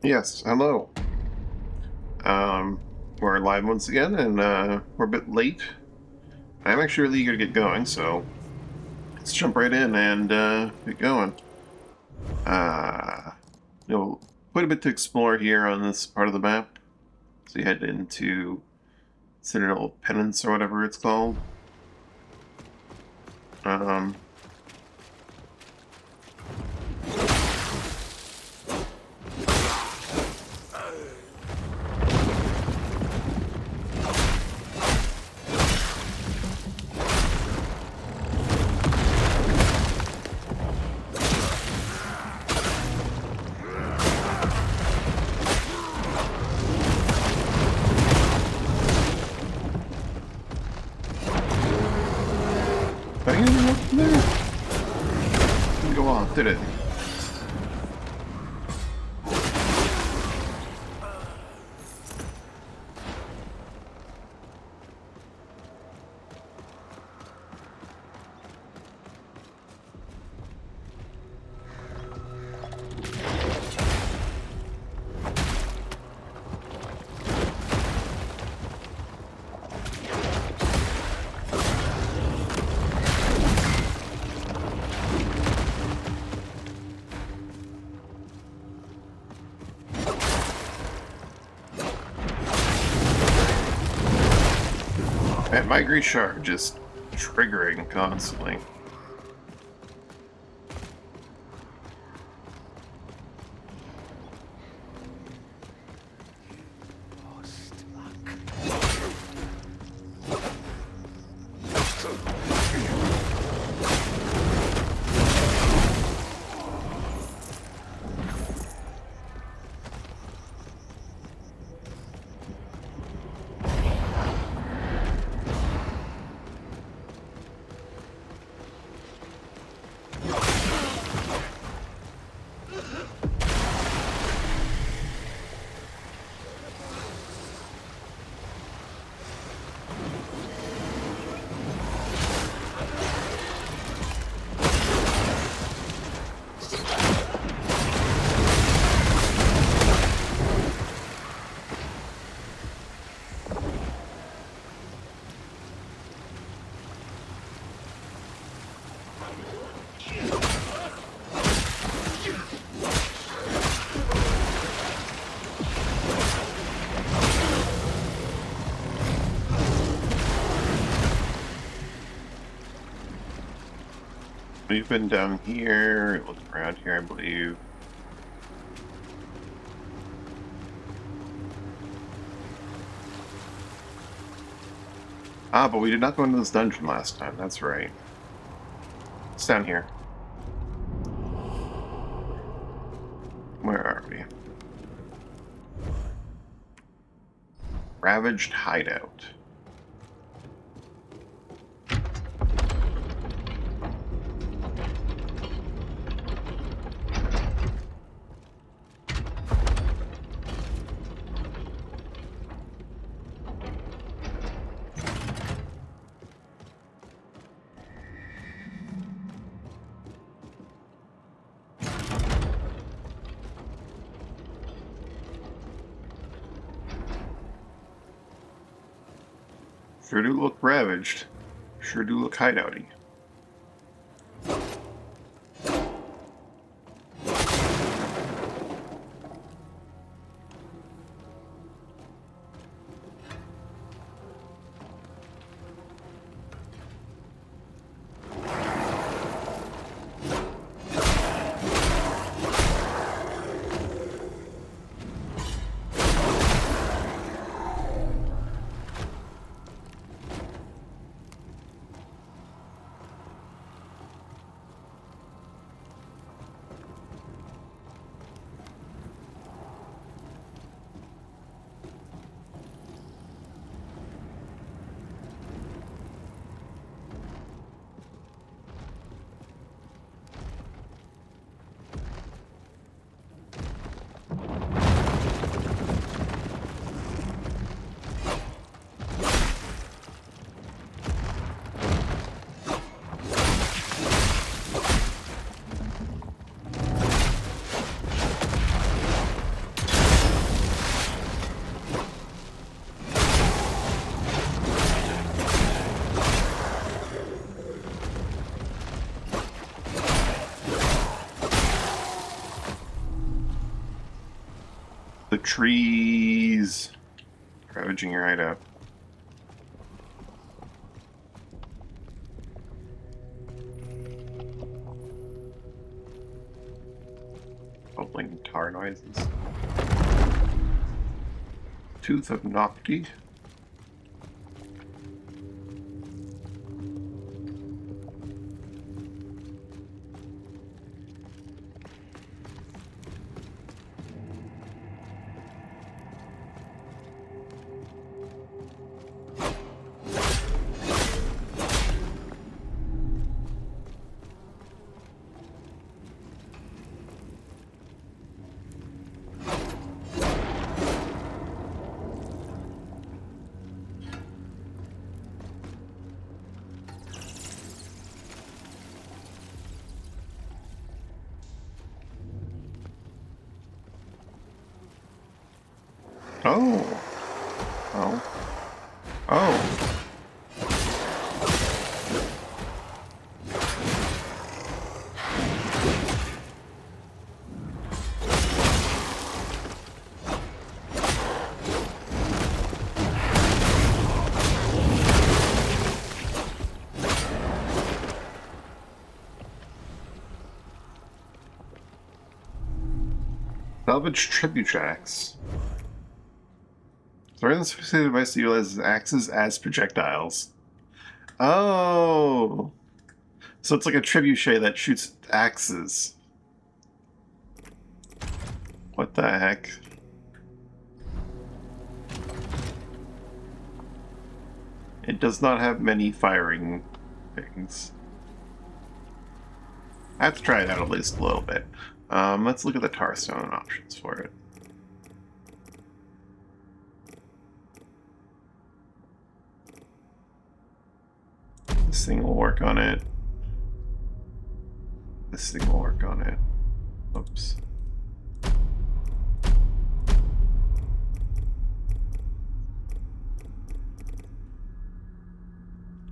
Yes, hello. Um, we're live once again, and we're a bit late. I'm actually really eager to get going, so let's jump right in and get going. Uh, quite a bit to explore here on this part of the map. So you head into Citadel Penance or whatever it's called. Um, did I get anything up from there? Didn't go off, did it? That migrate shard just triggering constantly. We've been down here, looking around here, I believe. Ah, but we did not go into this dungeon last time, that's right. It's down here. Where are we? Ravaged Hideout. Sure do look ravaged. Sure do look hideouty. The trees. Ravaging your hideout. Bubbling tar noises. Tooth of Nocti. Oh. Oh. Oh. Salvage tribute tracks. Throw in the sophisticated device that utilizes axes as projectiles. Oh! So it's like a trebuchet that shoots axes. What the heck? It does not have many firing things. I have to try it out at least a little bit. Let's look at the tar stone options for it. This thing will work on it. This thing will work on it. Oops.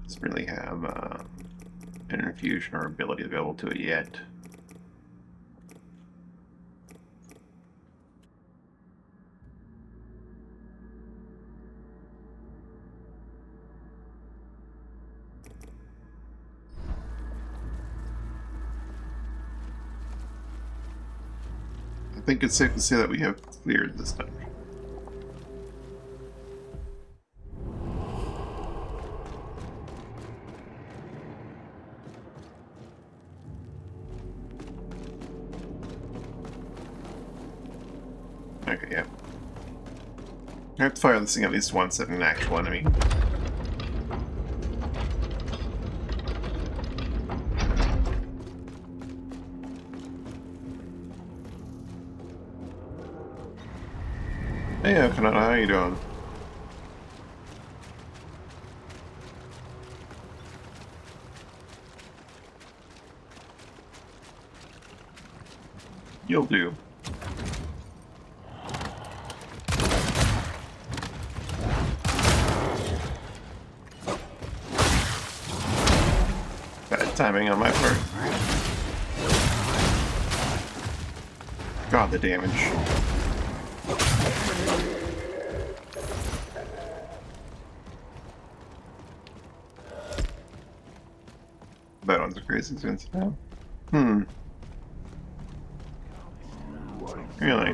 Doesn't really have an infusion or ability available to it yet. I think it's safe to say that we have cleared this dungeon. Okay, yeah. I have to fire this thing at least once at an actual enemy. Hey, Kanata, how you doing? You'll do. Bad timing on my part. God, the damage. That one's a crazy expensive now. Really?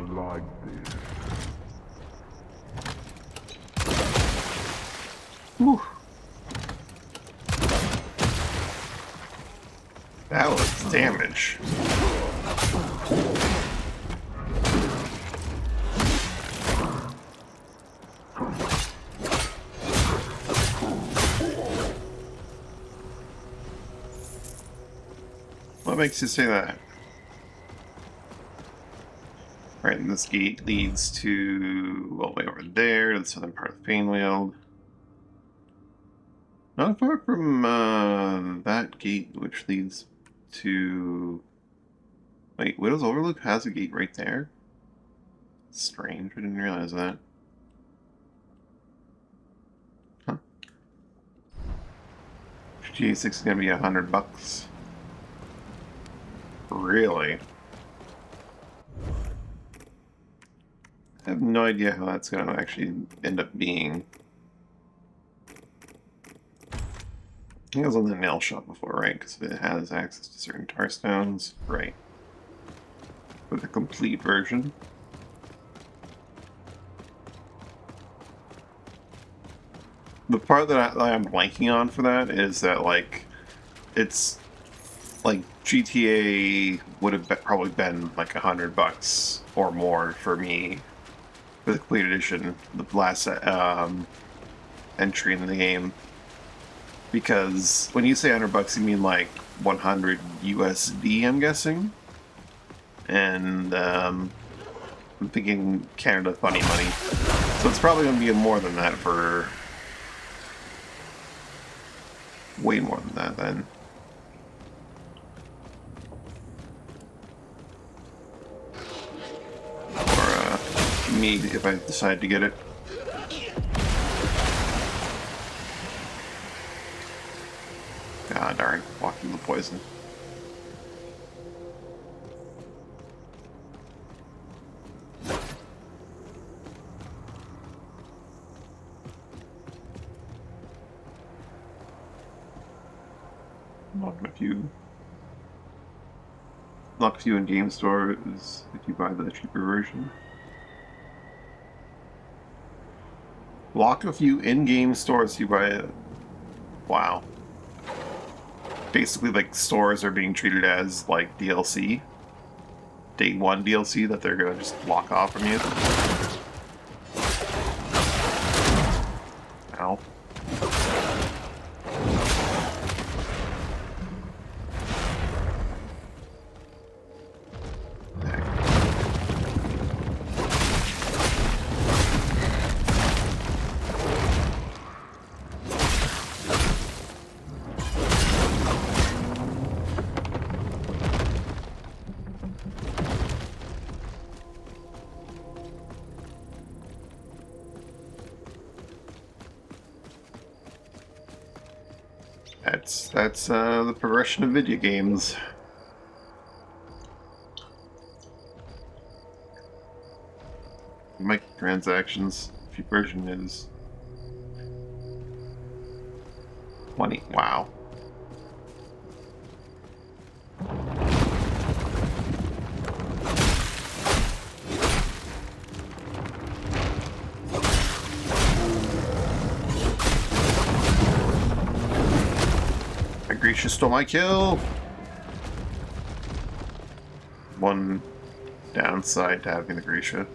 Whew. That was damage. What makes you say that? Right, and this gate leads to all the way over there, to the southern part of Fainweald. Not far from that gate, which leads to... Wait, Widow's Overlook has a gate right there? Strange, I didn't realize that. Huh. GA6 is gonna be $100. Really? I have no idea how that's going to actually end up being. I think I was on the nail shop before, right? Because it has access to certain tar stones. Right. For the complete version. The part that I'm blanking on for that is that, like, it's like GTA would have probably been like $100 or more for me for the complete edition, the last entry in the game. Because when you say $100, you mean like 100 USD, I'm guessing. And I'm thinking Canada funny money. So it's probably going to be more than that for... way more than that, then. Or me, if I decide to get it. Ah, darn. Walked into the poison. Knock a few in game stores if you buy the cheaper version. Lock a few in-game stores if you buy it. Wow. Basically, like, stores are being treated as, like, DLC. Day one DLC that they're gonna just lock off from you. Ow. That's the progression of video games. Microtransactions. If your version is 20. Wow. Grisha stole my kill. One downside to having the Grisha.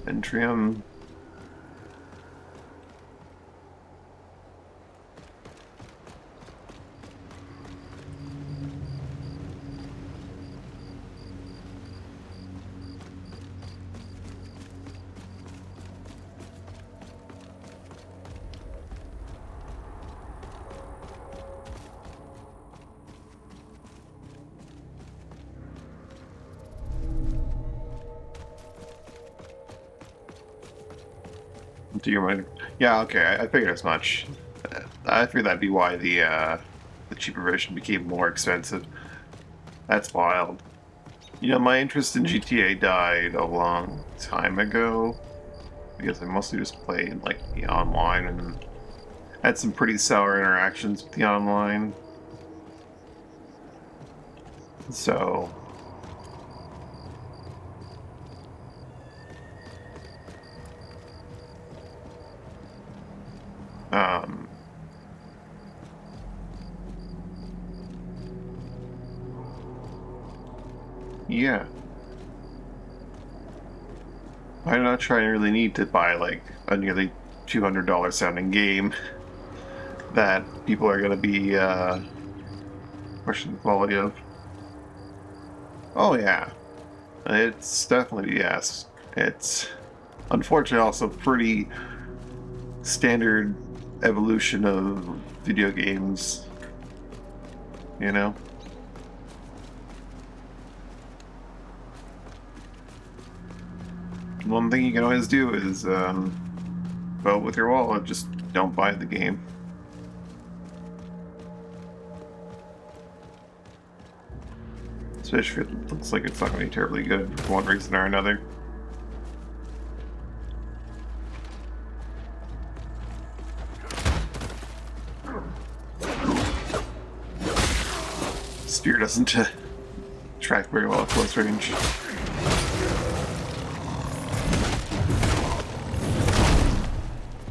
Entrium. Do you mind? Yeah, okay, I figured as much. I figured that'd be why the cheaper version became more expensive. That's wild. You know, my interest in GTA died a long time ago because I mostly just played like the online and had some pretty sour interactions with the online. So yeah. I do not try and really need to buy like a nearly $200 sounding game that people are going to be questioning the quality of. Oh yeah, it's definitely, yes. It's unfortunately also pretty standard evolution of video games, you know? One thing you can always do is vote with your wallet, just don't buy the game. Especially if it looks like it's not going to be terribly good for one reason or another. doesn't track very well at close range.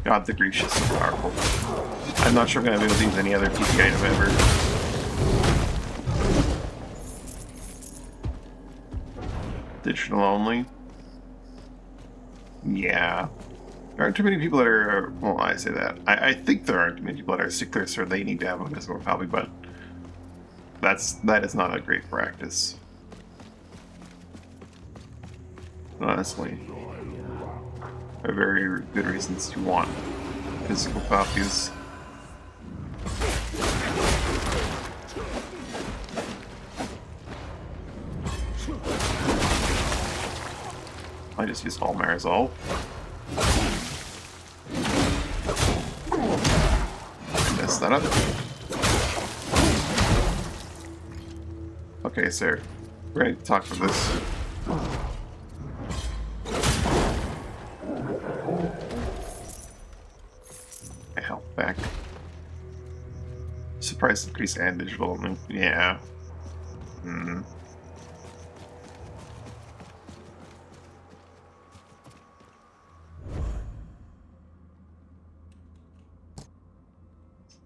God, the Grease is so powerful. I'm not sure I'm going to be able to use any other PP item ever. Digital only? Yeah. There aren't too many people that are... Well, I say that. I think there aren't too many people that are sticklers, so they need to have a physical copy, but that is not a great practice. Honestly. There are very good reasons to want physical copies. I just use all Marisol. Mess that up. Okay, sir. Ready to talk for this. Health back. Surprise increase and digital only. Yeah. Hmm.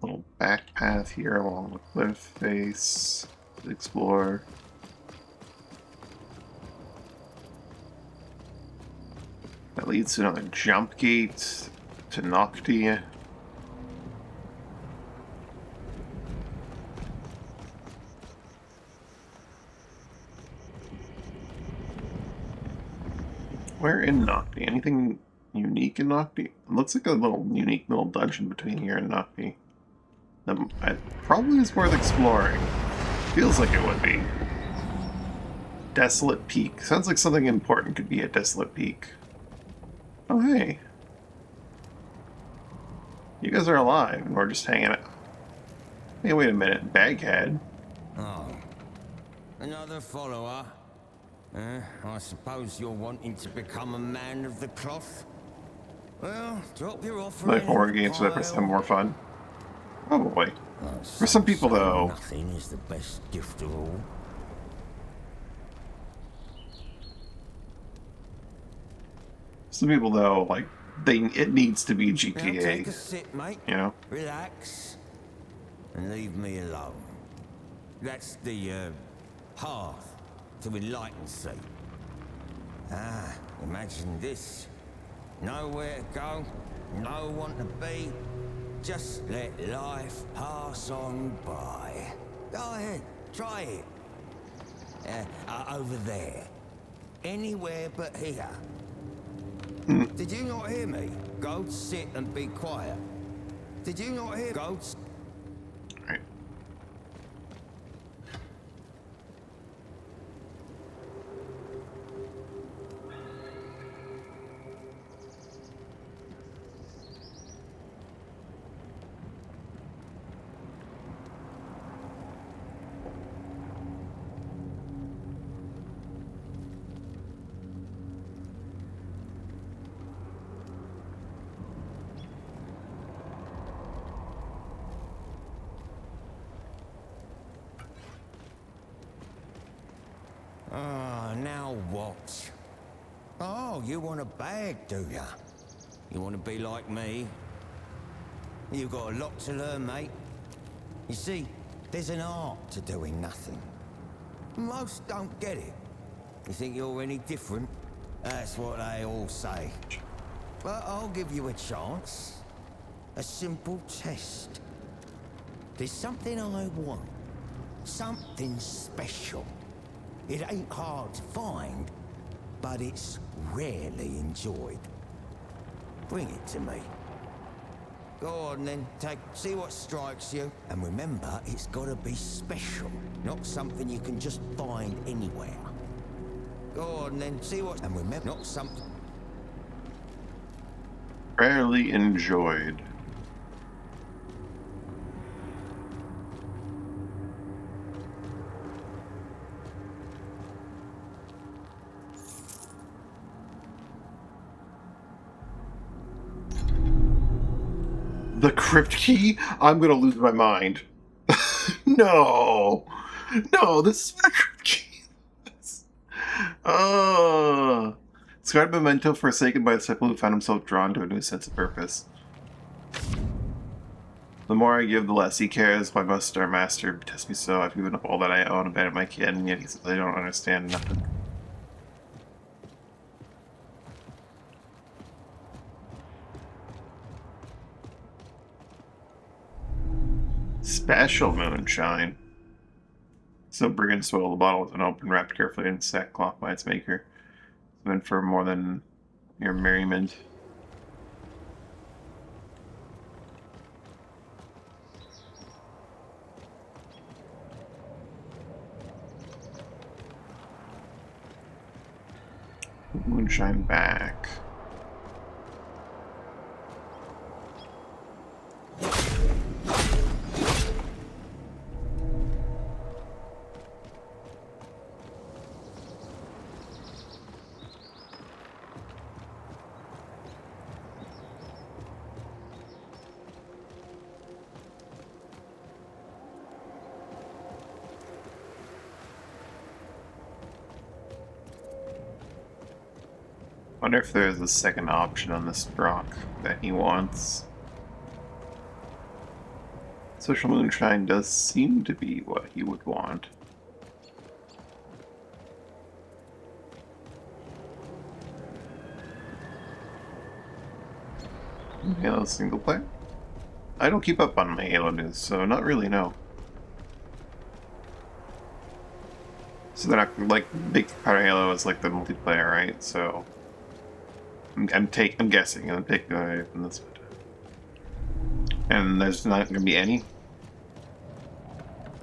Little back path here along the cliff face to explore. That leads to another jump gate to Nocti. Where in Nocti? Anything unique in Nocti? It looks like a little unique little dungeon between here and Nocti. It probably is worth exploring. Feels like it would be. Desolate Peak. Sounds like something important could be at Desolate Peak. Oh, hey. You guys are alive, and we're just hanging out. Hey, wait a minute. Baghead. Oh. Another follower? I suppose you're wanting to become a man of the cloth? Well, drop your offering. Like horror games so that makes them more fun. Probably. For some people, though... Nothing is the best gift of all. Some people, though, like, it needs to be GTA. Now take a sit, mate. You know? Relax. And leave me alone. That's the, path to enlightency. Ah, imagine this. Nowhere to go, no one to be. Just let life pass on by. Go ahead, try it. Over there. Anywhere but here. Did you not hear me? Go sit and be quiet. Did you not hear? Go. Right. Ah, now what? Oh, you want a bag, do ya? You want to be like me? You've got a lot to learn, mate. You see, there's an art to doing nothing. Most don't get it. You think you're any different? That's what they all say. But I'll give you a chance. A simple test. There's something I want. Something special. It ain't hard to find, but it's rarely enjoyed. Bring it to me. Go on then, see what strikes you. And remember, it's gotta be special, not something you can just find anywhere. Go on then, see what... And remember, not something... Rarely enjoyed. The crypt key? I'm gonna lose my mind. No! No, this is background games. Oh. Scarred memento forsaken by a disciple who found himself drawn to a new sense of purpose. The more I give, the less he cares. Why must our master test me so? I've given up all that I own, abandoned my kid, and yet he says I don't understand nothing. Special moonshine. So brigand swallowed the bottle with an open, wrapped carefully in sackcloth by its maker. It's meant for more than your merriment. Moonshine back. Wonder if there's a second option on this rock that he wants. Social moonshine does seem to be what he would want. Halo single player? I don't keep up on my Halo news, so not really, no. So they're not like big part of Halo is like the multiplayer, right? So I'm guessing I'm taking away from this one. And there's not gonna be any.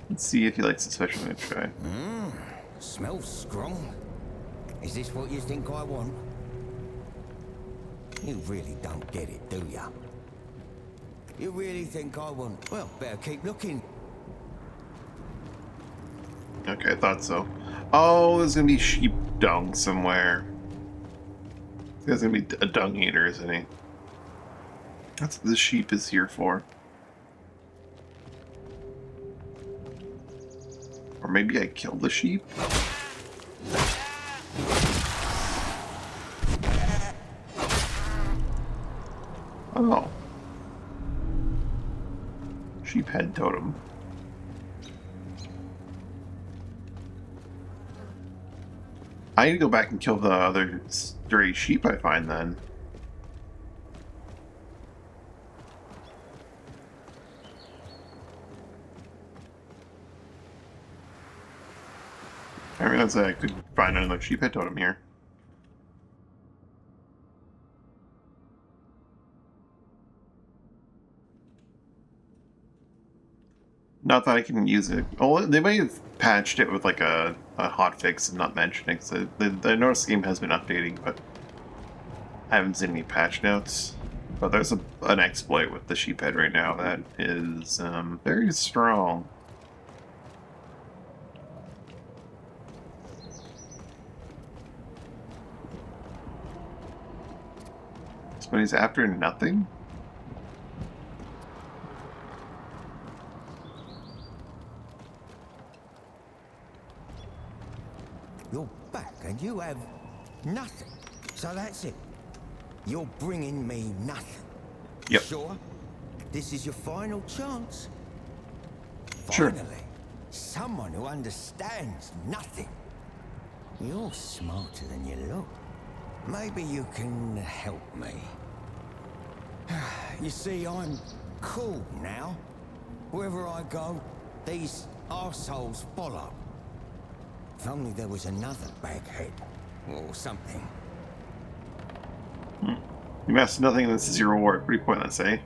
Let's see if he likes the special moonshine. Smells strong. Is this what you think I want? You really don't get it, do ya? You really think I want... Well, better keep looking. Okay, I thought so. Oh, there's gonna be sheep dung somewhere. There's gonna be a dung eater, isn't he? That's what the sheep is here for. Or maybe I killed the sheep? Oh. Sheep head totem. I need to go back and kill the other stray sheep I find then. I realized that I could find another sheep head totem here. Not that I can use it. Oh, they may have patched it with like a hotfix and not mentioning it. So the notice game has been updating, but I haven't seen any patch notes. But there's an exploit with the sheephead right now that is very strong. So when he's after nothing? You're back and you have nothing. So that's it. You're bringing me nothing. Yep. Sure? This is your final chance? Sure. Finally, someone who understands nothing. You're smarter than you look. Maybe you can help me. You see, I'm cool now. Wherever I go, these arseholes follow. If only there was another baghead or something. You master nothing and this is your reward. Pretty pointless, eh?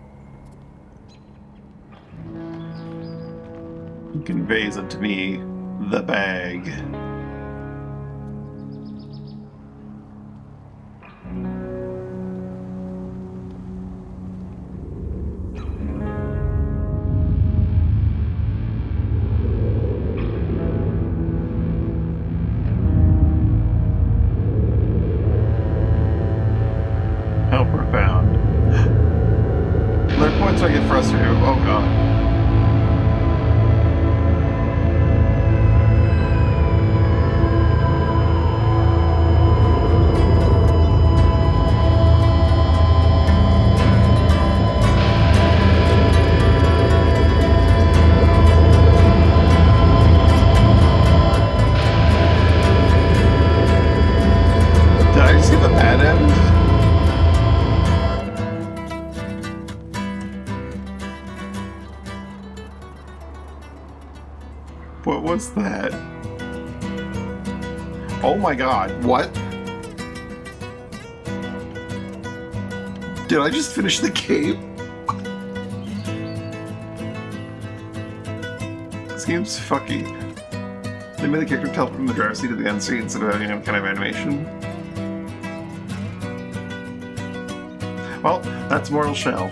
He conveys unto me the bag. How profound. There are points where I get frustrated. Oh god. What's that? Oh my god, what? Did I just finish the game? This game's fucking... They made the character teleport from the driver's seat to the end seat instead of having any kind of animation. Well, that's Mortal Shell.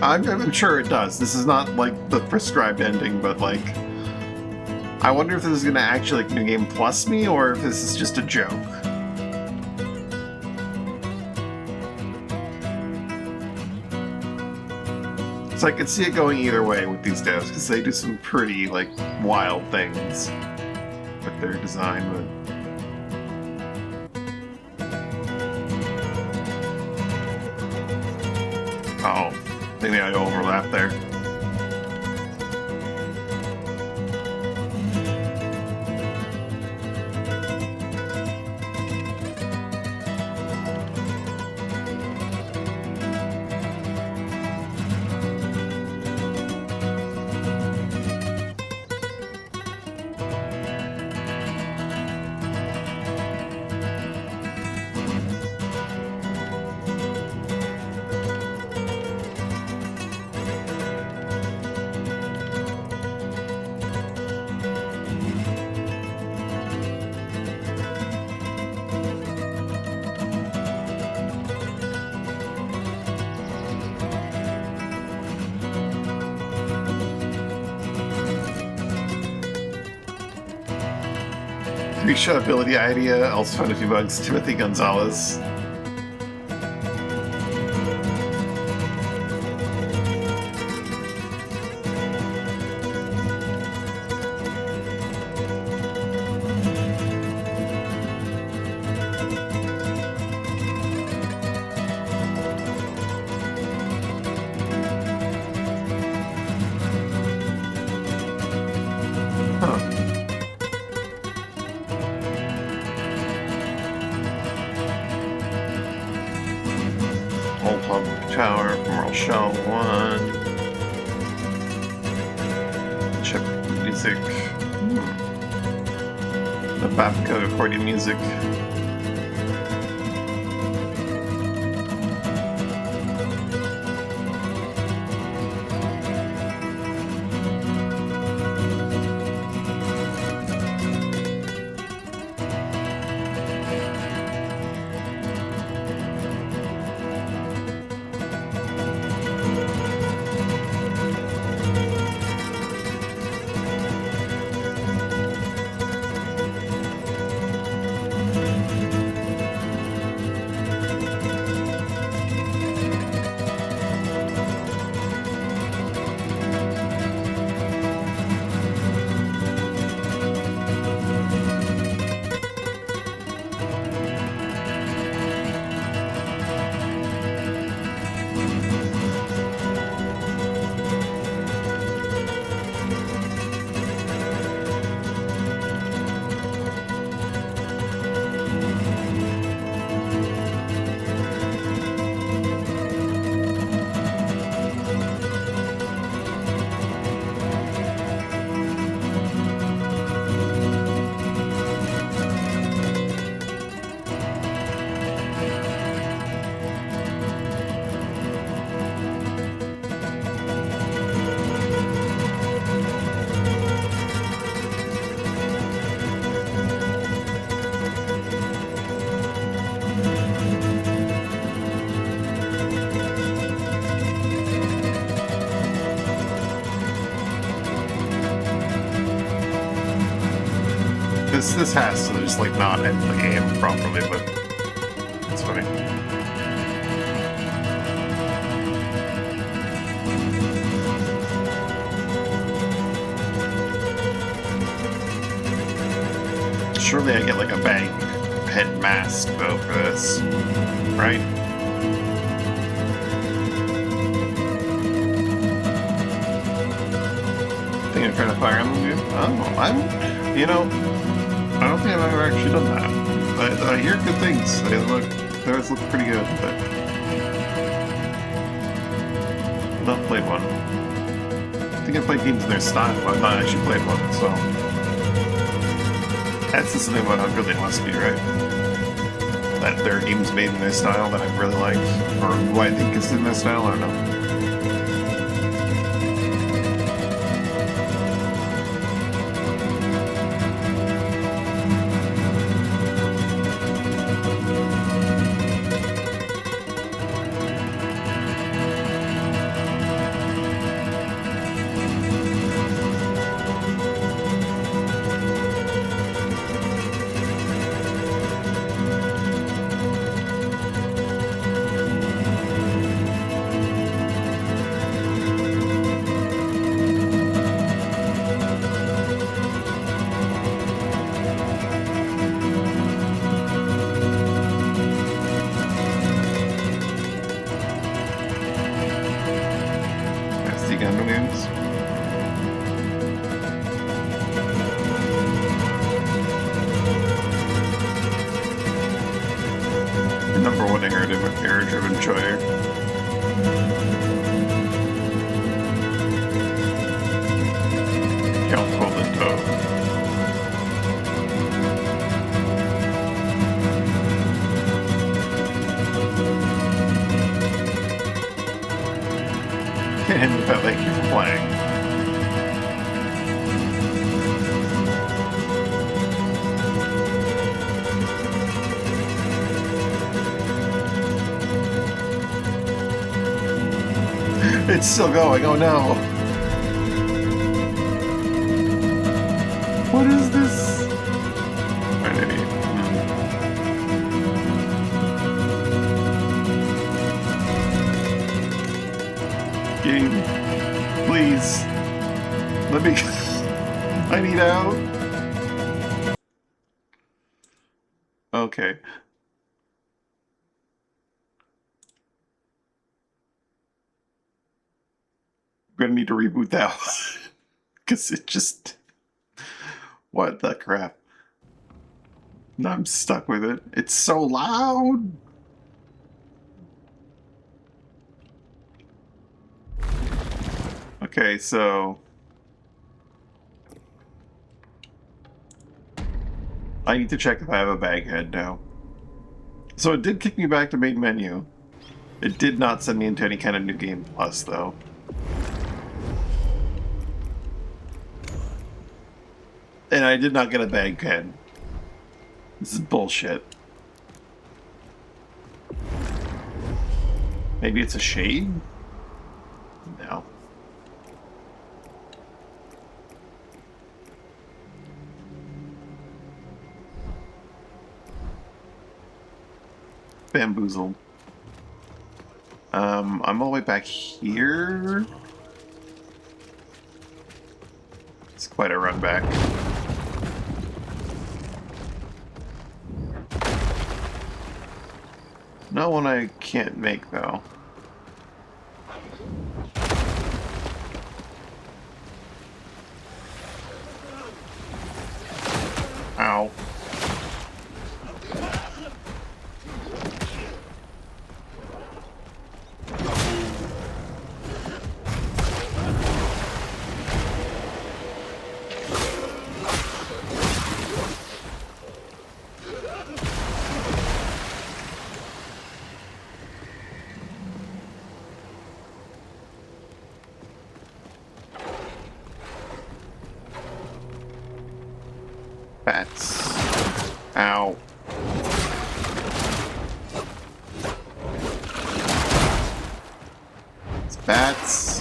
I'm sure it does. This is not like the prescribed ending, but like, I wonder if this is gonna actually like New Game Plus me, or if this is just a joke. So I could see it going either way with these devs, because they do some pretty like wild things with their design. But oh, I think they got overlap there. Three-shot ability idea, also found a few bugs. Timothy Gonzalez. Old Public Tower, Mortal Shell 1. Chip music. The Babco accordion music. This has to just like not end the game properly, but it's funny. Surely I get like a bag head mask though for this, right? I think I'm trying to fire on the game. Oh, you know. I don't think I've ever actually done that. But I hear good things. Theirs look pretty good, but I've not played one. I think I played games in their style, but I've not actually played one, so that's just something about how good they must be, right? That there are games made in their style that I've really liked, or who I think is in their style, I don't know. Number one error-driven choir. Count Golden Toe. And thank you for playing. It's still going, oh no! What is this? Game, please. Let me... I need out. Okay. Gonna need to reboot that one because it just what the crap. Now I'm stuck with it. It's so loud. Okay, so I need to check if I have a bag head now. So it did kick me back to main menu. It did not send me into any kind of new game plus though. And I did not get a bag head. This is bullshit. Maybe it's a shade? No. Bamboozled. I'm all the way back here. It's quite a run back. Not one I can't make, though. Ow. Bats. Ow. It's bats.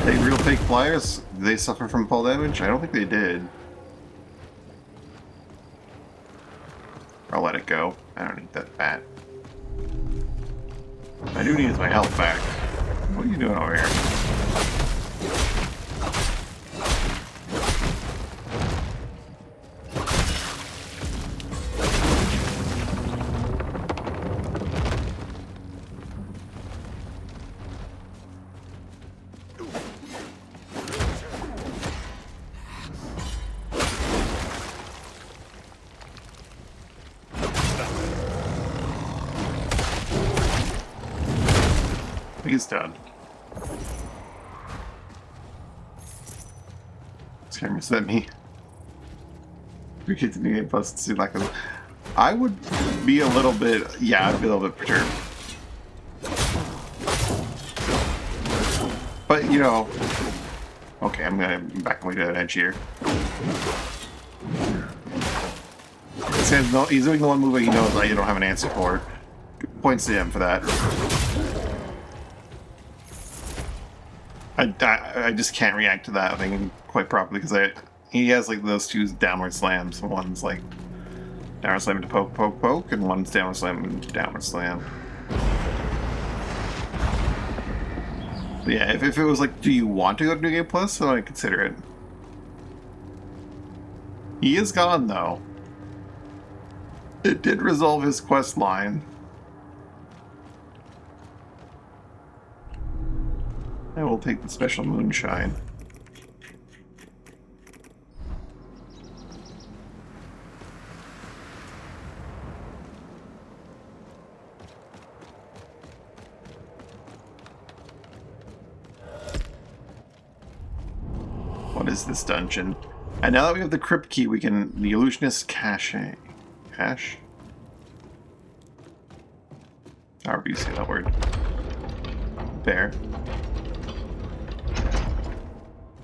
They real fake flyers? Do they suffer from fall damage? I don't think they did. I'll let it go. I don't need that bat. I do need my health back. What are you doing over here? He's done. This camera sent me. Appreciate the new game plus to see lack of. I would be a little bit, yeah, I'd be a little bit perturbed. But you know, okay, I'm gonna back away to that edge here. He's doing the one move he knows I don't have an answer for. Points to him for that. I just can't react to that thing quite properly because he has like those two downward slams. One's like downward slam to poke, poke, poke, and one's downward slam and downward slam. But yeah, if it was like, do you want to go to New Game Plus? So I'd consider it. He is gone though. It did resolve his quest line. I will take the special moonshine. What is this dungeon? And now that we have the crypt key, we can... The illusionist cache. Cache? However you say that word. There.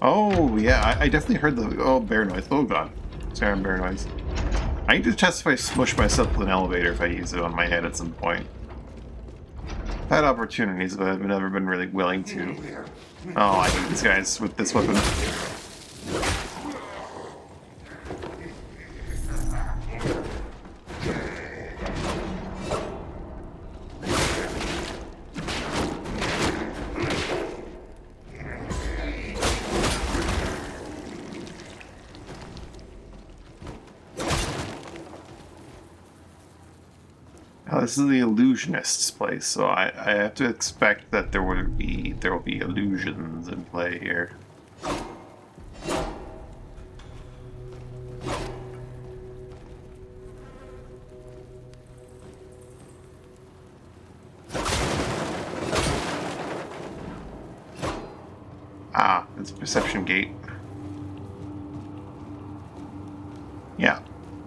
Oh, yeah, I definitely heard the... Oh, bear noise. Oh, God. Sorry, bear noise. I need to test if I smush myself with an elevator if I use it on my head at some point. I've had opportunities, but I've never been really willing to. Oh, I hate these guys with this weapon. This is the illusionist's place, so I have to expect that there will be illusions in play here. Ah, it's a perception gate. Yeah.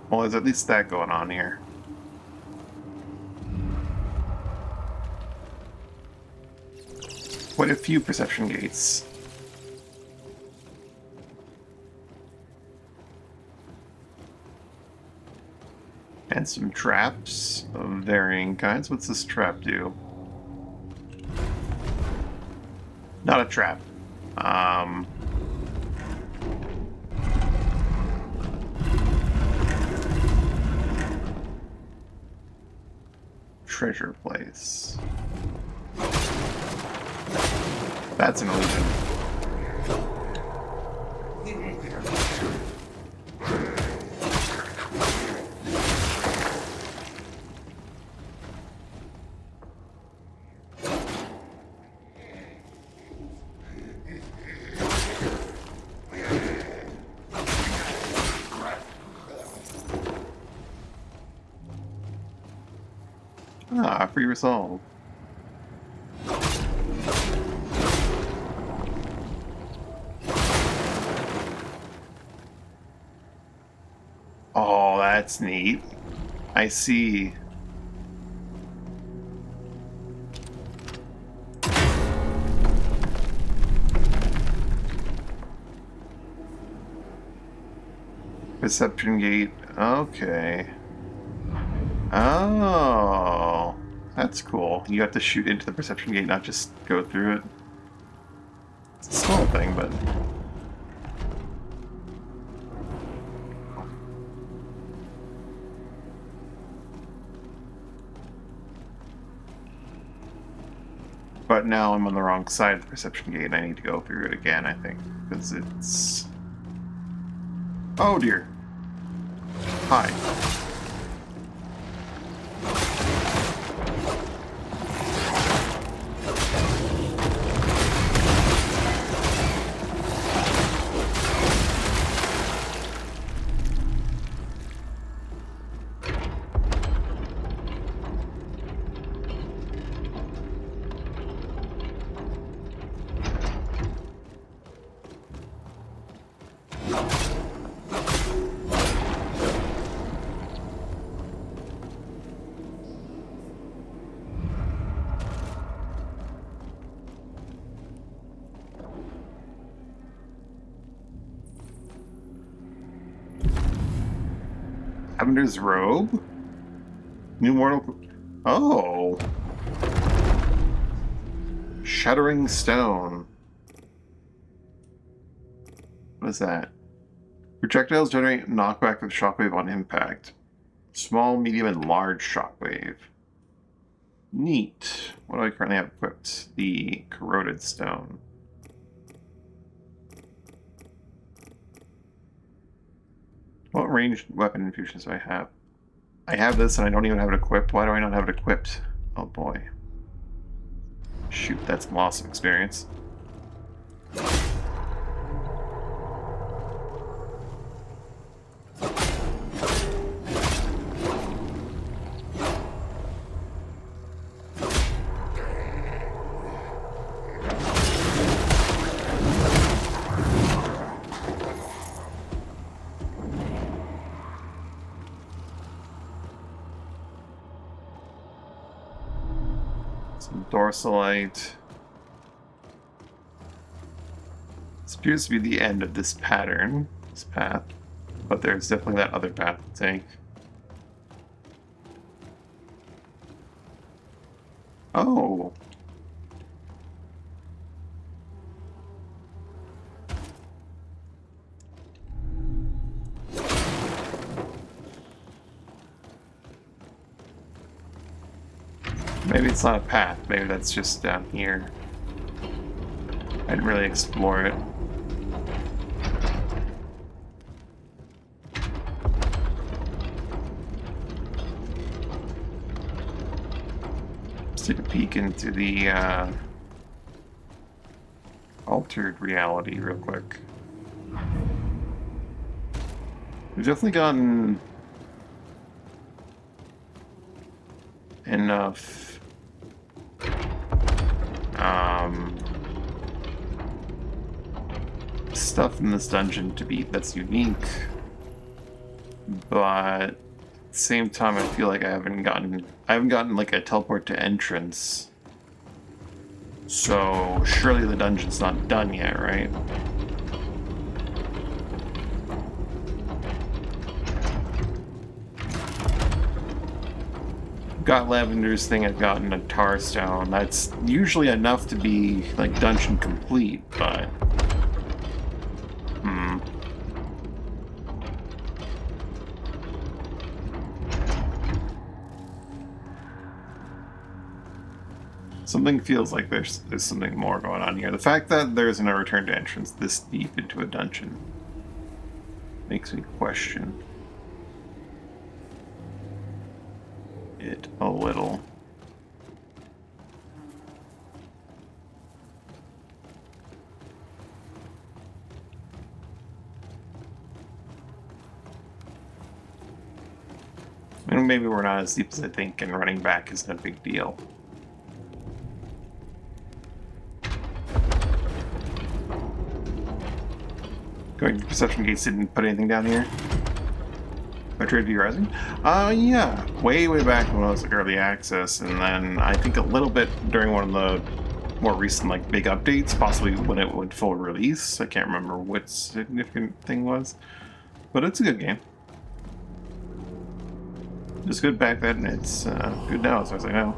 Well, there's at least that going on here. Quite a few perception gates. And some traps of varying kinds. What's this trap do? Not a trap. Treasure place. That's an illusion. Ah, free resolve. Oh, that's neat. I see. Perception gate. Okay. Oh, that's cool. You have to shoot into the perception gate, not just go through it. It's a small thing, but... But now I'm on the wrong side of the perception gate and I need to go through it again, I think. Because it's... Oh dear. Hi. Lavender's robe? New mortal... Oh! Shuddering stone. What is that? Projectiles generate knockback of shockwave on impact. Small, medium, and large shockwave. Neat. What do I currently have equipped? The corroded stone. What ranged weapon infusions do I have? I have this and I don't even have it equipped. Why do I not have it equipped? Oh boy. Shoot, that's some awesome experience. Dorsalite. This appears to be the end of this pattern, this path, but there's definitely that other path to take. Oh! Maybe it's not a path, maybe that's just down here. I didn't really explore it. Let's take a peek into the altered reality real quick. We've definitely gotten enough stuff in this dungeon to be that's unique, but at the same time I feel like I haven't gotten like a teleport to entrance, so surely the dungeon's not done yet, right? Got Lavender's thing, I've gotten a tar stone. That's usually enough to be like dungeon complete, but something feels like there's something more going on here. The fact that there isn't a return to entrance this deep into a dungeon makes me question it a little. I mean, maybe we're not as deep as I think, and running back isn't a big deal. Going to perception gates didn't put anything down here. Metroid V Rising? Yeah. Way back when I was like early access, and then I think a little bit during one of the more recent like big updates, possibly when it went full release. I can't remember what significant thing was, but it's a good game. It was good back then, it's good now as far as I know.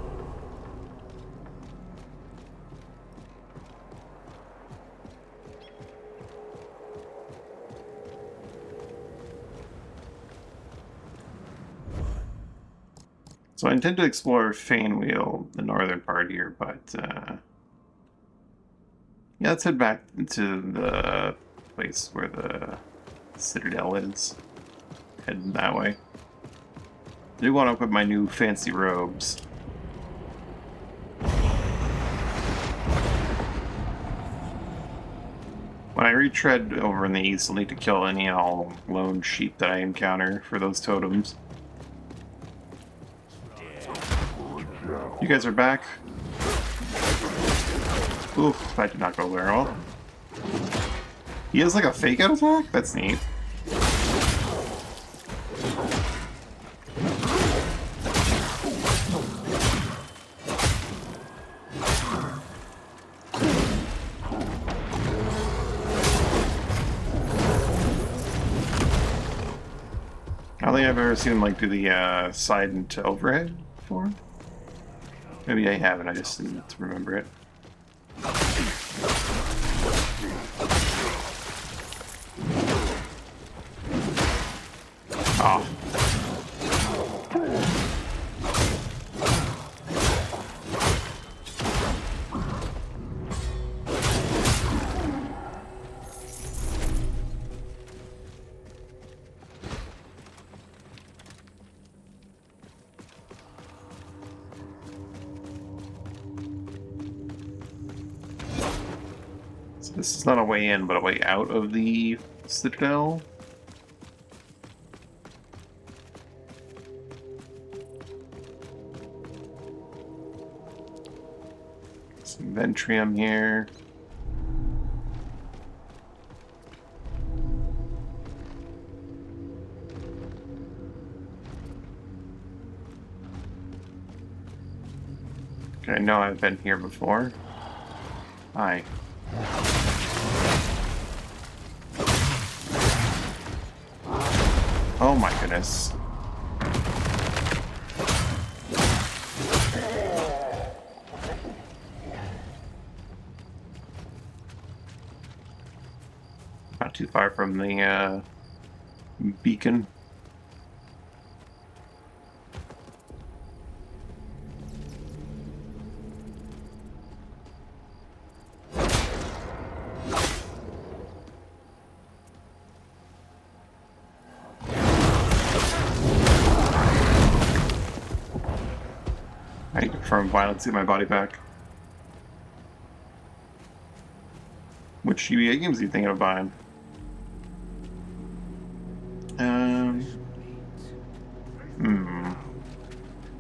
So I intend to explore Fainweald, the northern part here, but yeah, let's head back to the place where the Citadel is. Heading that way. I do want to equip my new fancy robes. When I retread over in the east, I'll need to kill any and all lone sheep that I encounter for those totems. You guys are back. Oof, that did not go very well. He has like a fake out attack? That's neat. I don't think think I've ever seen him like do the side into overhead before. Maybe I haven't. I just need to remember it. Oh. So this is not a way in, but a way out of the citadel. Some Ventrium here. Okay, I know I've been here before. Hi. Oh my goodness. Not too far from the beacon. I need to confirm violence to get my body back. Which GBA games are you thinking of buying?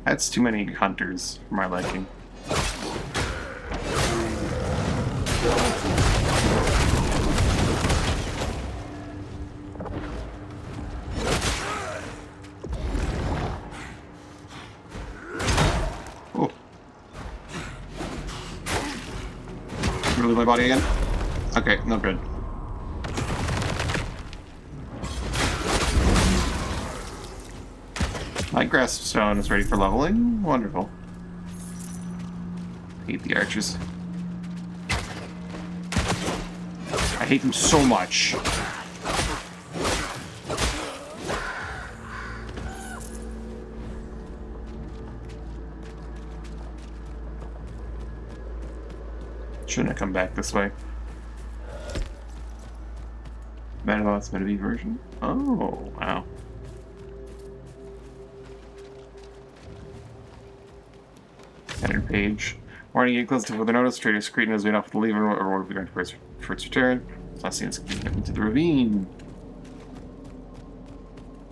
That's too many hunters for my liking. Oh. Really my body again? Okay, no good. My grasp stone is ready for leveling. Wonderful. Hate the archers. I hate them so much. Shouldn't have come back this way. Metabots, MetaV version. Oh, wow. Standard page. Warning, get close to further notice. Trader Secret knows we enough to leave or what are we going for its return. It's not seen it's getting into the ravine.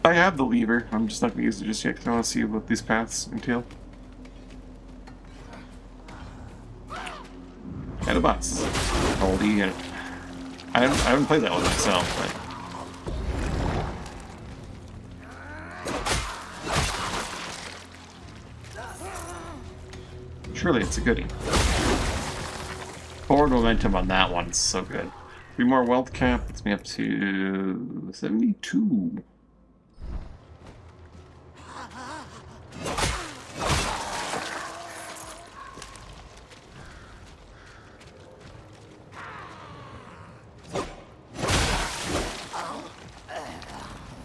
I have the lever. I'm just not going to use it just yet because I want to see what these paths entail. Metabots. Oldie. And I haven't played that one myself, but. Surely it's a goodie. Forward momentum on that one is so good. 3 more wealth cap gets me up to 72.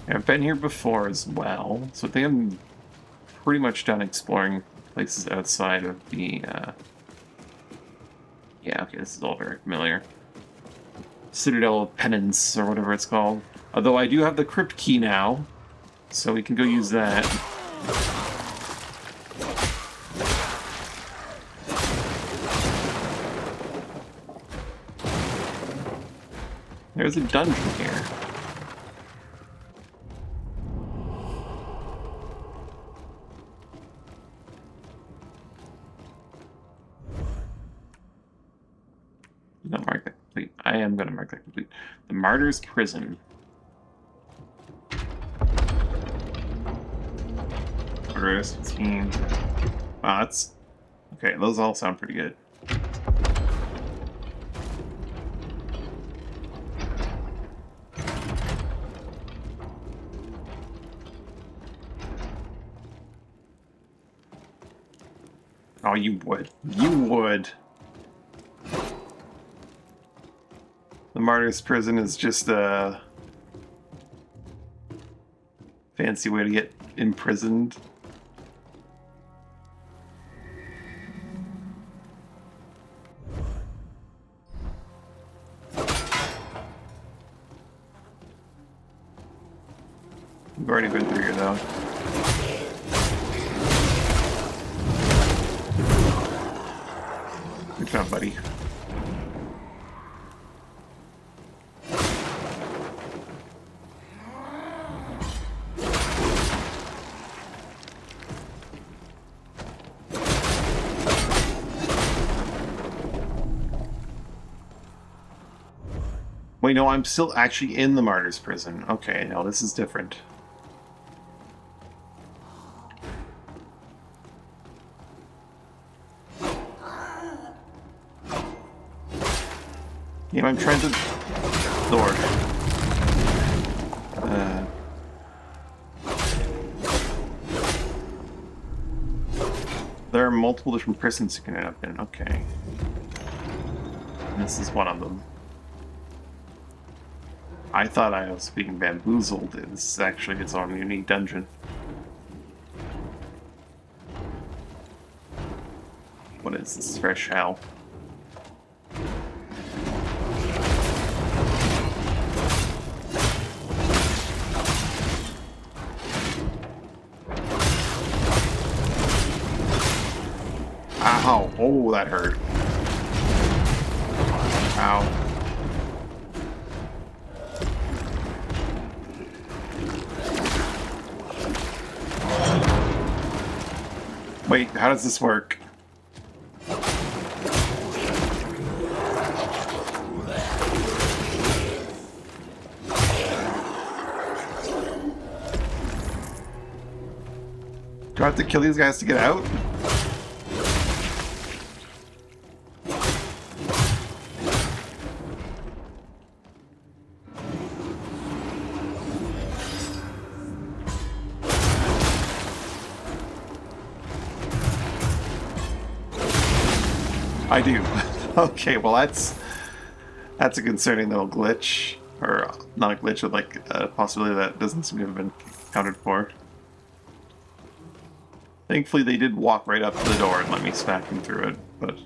I've been here before as well, so I think I'm pretty much done exploring places outside of the, yeah, okay, this is all very familiar. Citadel of Penance, or whatever it's called. Although I do have the crypt key now, so we can go use that. There's a dungeon here. Not mark that complete. I am going to mark that complete. The Martyr's Prison. Progress 15. Wow, that's... Okay, those all sound pretty good. Oh, you would. You would. The martyr's prison is just a fancy way to get imprisoned. We've already been through here, though. Good job, buddy. Wait, no, I'm still actually in the martyr's prison. Okay, no, this is different. Yeah, I'm trying to... Lord. There are multiple different prisons you can end up in. Okay. And this is one of them. I thought I was being bamboozled. This is actually its own unique dungeon. What is this? Fresh hell. Ow. Oh, that hurt. Ow. Wait, how does this work? Do I have to kill these guys to get out? I do. Okay, well that's a concerning little glitch. Or not a glitch, but like a possibility that doesn't seem to have been accounted for. Thankfully they did walk right up to the door and let me smack them through it, but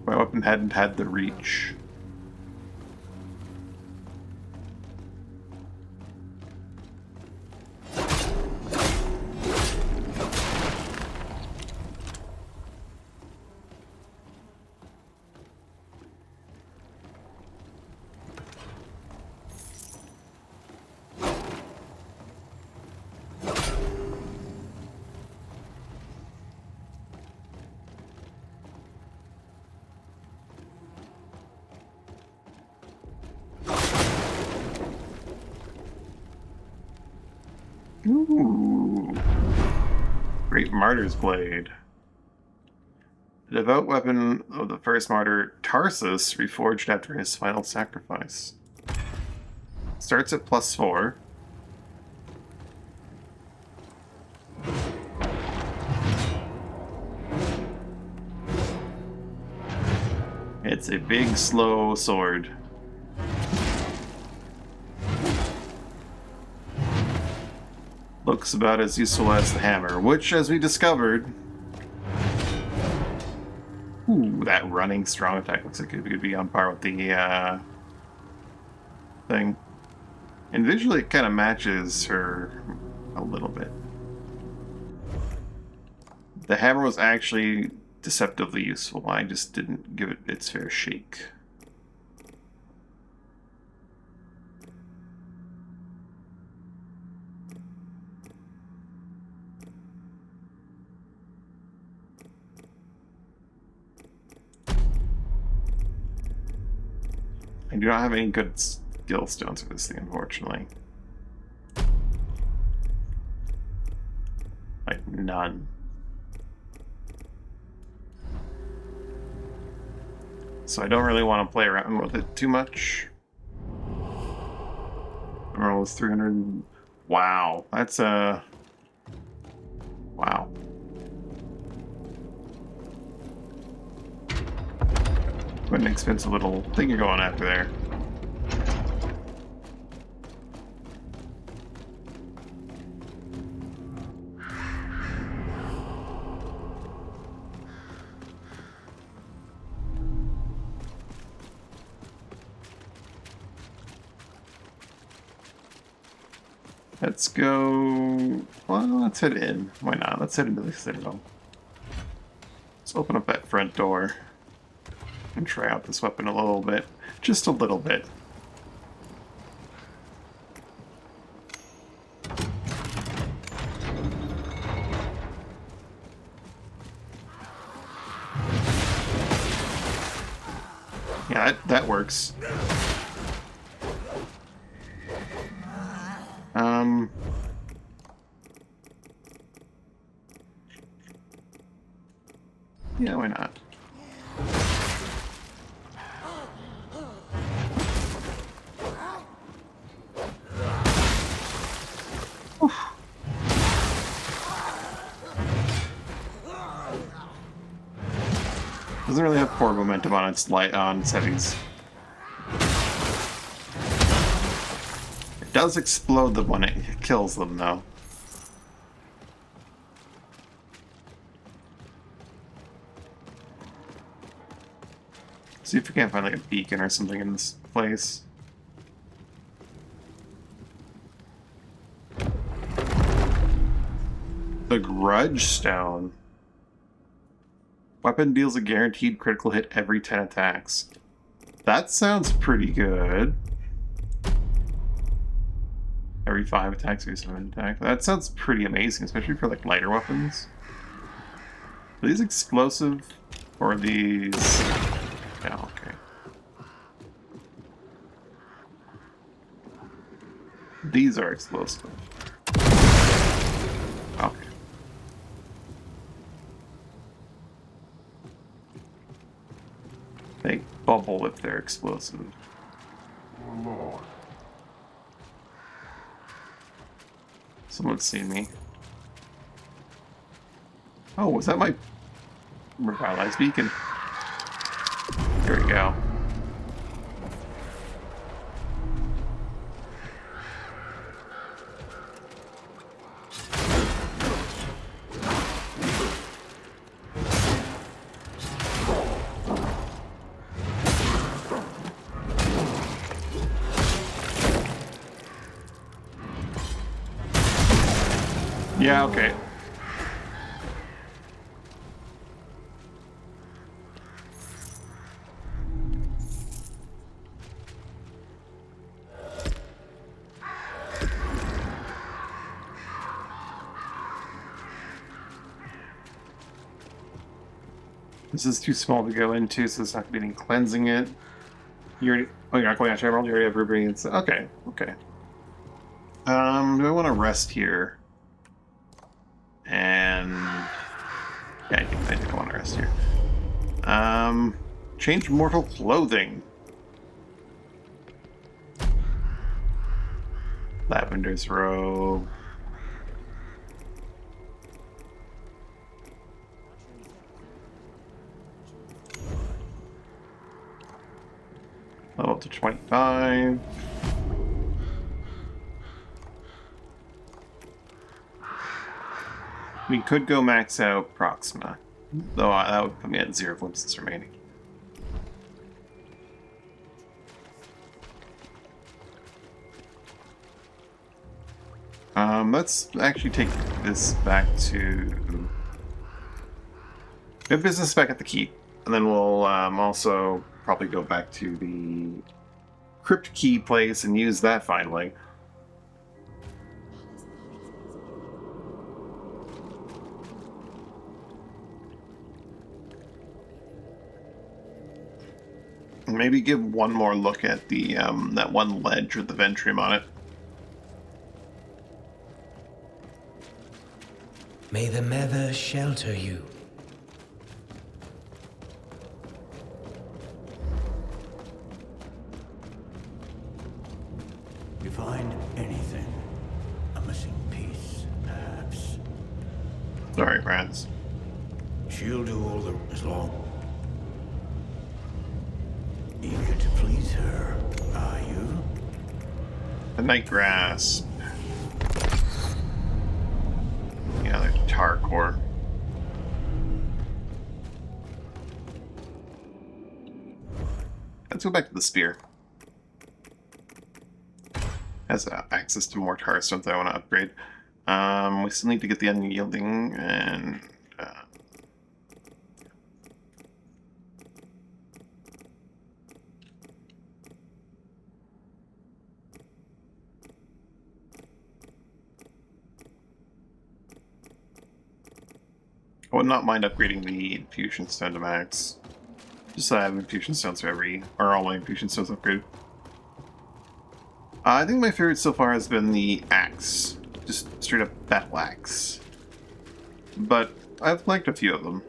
my weapon hadn't had the reach. Ooh. Great Martyr's Blade. The devout weapon of the first martyr, Tarsus, reforged after his final sacrifice. Starts at +4. It's a big, slow sword. Looks about as useful as the hammer, which, as we discovered... Ooh, that running strong attack looks like it could be on par with the thing. And visually it kind of matches her a little bit. The hammer was actually deceptively useful. I just didn't give it its fair shake. I do not have any good skill stones for this thing, unfortunately. Like, none. So I don't really want to play around with it too much. Roll is 300. Wow, that's wow. What an expensive little thing you're going after there. Let's go... Well, let's head in. Why not? Let's head into the Citadel. Let's open up that front door and try out this weapon a little bit. Just a little bit. Yeah, that works. Yeah, why not? Oof. Doesn't really have forward momentum on its heavies. It does explode them when it kills them, though. See if we can't find like a beacon or something in this place. The Grudge Stone. Weapon deals a guaranteed critical hit every 10 attacks. That sounds pretty good. Every 5 attacks, every 7 attacks. That sounds pretty amazing, especially for like lighter weapons. Are these explosive? Or are these... Yeah, okay. These are explosive. Okay. They bubble if they're explosive. Someone's seen me. Oh, was that my revitalized beacon? Here we go. Yeah, okay. This is too small to go into, so it's not going to be any cleansing it. You already... Oh, you're not going out Emerald? You already have everybody. Okay, okay. Do I want to rest here? And... Yeah, I think I want to rest here. Change mortal clothing. Lavender's robe. Level up to 25. We could go max out Proxima, though that would put me at 0 glimpses remaining. Let's actually take this back to... We have business back at the keep, and then we'll also probably go back to the crypt key place and use that finally. Maybe give one more look at the that one ledge with the Ventrium on it. May the Nether shelter you. You find anything? A missing piece, perhaps? Sorry, Rats. She'll do all the... as long... Eager to please her, are you? The night grasp. Yeah, there's tar core. Let's go back to the spear. Has access to more tar stones I want to upgrade. We still need to get the unyielding and I would not mind upgrading the infusion stone to max. Just so I have infusion stones for or all my infusion stones upgraded. I think my favorite so far has been the axe. Just straight up battle axe. But I've liked a few of them.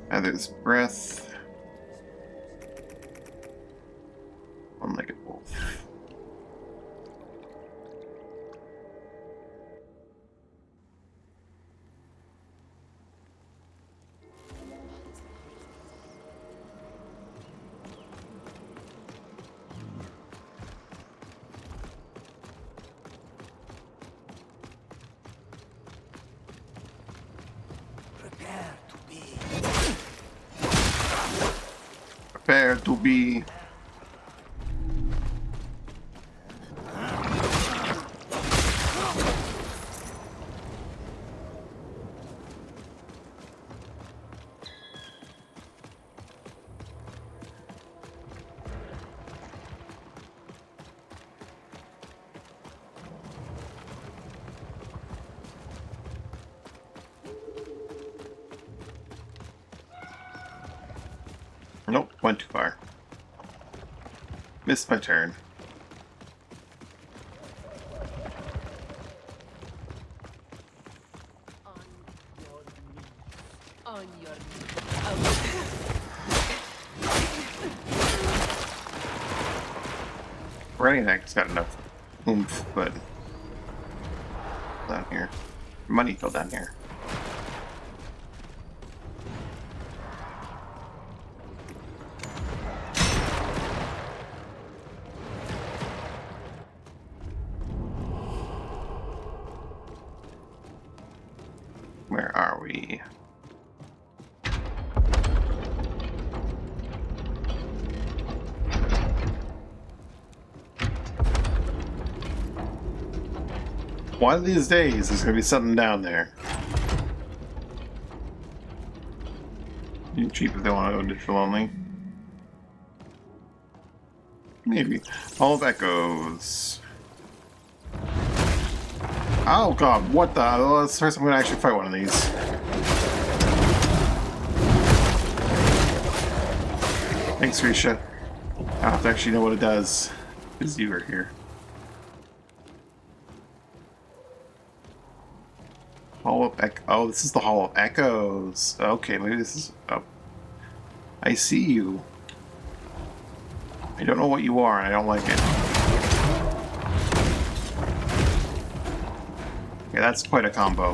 There's breath. One-legged wolf. Prepare to be. Nope, went too far. Missed my turn. On your knees. Running axe got enough oomph, but down here. Money fell down here. Where are we? One of these days, there's gonna be something down there. Cheap if they want to go digital only. Maybe. All of Echoes. Oh god, what the? Well, that's the first time I'm gonna actually fight one of these. Thanks, Risha. I have to actually know what it does, because you were here. Hall of Echo. Oh, this is the Hall of Echoes. Okay, maybe this is. Oh. I see you. I don't know what you are, and I don't like it. Okay, that's quite a combo.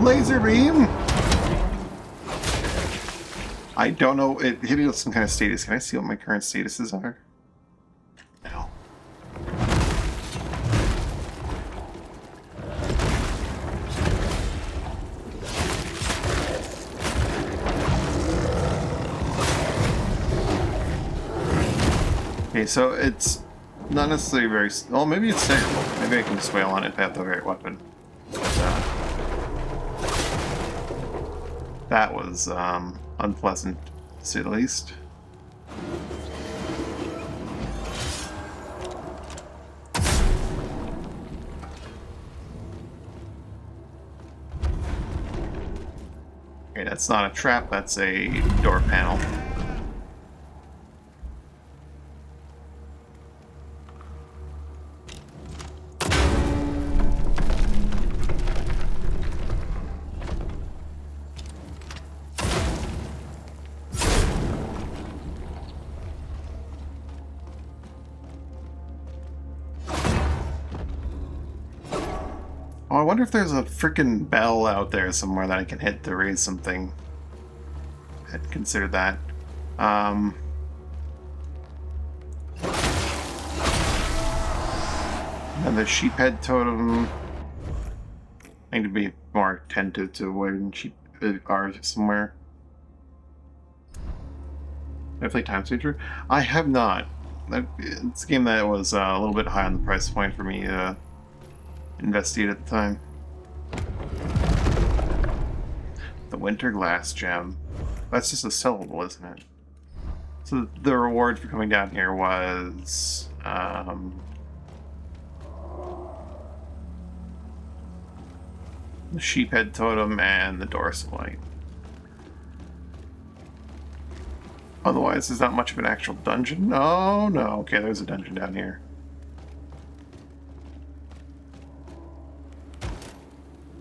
Laser beam! I don't know. It hit me with some kind of status. Can I see what my current statuses are? No. Okay, so it's not necessarily very... Well, maybe it's terrible. Maybe I can just wail on it if I have the right weapon. But, that was unpleasant, to say the least. Okay, that's not a trap, that's a door panel. Oh, I wonder if there's a freaking bell out there somewhere that I can hit to raise something. I'd consider that. And the sheephead totem. I need to be more attentive to where sheep are somewhere. Have I played Time Stranger? I have not. It's a game that was a little bit high on the price point for me to investigate at the time. The Winter Glass Gem. That's just a sellable, isn't it? So the reward for coming down here was... the sheephead totem and the dorsal light. Otherwise, there's not much of an actual dungeon. Oh, no. Okay, there's a dungeon down here.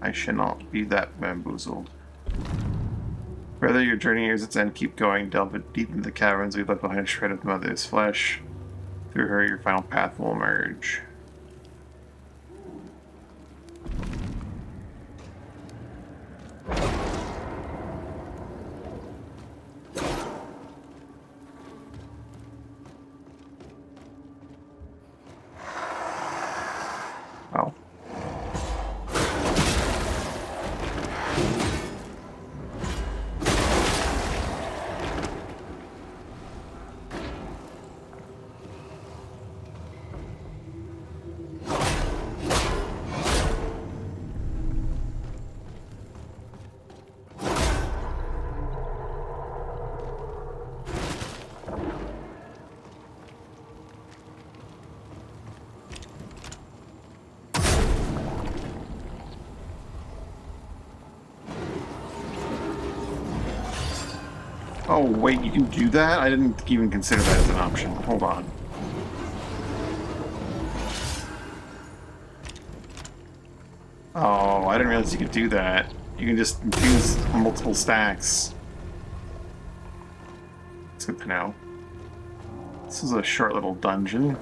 I shall not be that bamboozled. Whether your journey nears its end, keep going. Delve deep into the caverns. Leave left behind a shred of mother's flesh. Through her, your final path will emerge. Oh. Oh, wait, you can do that? I didn't even consider that as an option. Hold on. Oh, I didn't realize you could do that. You can just infuse multiple stacks. It's good to know. This is a short little dungeon.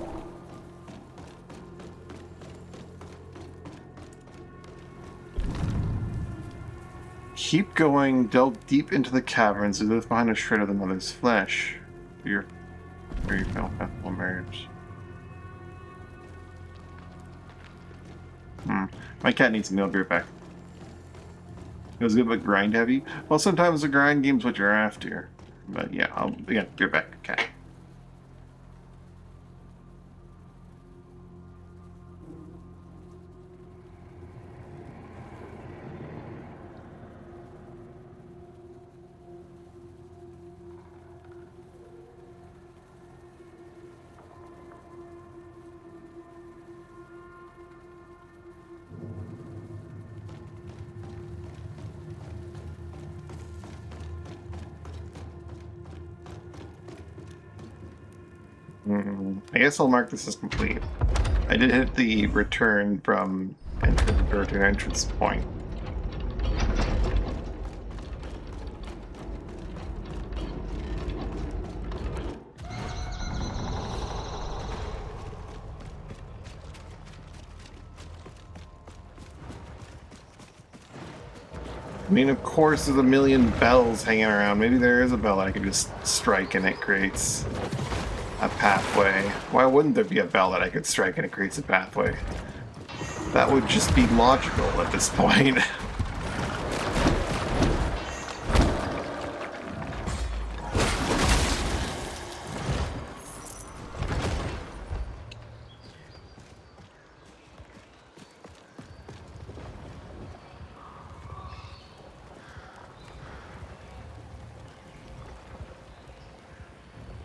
Keep going, delve deep into the caverns, and live behind a shred of the mother's flesh. Your final path will emerge. My cat needs a meal. I'll be right back. It was good but grind heavy. Well, sometimes the grind game's what you're after. But yeah, I'll be right back, cat. I guess I'll mark this as complete. I did hit the return from entrance point. I mean, of course, there's a million bells hanging around. Maybe there is a bell I can just strike and it creates a pathway. Why wouldn't there be a bell that I could strike and it creates a pathway? That would just be logical at this point.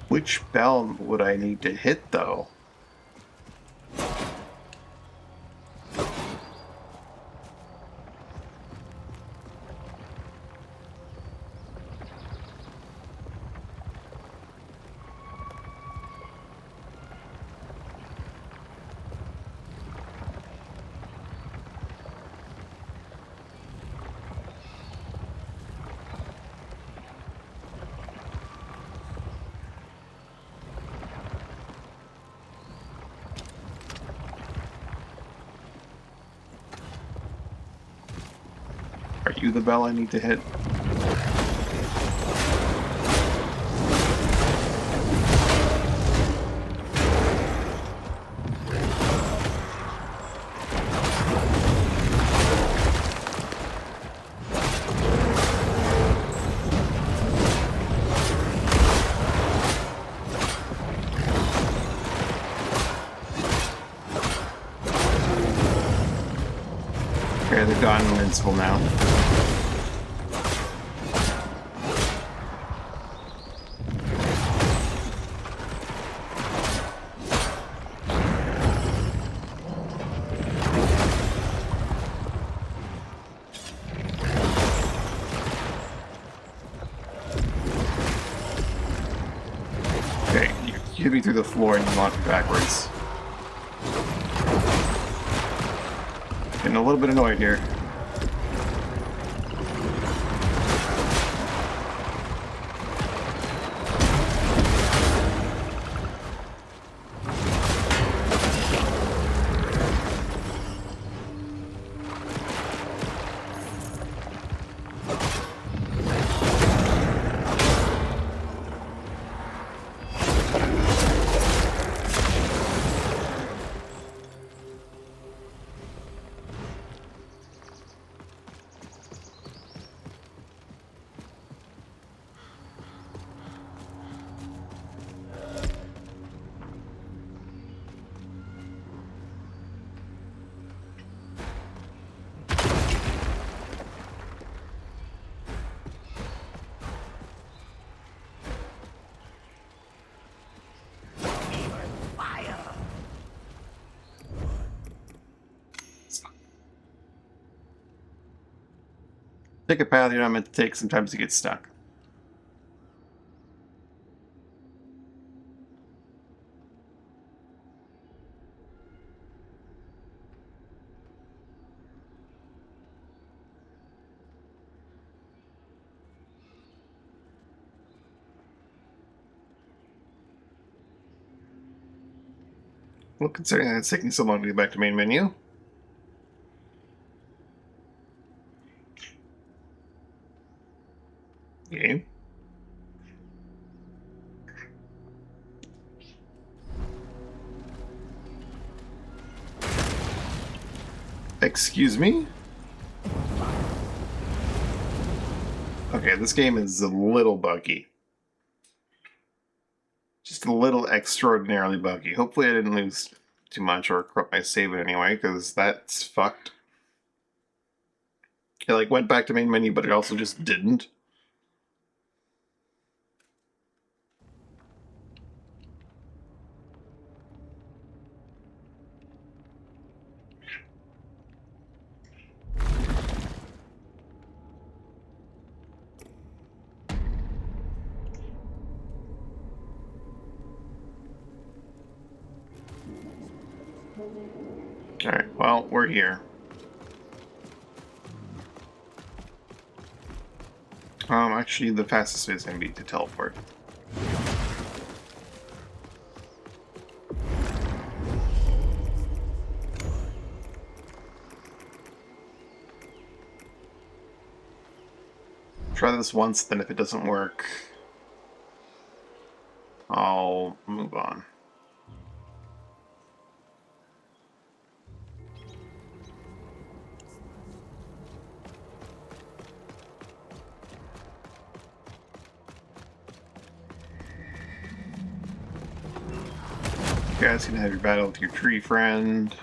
Which bell would I need to hit, though? you the bell I need to hit? Okay, they've gotten invincible now. Okay, you hit me through the floor and you launch me backwards. Getting a little bit annoyed here. Take a path you're not meant to take, sometimes you get stuck. Well, considering that it's taking so long to get back to main menu. Game. Excuse me? Okay, this game is a little buggy. Just a little extraordinarily buggy. Hopefully I didn't lose too much or corrupt my save in any way, because that's fucked. It like went back to main menu, but it also just didn't. Alright, well, we're here. Actually, the fastest way is going to be to teleport. Try this once, then if it doesn't work, I'll move on. You guys can have your battle with your tree friend.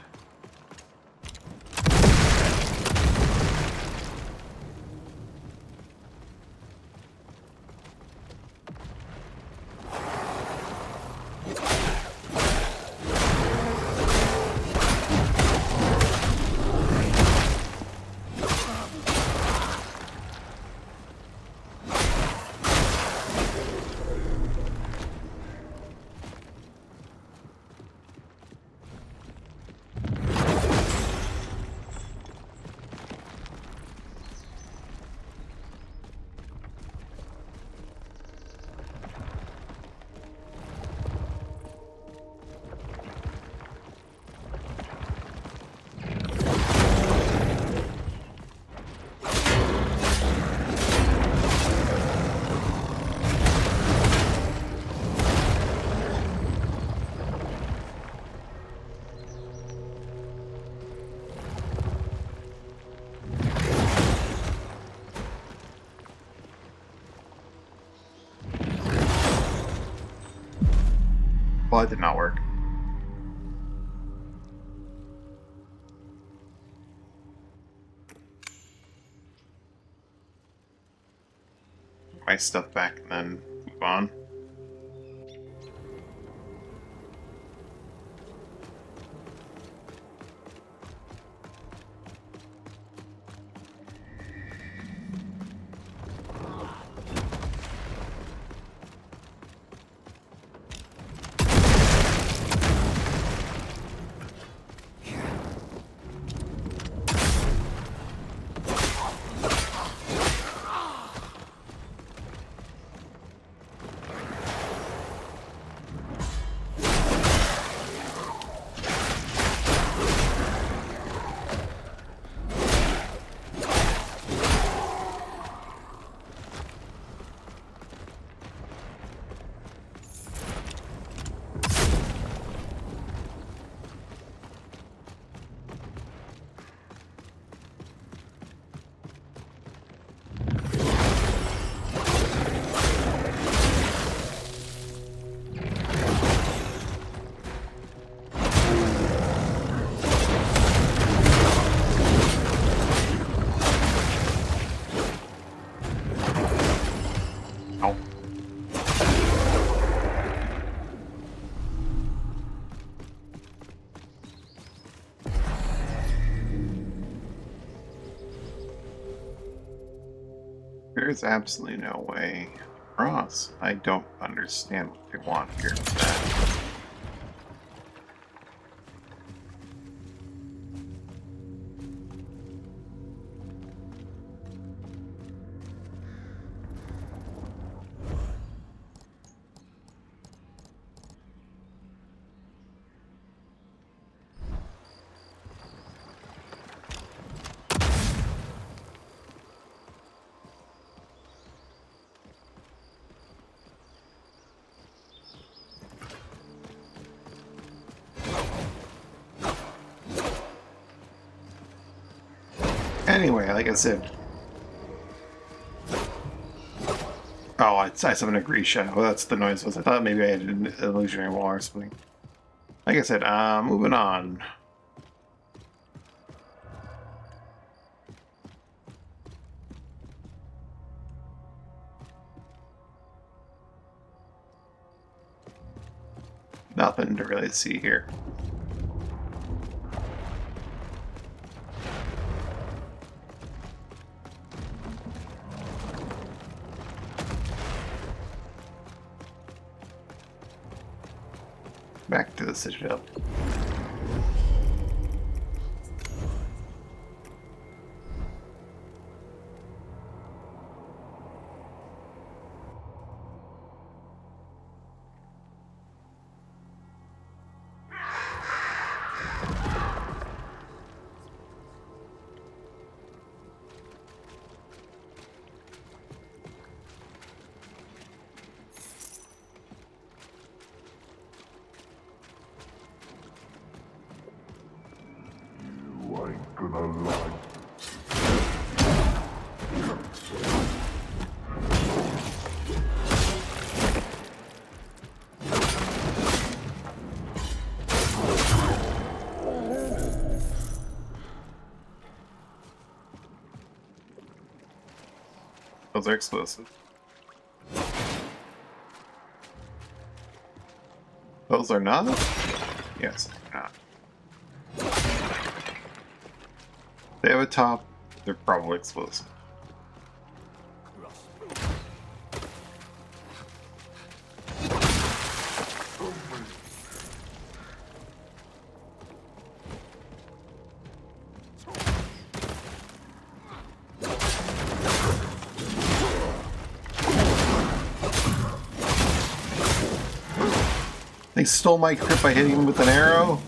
Well, that did not work. My stuff back and then move on. Ow. There's absolutely no way across. I don't understand what they want here with that. Anyway, like I said. Oh, I summoned a Grisha. Well, that's the noise was. I thought maybe I had an illusionary wall or something. Like I said, moving on. Nothing to really see here. Back to the Citadel. Those are explosive. Those are not? Yes, they're not. They have a top, they're probably explosive. They stole my crit by hitting him with an arrow?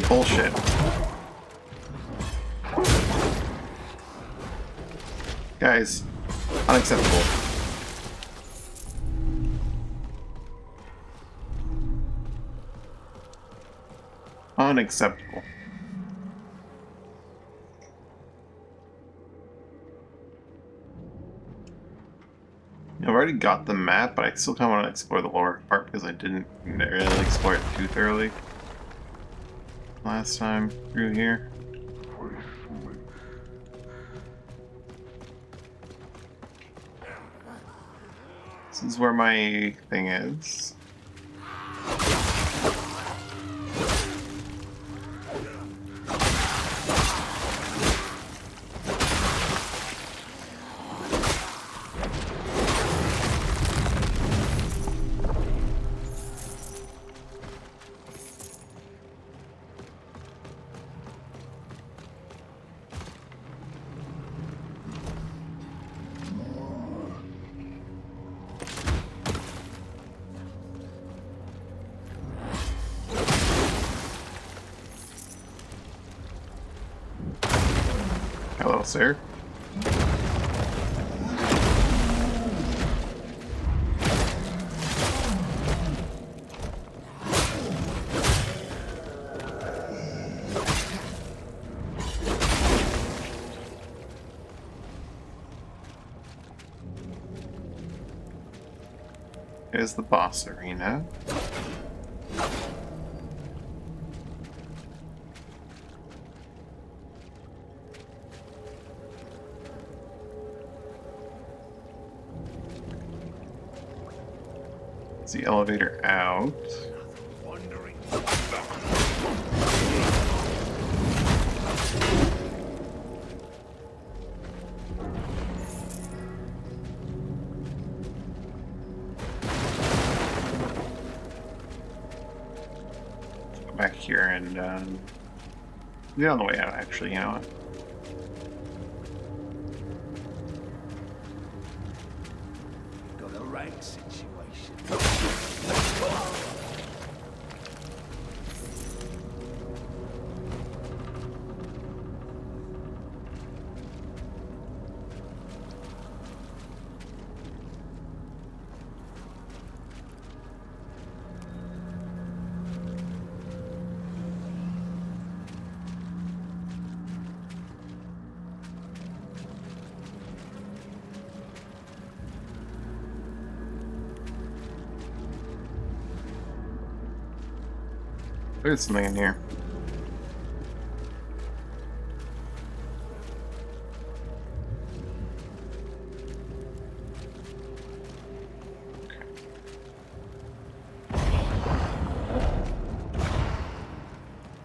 Bullshit. Guys, unacceptable. Unacceptable. I've already got the map, but I still kind of want to explore the lower part because I didn't really explore it too thoroughly last time through here. This is where my thing is. Hello, sir. Here's the boss arena. It's the elevator out. Back here and get on the way out, actually, you know what? Got a rank situation. There's something in here.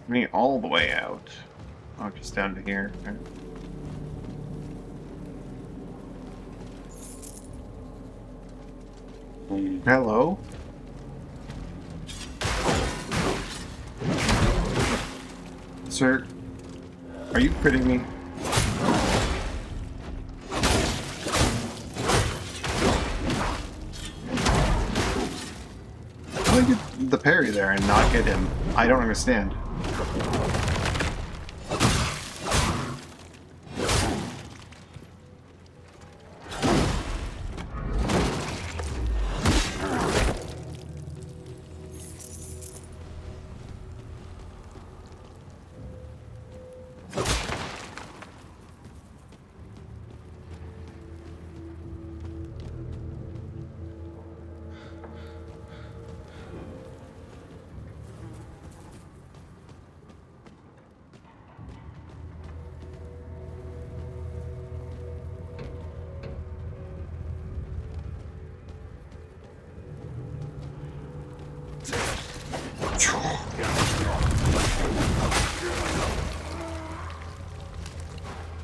Me all the way out. Oh, just down to here. Okay. Hello? Sir, are you kidding me? How did I get the parry there and not get him? I don't understand.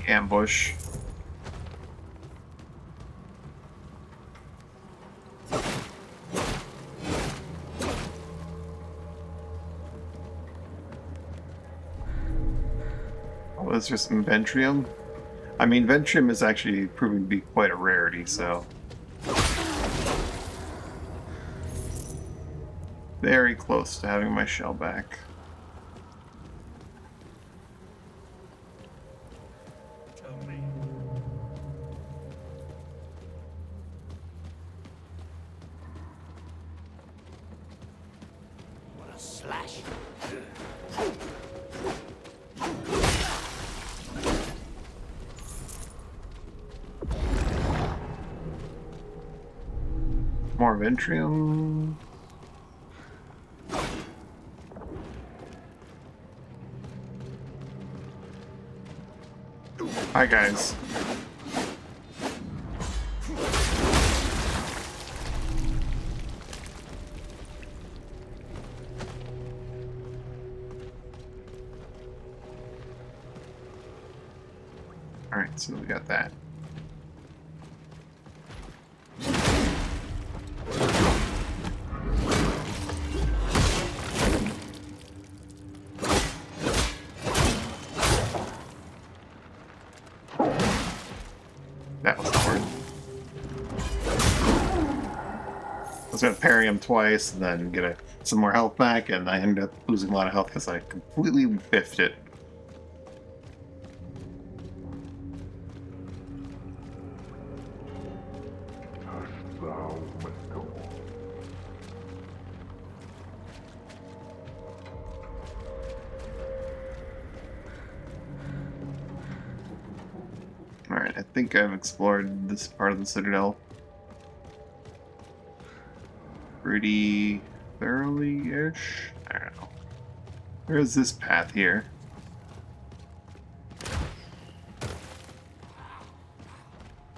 Ambush. Oh, is there some Ventrium? I mean, Ventrium is actually proving to be quite a rarity, so... Very close to having my shell back. Slash. more Ventrium. Hi, guys. Alright, so we got that. That was hard. I was gonna parry him twice and then get some more health back, and I ended up losing a lot of health because I completely biffed it. Alright, I think I've explored this part of the Citadel pretty thoroughly-ish. I don't know. Where is this path here?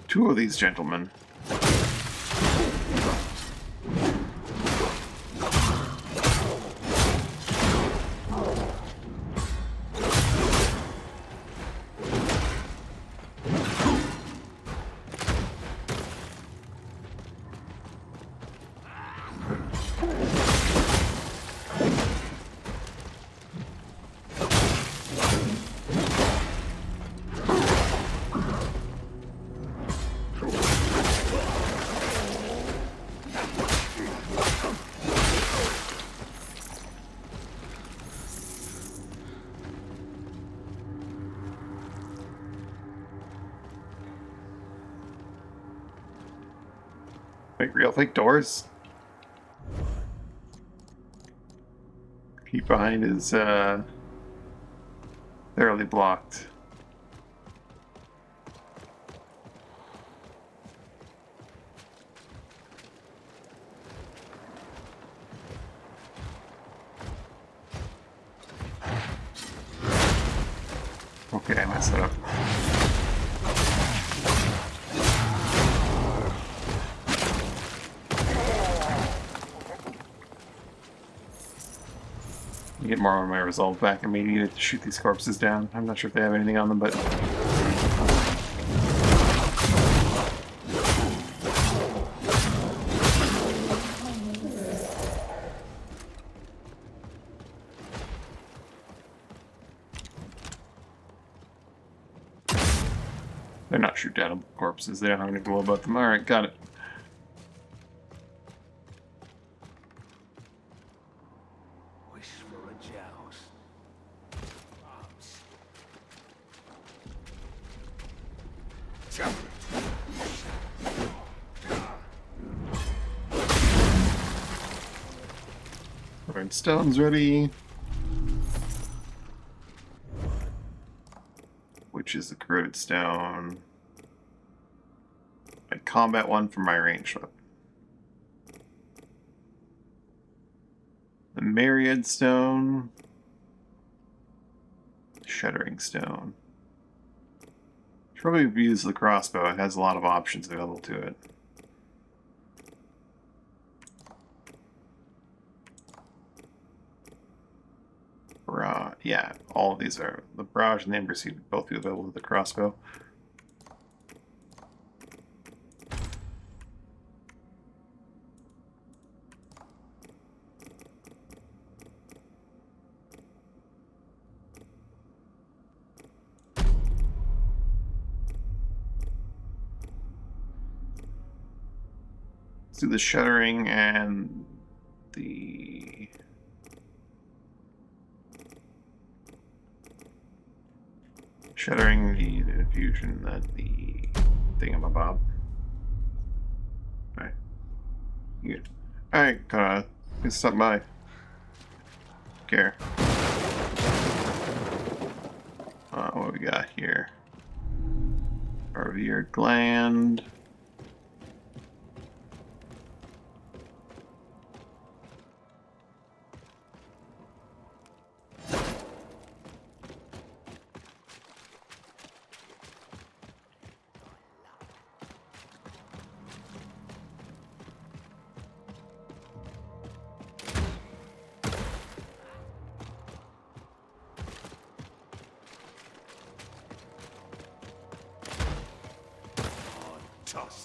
Two of these gentlemen. Like real fake doors? Keep behind is thoroughly blocked. Okay, I messed it up. Get more of my resolve back and maybe get to shoot these corpses down. I'm not sure if they have anything on them, but they're not shoot downable corpses. They don't have any glow about them. Alright, got it. Alright, stone's ready. Which is the corroded stone. A combat one for my ranged weapon. The Myriad stone. Shuddering stone. Should probably use the crossbow. It has a lot of options available to it. Yeah, all of these are. The barrage and the ember seed both be available with the crossbow. Let's do the shuddering and the shuddering, the diffusion, the thingamabob. Alright. Good. Alright, let's stop by. Care. What do we got here? Revered gland.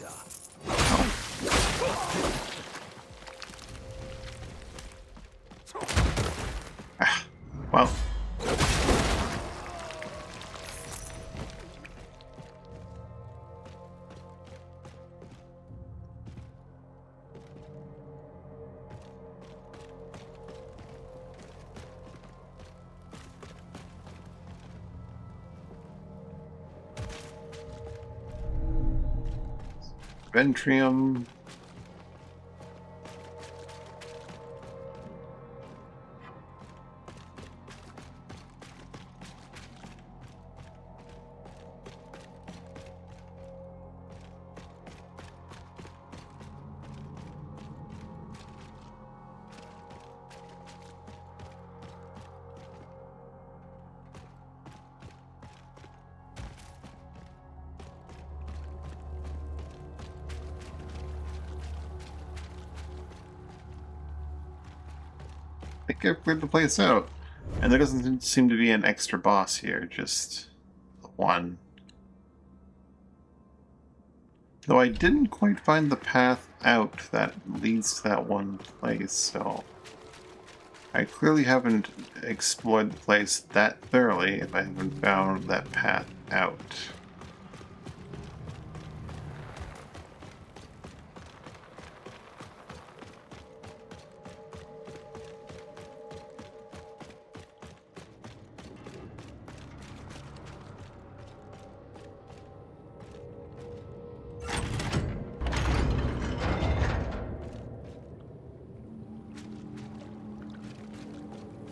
better. Ah, well. Ventrium. I think I've cleared the place out. And there doesn't seem to be an extra boss here, just one. Though I didn't quite find the path out that leads to that one place, so I clearly haven't explored the place that thoroughly if I haven't found that path out.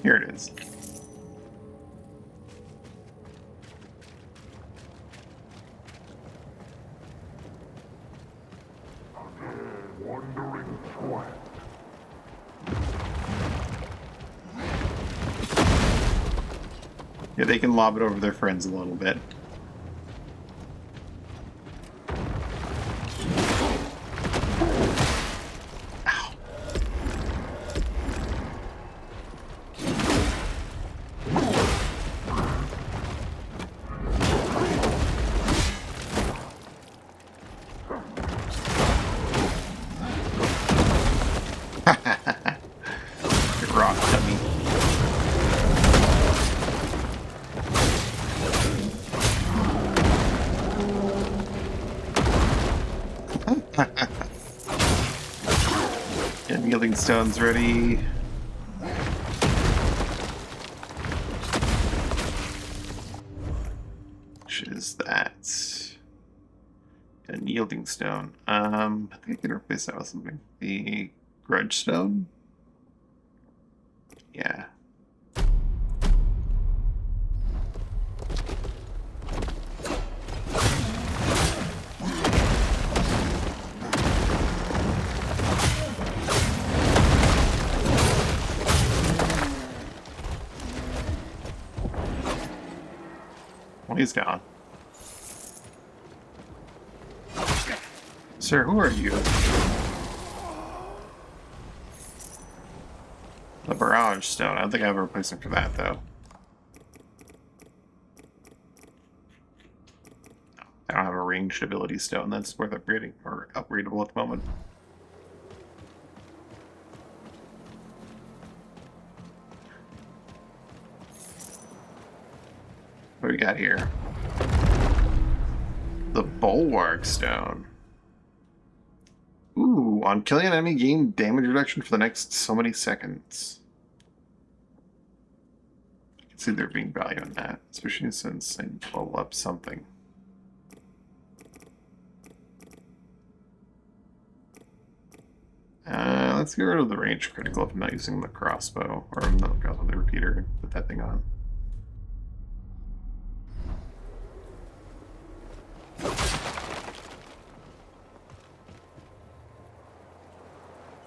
Here it is. Wandering forth. Yeah, they can lob it over their friends a little bit. Rock dummy. Get yielding stones ready. Which is that? And yielding stone. I think I can replace that with something. The grudge stone? Yeah. Well, he's gone. Sir, who are you? The barrage stone. I don't think I have a replacement for that, though. I don't have a ranged ability stone that's worth upgrading or upgradable at the moment. What do we got here? The bulwark stone. Ooh, on killing an enemy, gain damage reduction for the next so many seconds. I can see there being value in that, especially since I level up something. Let's get rid of the range critical if I'm not using the crossbow, or not the crossbow, the repeater, and put that thing on.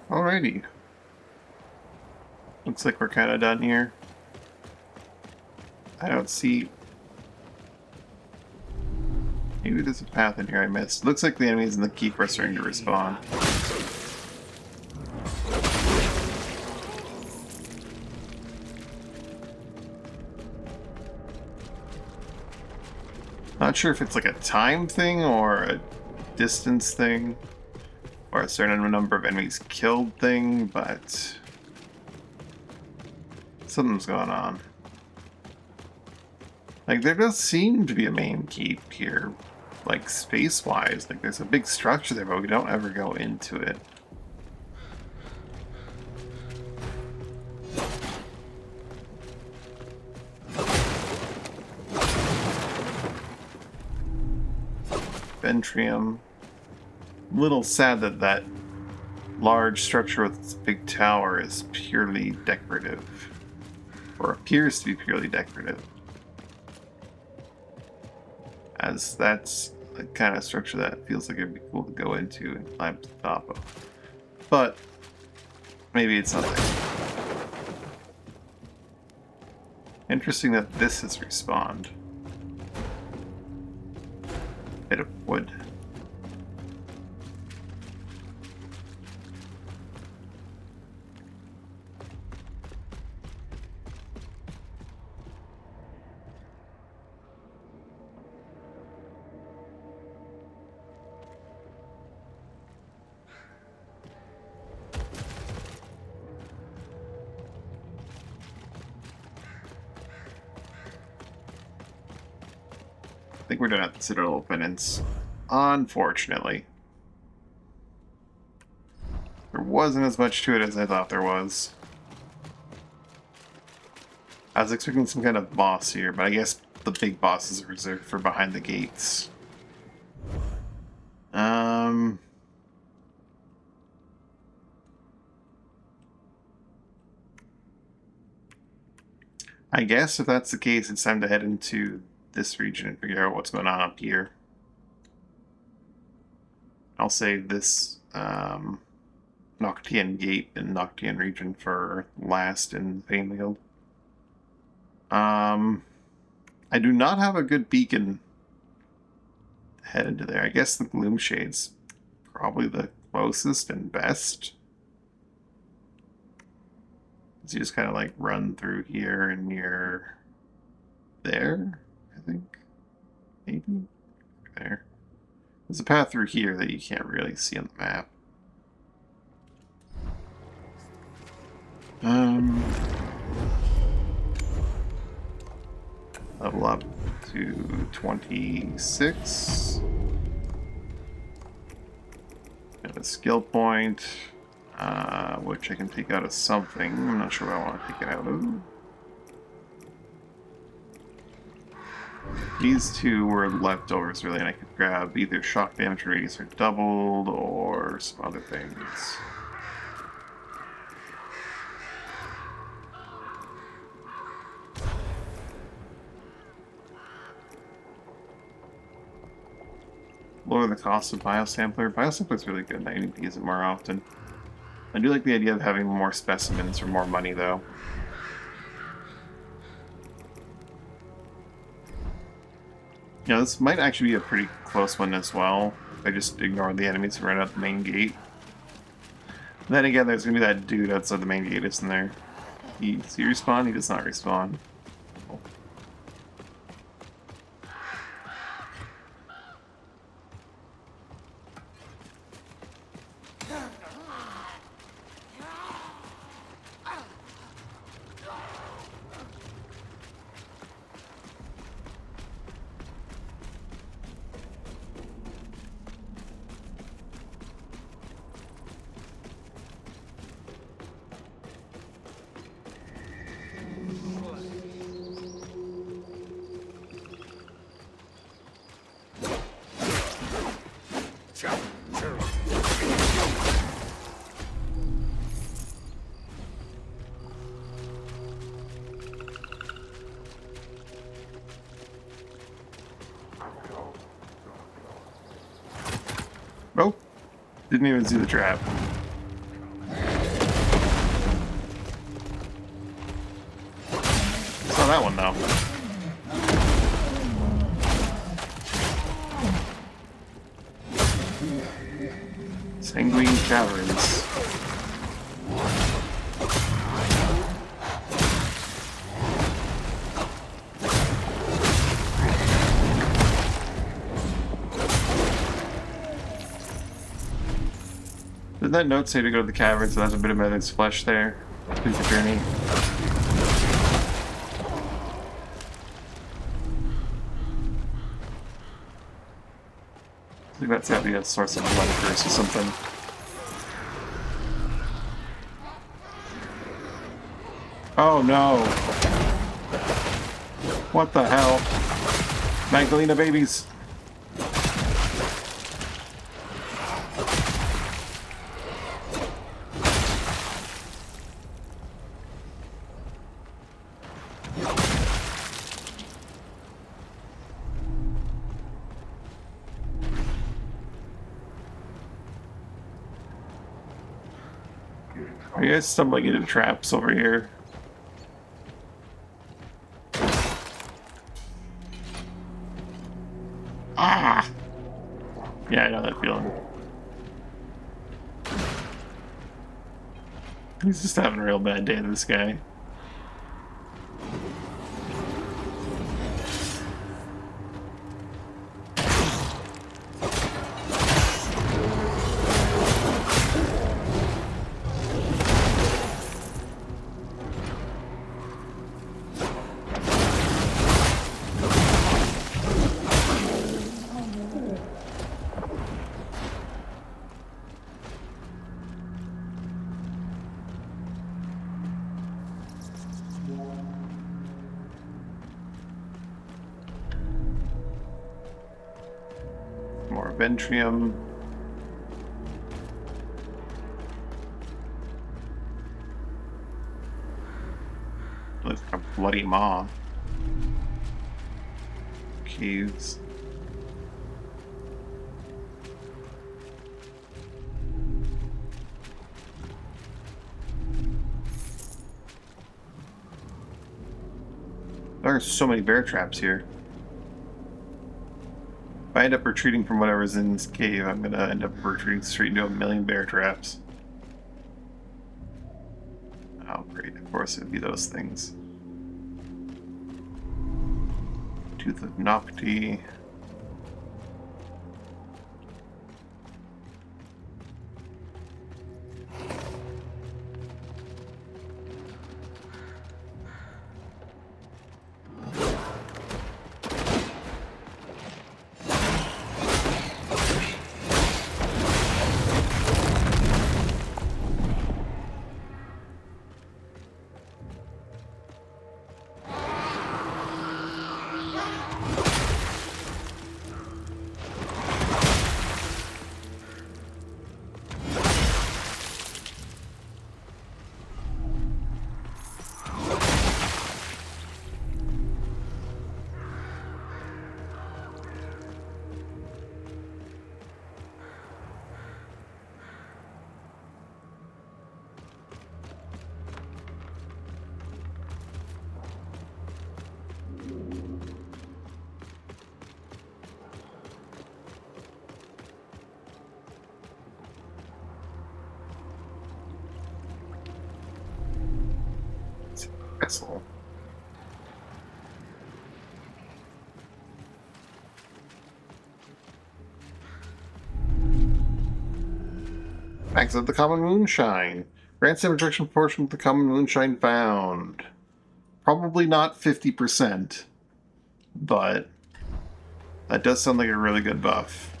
Alrighty. Looks like we're kind of done here. I don't see... Maybe there's a path in here I missed. Looks like the enemies in the keep are starting to respawn. Not sure if it's like a time thing or distance thing, or a certain number of enemies killed thing, but something's going on. Like, there does seem to be a main keep here, like, space-wise. Like, there's a big structure there, but we don't ever go into it. Ventrium. Little sad that that large structure with its big tower is purely decorative, or appears to be purely decorative, as that's the kind of structure that feels like it'd be cool to go into and climb to the top of. But maybe it's not there. Interesting that this has respawned. Bit of wood. I think we're done at the Citadel of Penance. Unfortunately. There wasn't as much to it as I thought there was. I was expecting some kind of boss here, but I guess the big bosses are reserved for behind the gates. I guess if that's the case, it's time to head into this region and figure out what's going on up here. I'll save this Noctian Gate and Noctian region for last in Fainweald. I do not have a good beacon to head into there. I guess the Gloom Shade's probably the closest and best. So you just kind of like run through here and you're there, I think. Maybe? There. There's a path through here that you can't really see on the map. Level up to 26. Got a skill point, which I can take out of something. I'm not sure what I want to take it out of. These two were leftovers, really, and I could grab either shock damage radius or doubled, or some other things. Lower the cost of Biosampler. Biosampler is really good, and I need to use it more often. I do like the idea of having more specimens for more money, though. Yeah, this might actually be a pretty close one as well. If I just ignore the enemies and run out the main gate. Then again, there's gonna be that dude outside the main gate, isn't there? Does he respawn? He does not respawn. Oh. Oh, didn't even see the trap. Saw that one though. Sanguine Caverns. that note say to go to the cavern, so that's a bit of Mother's flesh there. Please the journey. I think that's gotta be a source of blood curse or something. Oh no! What the hell? Magdalena babies! Are you guys stumbling into traps over here? Ah! Yeah, I know that feeling. He's just having a real bad day, this guy. More Ventrium. Looks like a bloody maw. Caves. There are so many bear traps here. If I end up retreating from whatever's in this cave, I'm gonna end up retreating straight into a million bear traps. Oh great, of course it would be those things. Tooth of Nocti. Vessel. Max of the common moonshine. Grants him rejection proportion of the common moonshine found. Probably not 50%, but that does sound like a really good buff.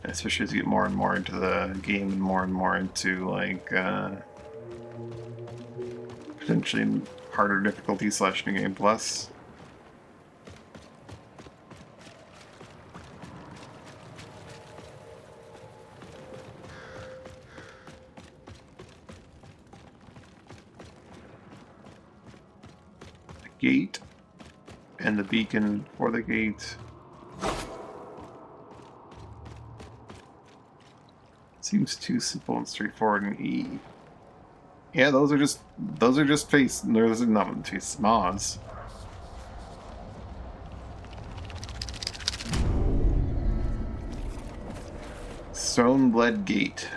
Especially as you get more and more into the game and more into, like, potentially harder difficulty / New Game Plus. The gate and the beacon for the gate. Seems too simple and straightforward in E. Yeah, those are just face. Those are not face maws. Stoneblade Gate.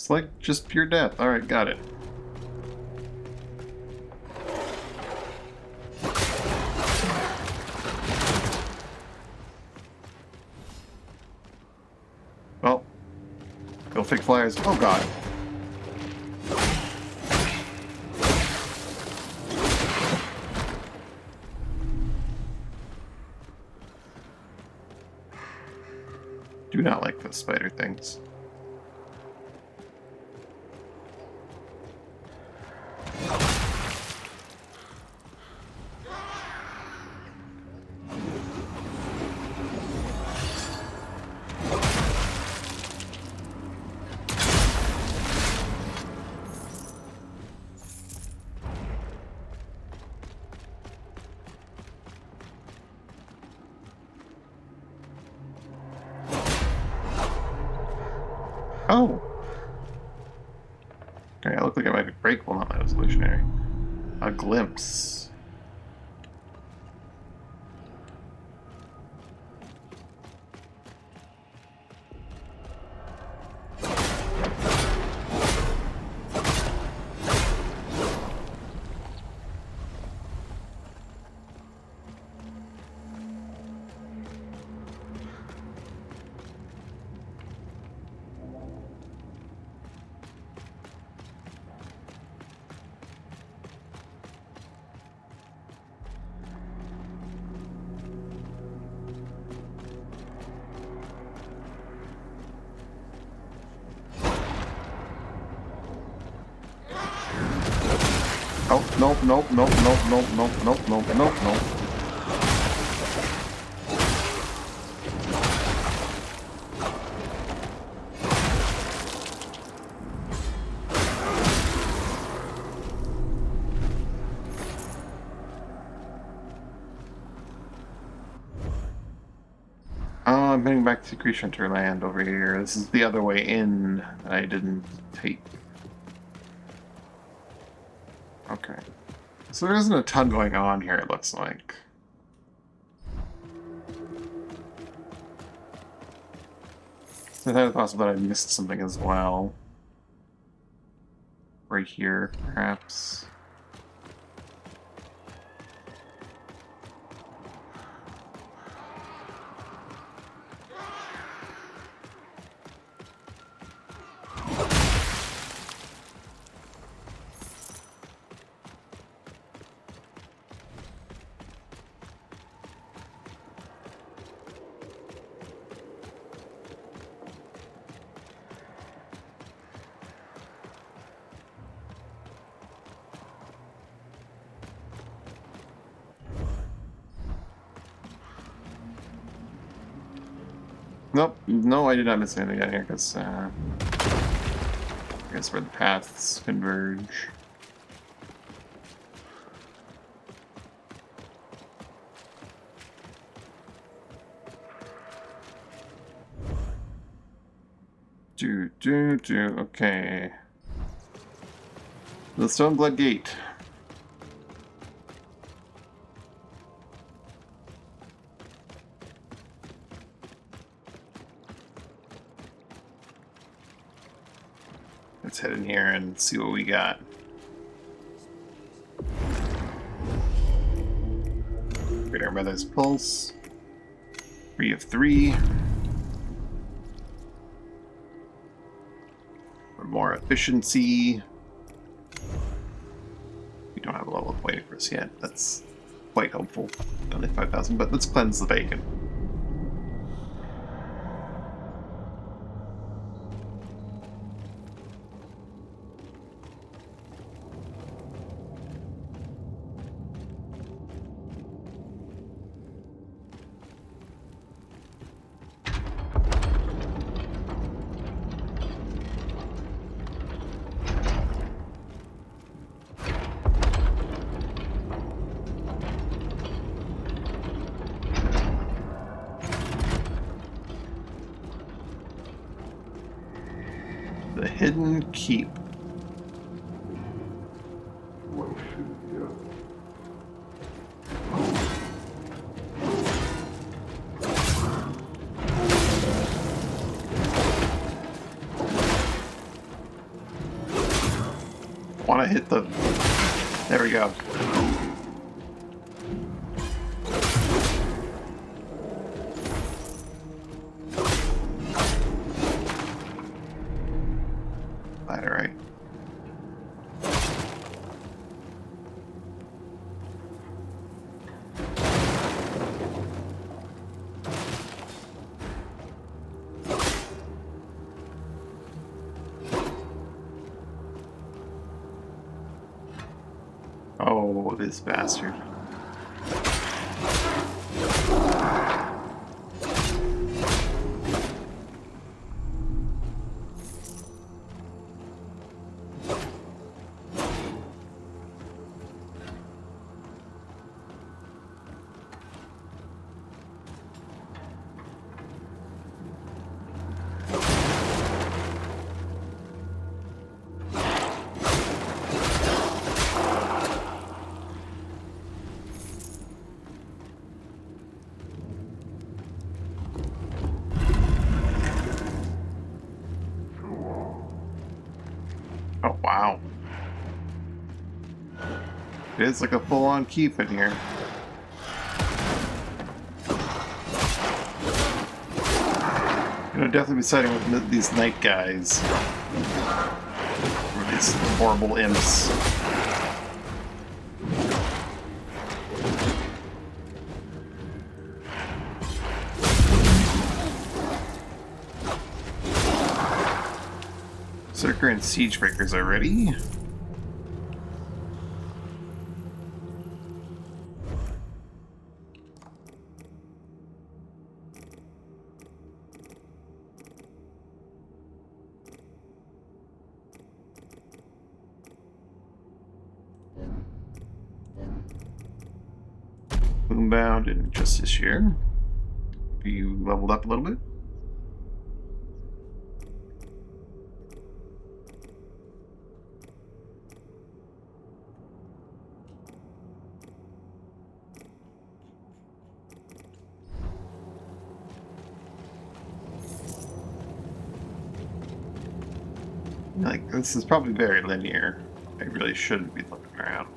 Select just pure death. Alright, got it. Well, go fake flyers. Oh god. Do not like those spider things. Oh! Okay, I look like I might break one on that evolutionary. A glimpse. Oh, nope, nope, nope, nope, nope, nope, nope, nope, nope, nope. I'm heading back to Creature Hunter Land over here. This is the other way in that I didn't take. Okay. So there isn't a ton going on here, it looks like. So I thought it was possible that I missed something as well. Right here, perhaps. Nope, no, I did not miss anything down here, because, I guess where the paths converge. Okay. The Stoneblood Gate. Let's head in here and see what we got. Greater Mother's Pulse. 3 of 3. For more efficiency. We don't have a level waiting for us yet. That's quite helpful. Only 5,000, but let's cleanse the bacon. The Hidden Keep. want to hit the... There we go. Ladder, right? Oh, this bastard. Oh, wow. It is like a full-on keep in here. I'm gonna definitely be siding with these night guys. Or these horrible imps. Circer and Siege Breakers are ready. Boombound and Justice here. You leveled up a little bit. Like, this is probably very linear. I really shouldn't be looking around.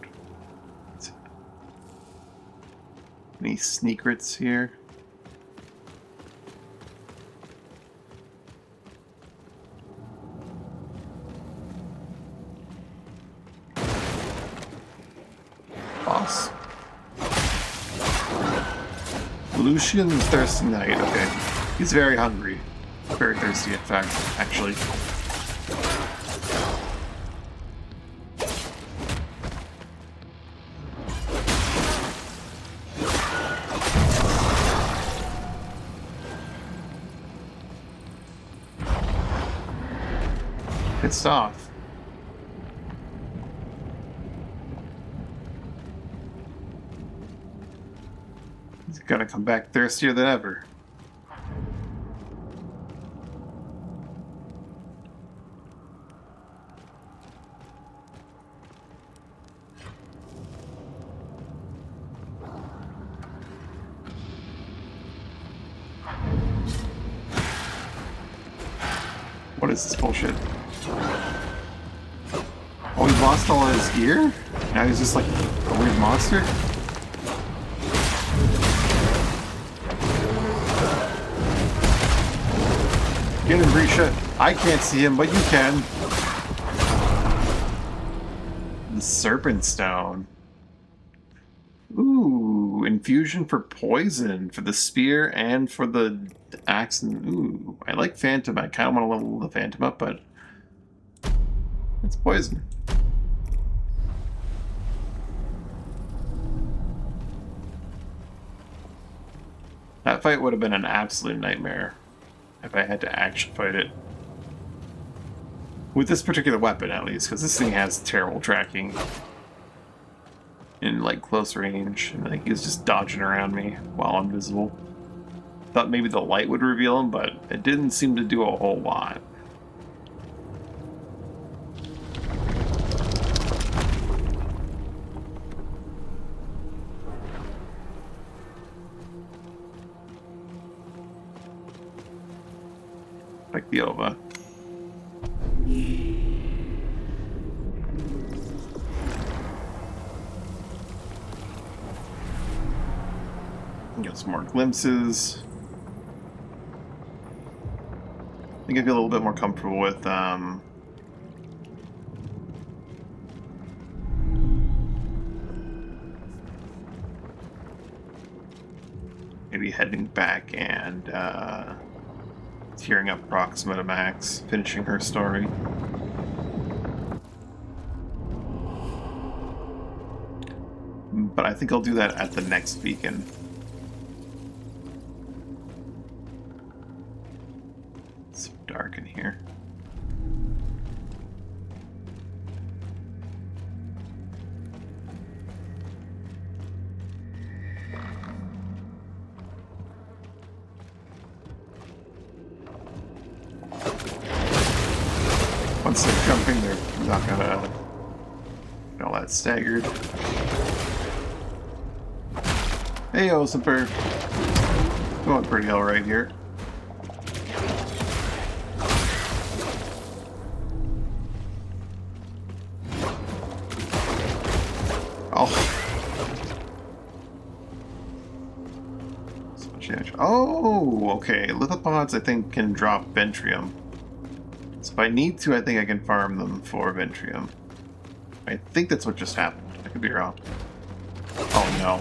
Any secrets here? Boss. Lucian the Thirsty Knight. Okay. He's very hungry. Very thirsty, in fact, actually. Pissed off. He's gonna come back thirstier than ever. What is this bullshit? Oh, he lost all his gear? Now he's just like a weird monster? Get him, Grisha. I can't see him, but you can. The Serpent Stone. Ooh, infusion for poison for the spear and for the axe. Ooh, I like Phantom. I kind of want to level the Phantom up, but it's poison. That fight would have been an absolute nightmare if I had to actually fight it. With this particular weapon, at least, because this thing has terrible tracking in, like, close range. And, like, he's just dodging around me while I'm visible. Thought maybe the light would reveal him, but it didn't seem to do a whole lot. Like the Ova. some more glimpses. I think I feel a little bit more comfortable with maybe heading back and tearing up Proxima Max, finishing her story. But I think I'll do that at the next beacon. It's so dark in here. Once they're jumping, they're not gonna get all that staggered. Hey, Osimper. Going pretty alright here. Oh. So much damage. Oh, okay. Lithopods, I think, can drop Ventrium. So if I need to, I think I can farm them for Ventrium. I think that's what just happened. I could be wrong. Oh, no.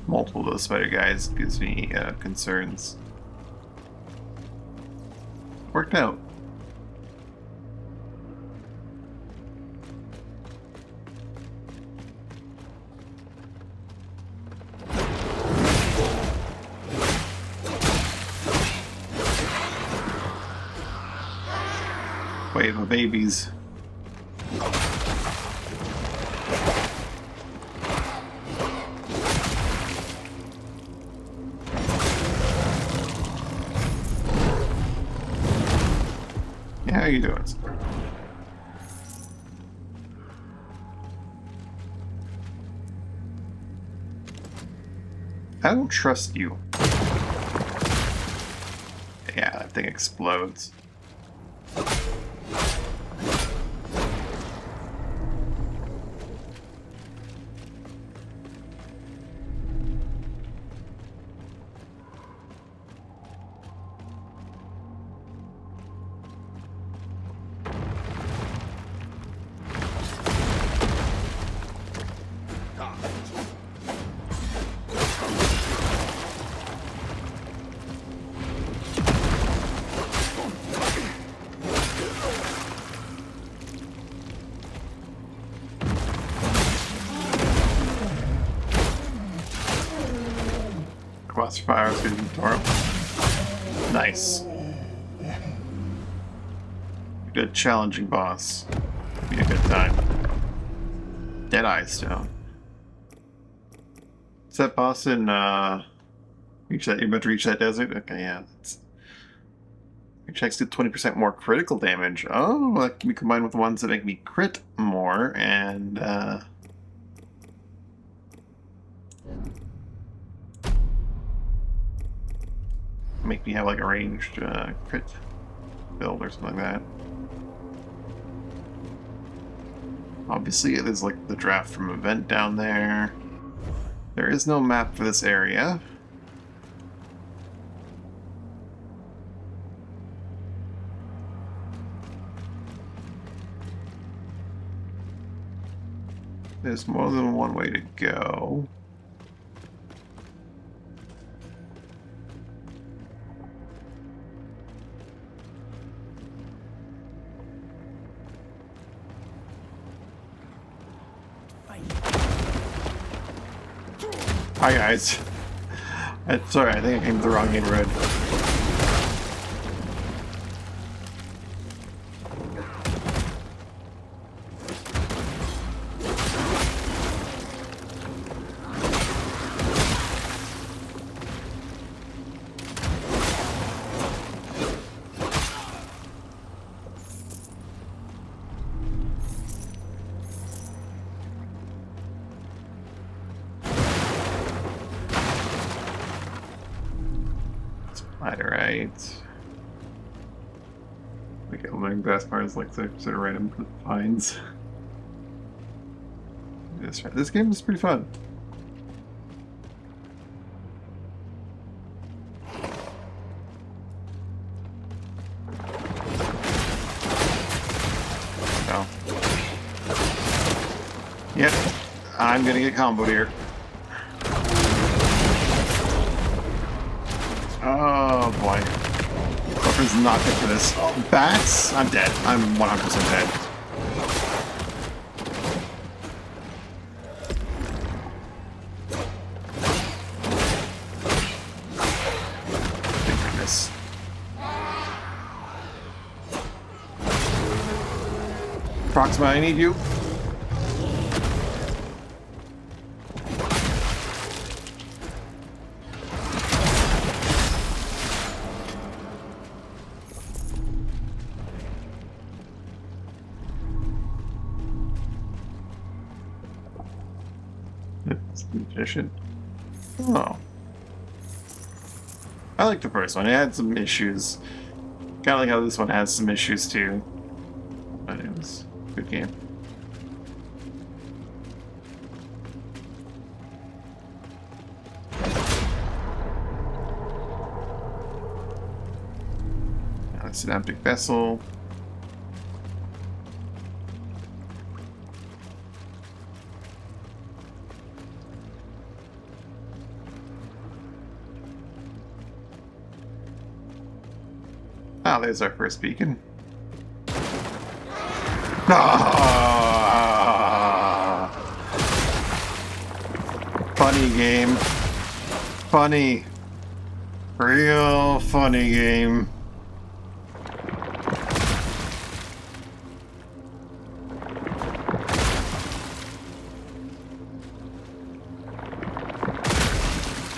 Multiple of those spider guys gives me concerns. Worked out. Wave of babies. How you doing, sir? I don't trust you. Yeah, that thing explodes. Fire through the door. Nice. Good challenging boss. Be a good time. Deadeye Stone. Is that boss in reach that you're about to reach that desert? Okay, yeah. That's your checks do 20% more critical damage. Oh, that can be combined with ones that make me crit more and make me have like a ranged crit build or something like that. Obviously it is like the draft from event down there. There is no map for this area. There's more than one way to go. Hi guys. Sorry, I think I came to the wrong neighborhood. Alright. Like, the best part is like sort of random finds. this. This game is pretty fun. Oh. Yep. I'm gonna get comboed here. Oh boy. Fucker's not good for this. Oh, bats? I'm dead. I'm 100% dead. Thank goodness. Proxima, I need you. Efficient. Oh. I like the first one. It had some issues. Kind of like how this one has some issues too. But it was a good game. Now it's an epic vessel. Ah, there's our first beacon. Ah! Funny game. Funny. Real funny game.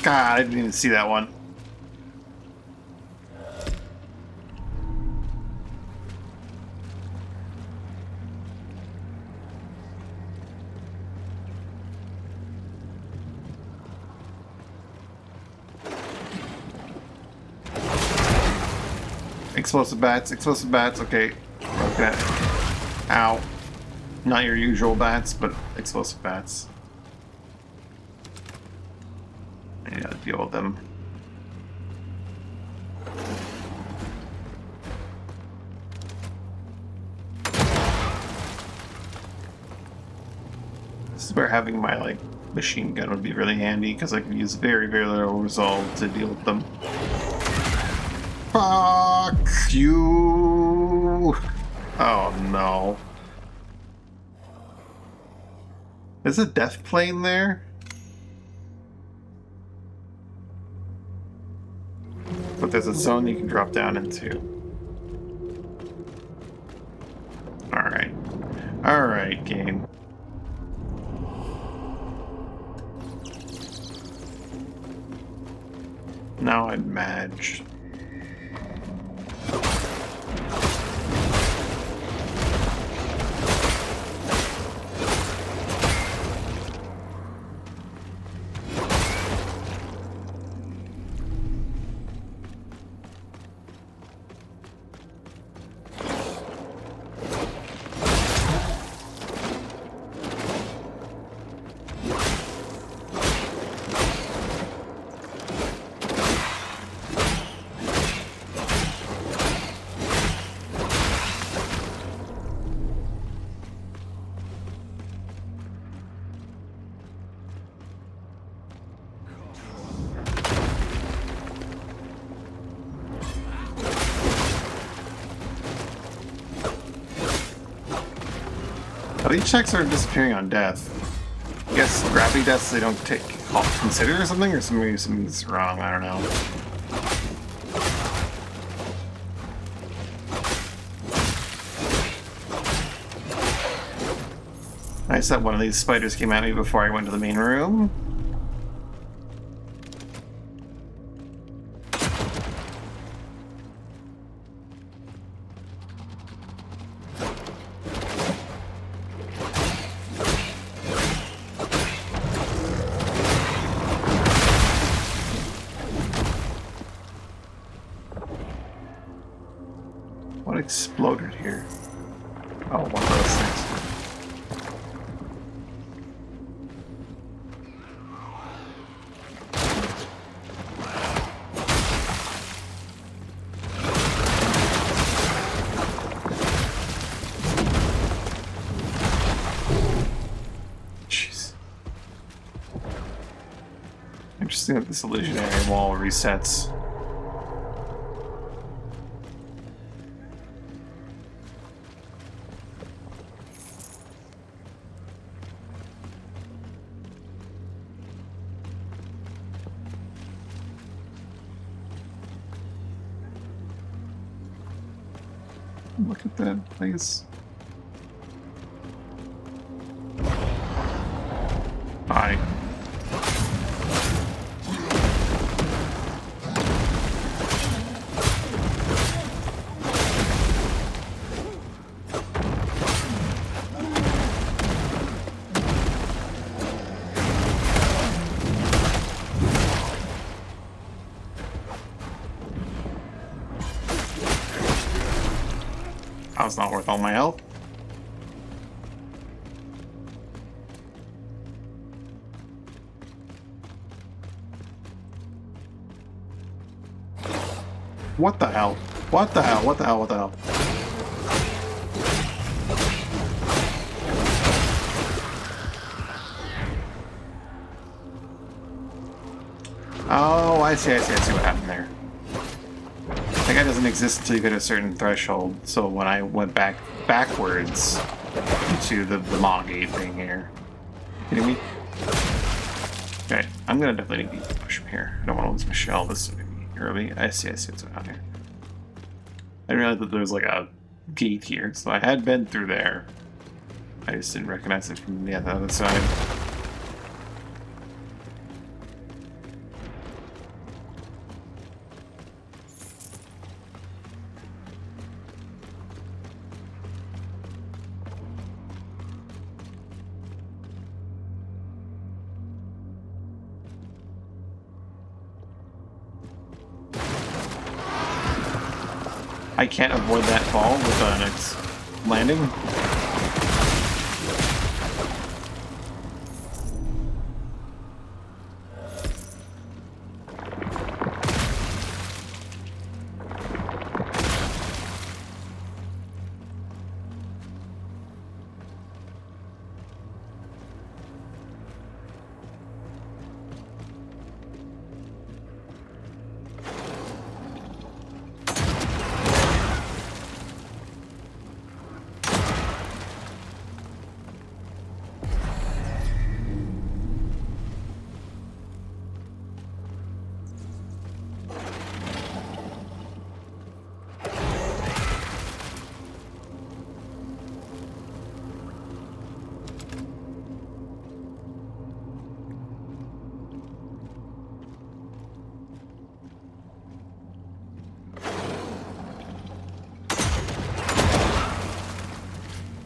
God, I didn't even see that one. Explosive bats, okay. Okay. Ow. Not your usual bats, but explosive bats. I gotta deal with them. This is where having my, like, machine gun would be really handy, because I can use very, very little resolve to deal with them. Fuck you! Oh no. Is a death plane there? But there's a zone you can drop down into. Alright. Alright, game. Now I'm Madge. Oh, these checks are disappearing on death. I guess gravity deaths they don't consider or something, or something's wrong, I don't know. Nice that one of these spiders came at me before I went to the main room. What exploded here? Oh, one of those things. Interesting that this illusionary wall resets. Look at that place. Hi. That was not worth all my health. What the hell? What the hell? What the hell? What the hell? Oh, I see what happened there. That guy doesn't exist until you hit a certain threshold, so when I went backwards into the Maw Gate thing here. Kidding me? Okay, I'm gonna definitely need to push him here. I don't want to lose my shell. This is gonna be early. I see what's out here. I didn't realize that there was like a gate here, so I had been through there. I just didn't recognize it from the other side. I can't avoid that fall with an landing.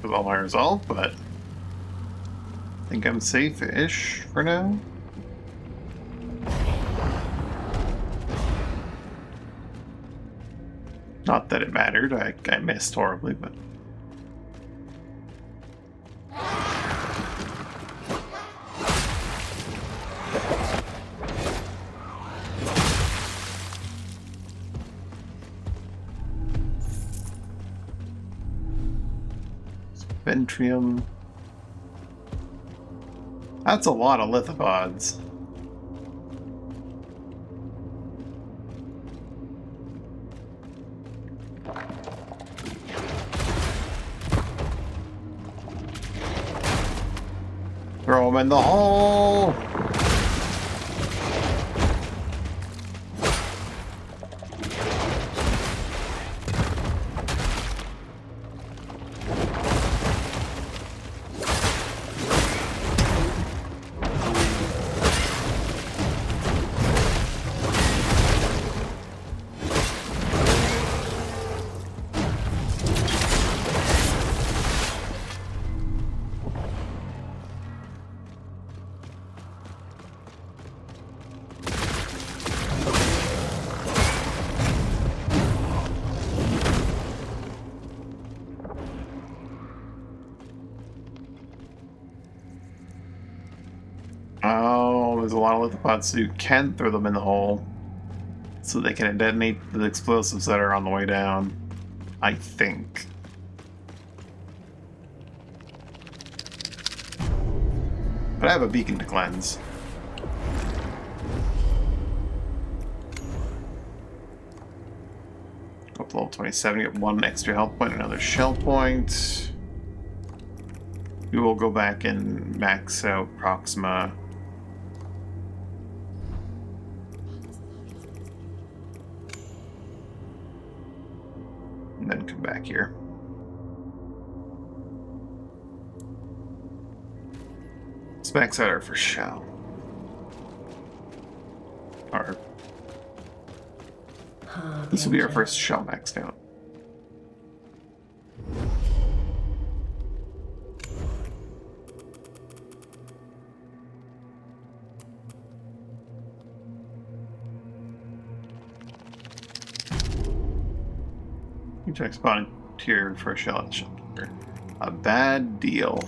With all my resolve, but I think I'm safe-ish for now. Not that it mattered, I missed horribly, but... Ventrium. That's a lot of lithopods. Throw them in the hole! Oh, there's a lot of lithopods, so you can throw them in the hole. So they can detonate the explosives that are on the way down. I think. But I have a beacon to cleanse. Up to level 27, get 1 extra health point, another shell point. We will go back and max out Proxima. And then come back here. Let's max out our first shell. Or this will be our first shell maxed out. You check spawning tier for a shell at the shelter. A bad deal.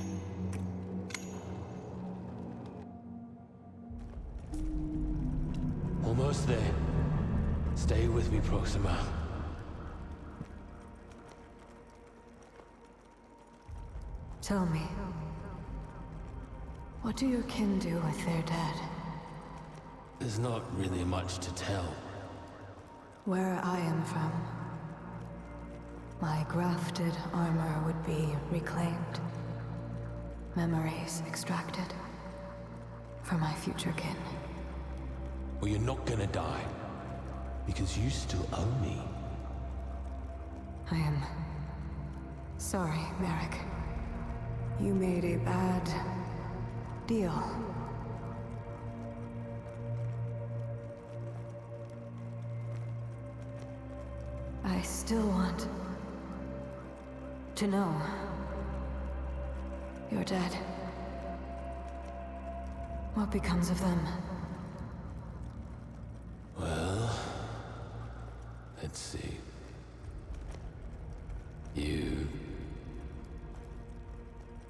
Almost there. Stay with me, Proxima. Tell me, what do your kin do with their dead? There's not really much to tell. Where I am from, my grafted armor would be reclaimed. Memories extracted for my future kin. Well, you're not gonna die. Because you still owe me. I am sorry, Merrick. You made a bad deal. I still want to know you're dead. What becomes of them? Well, let's see. You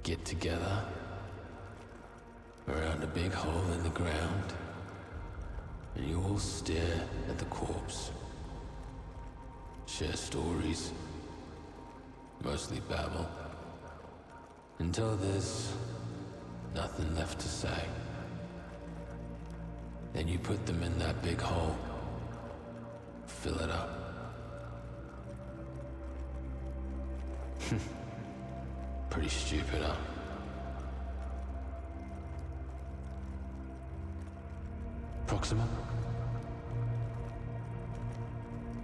get together around a big hole in the ground, and you all stare at the corpse. Share stories, mostly babble, until there's nothing left to say. Then you put them in that big hole, fill it up. Pretty stupid, huh? Proxima?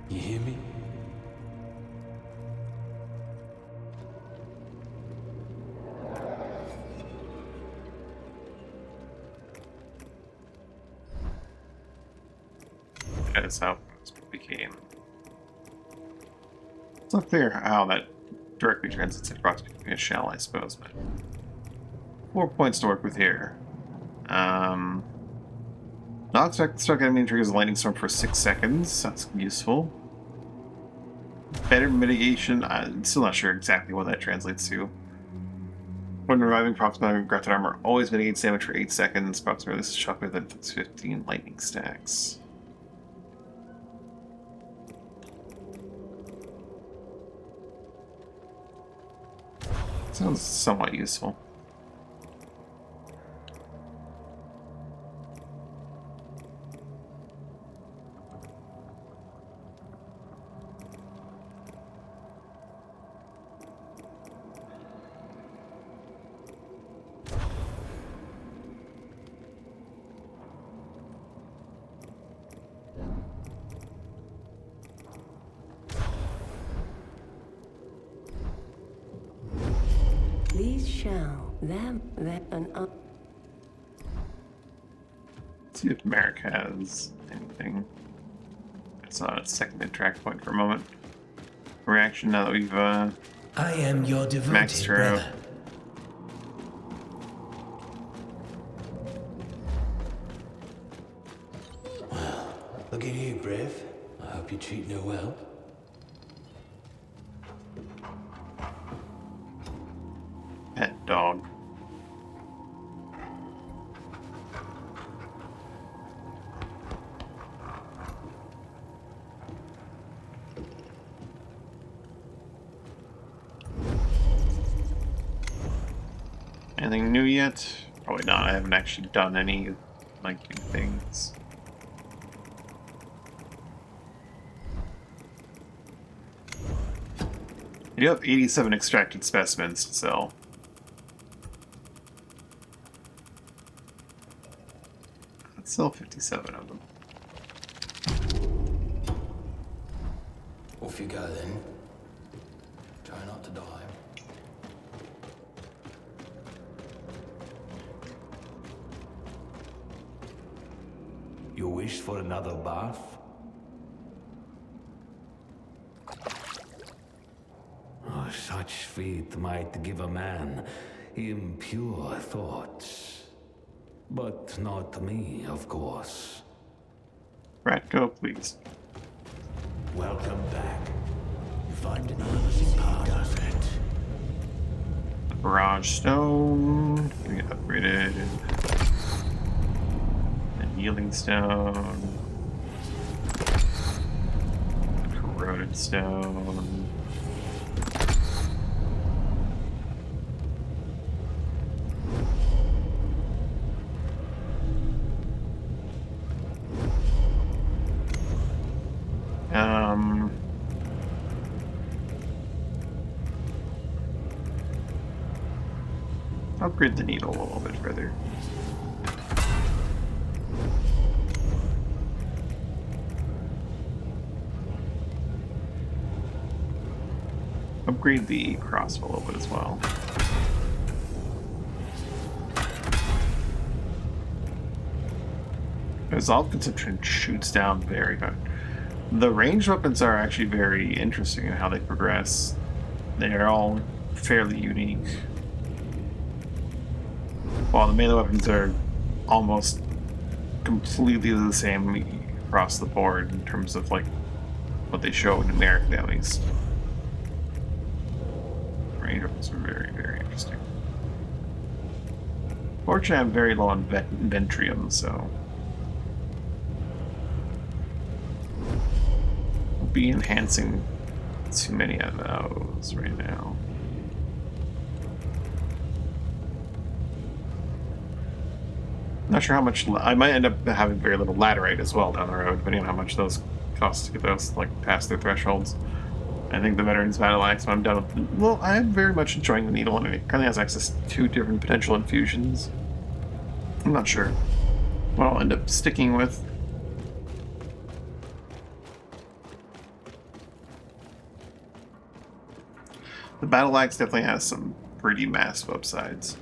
You hear me? That's how this became. It's not clear how that directly translates across to becoming a shell, I suppose, but 4 points to work with here. Not expect struck enemy triggers a lightning storm for 6 seconds. That's useful. Better mitigation. I'm still not sure exactly what that translates to. When reviving Proxima grafted armor, always mitigates damage for 8 seconds. Proxima, this is shock with 15 lightning stacks. Sounds somewhat useful. These shall, them, that, and up. See if Merrick has anything. I saw a second interact point for a moment. Reaction now that we've I am your maxed devoted her out. brother. Look at you, Briv. I hope you're treating her well. Pet dog. Anything new yet? Probably not. I haven't actually done any like new things. You have 87 extracted specimens to sell. Let's sell 57 of them. Off you go then. Try not to die. You wish for another bath? Oh, such feat might give a man impure thoughts. But not me, of course. Ratko, please. Welcome back. You find another missing part, does it? The barrage stone. Gonna get upgraded. The yielding stone. Corroded stone. Upgrade the needle a little bit further. Upgrade the crossbow a little bit as well. Resolve Conception shoots down very hard. The ranged weapons are actually very interesting in how they progress. They're all fairly unique. While the melee weapons are almost completely the same across the board in terms of like what they show numerically at least. Range weapons are very, very interesting. Fortunately, I'm very low on Ventrium, so I'll be enhancing too many of those right now. Not sure how much. I might end up having very little laterite as well down the road, depending on how much those cost to get those like past their thresholds. I think the Veterans Battle Axe, when I'm done with. Well, I am very much enjoying the needle, and it currently has access to 2 different potential infusions. I'm not sure what I'll end up sticking with. The Battle Axe definitely has some pretty massive upsides.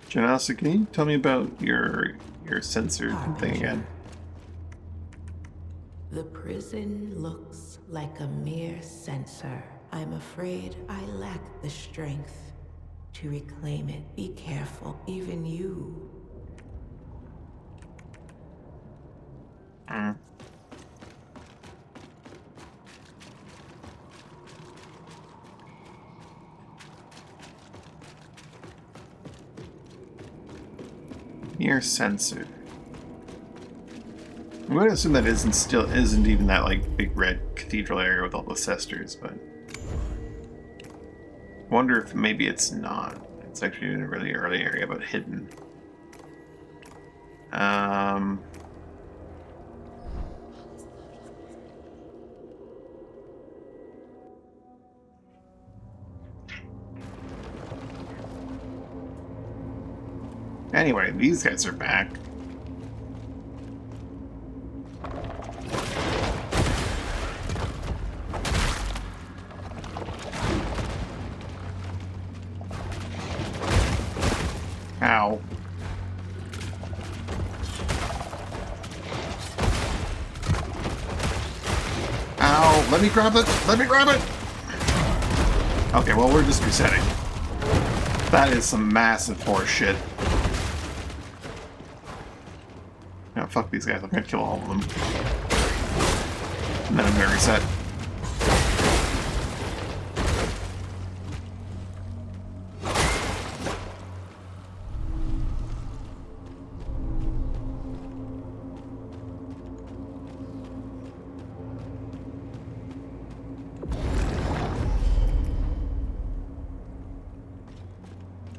Janasa, can you tell me about your sensor thing again? The prison looks like a mere sensor. I'm afraid I lack the strength to reclaim it. Be careful, even you. Mere sensor. I'm going to assume that isn't even that like big red cathedral area with all the cesters, but wonder if maybe it's not. It's actually in a really early area, but hidden. Anyway, these guys are back. Ow. Ow, let me grab it! Let me grab it! Okay, well, we're just resetting. That is some massive horse shit. No, fuck these guys. I'm gonna kill all of them. And then I'm gonna reset.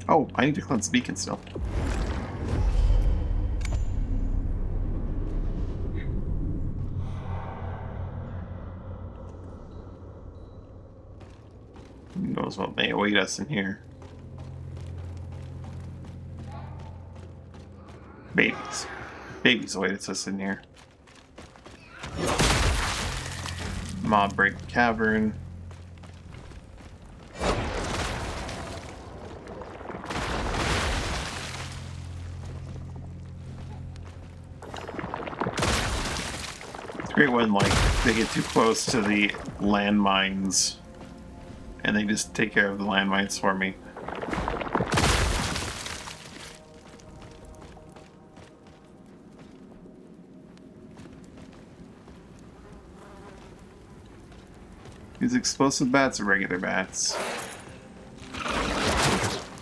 Oh, I need to cleanse the beacon still. Who knows what may await us in here? Babies. Babies await us in here. Mob break the cavern. It's great when, like, they get too close to the landmines and they just take care of the landmines for me. These explosive bats are regular bats.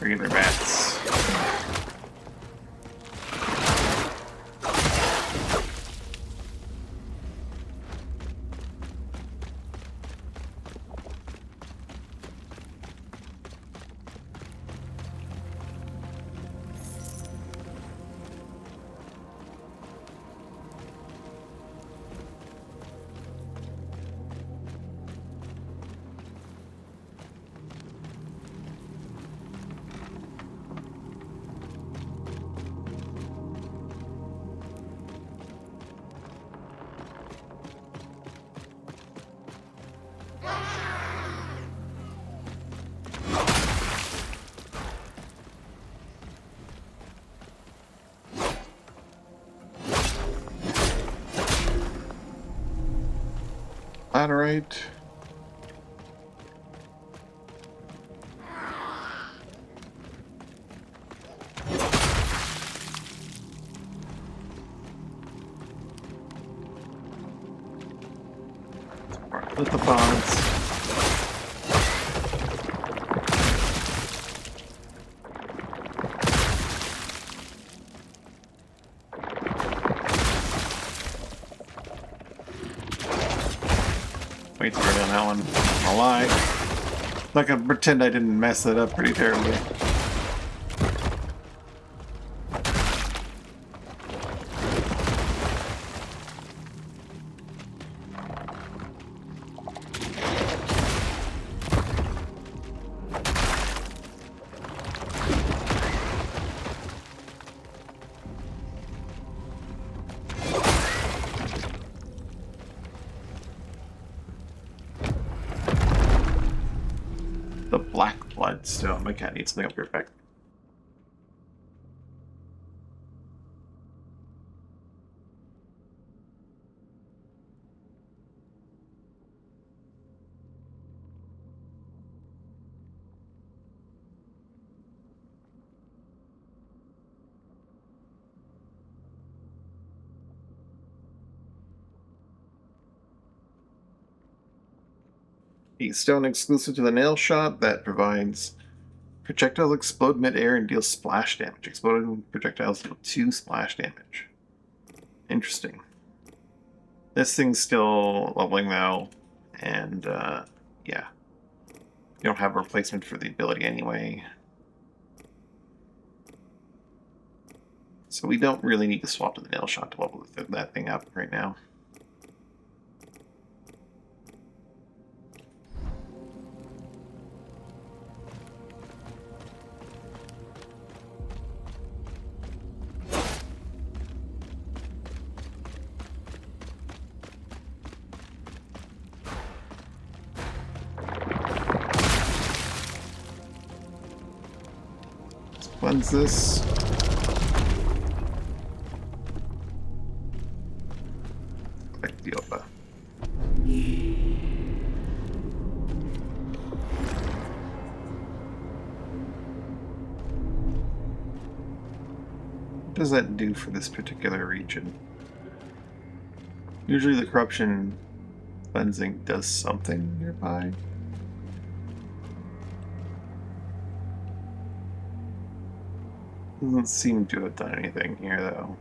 Regular bats. Laterite. Lithopods. Wait to run on that one. I'll lie. Like I pretend I didn't mess that up pretty terribly. The black blood still. My cat needs something up your back. A stone exclusive to the nail shot that provides projectiles explode mid-air and deal splash damage. Exploding projectiles deal 2 splash damage. Interesting. This thing's still leveling though, and yeah. You don't have a replacement for the ability anyway. So we don't really need to swap to the nail shot to level that thing up right now. Cleanse this. Collect the Opa. What does that do for this particular region? Usually the corruption cleansing does something nearby. Doesn't seem to have done anything here, though.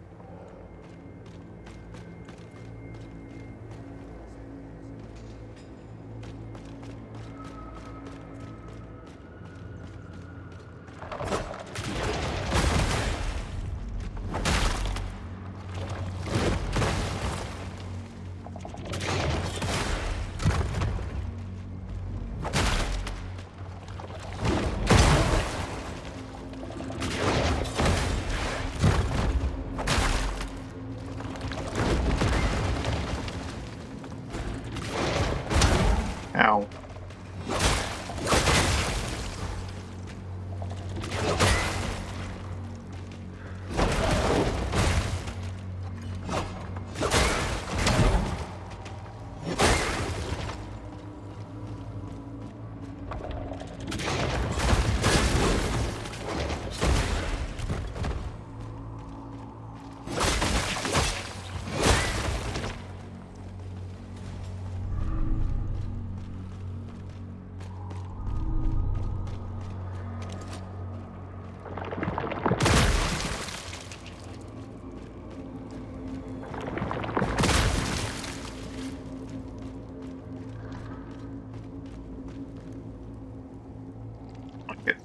Ow. Okay.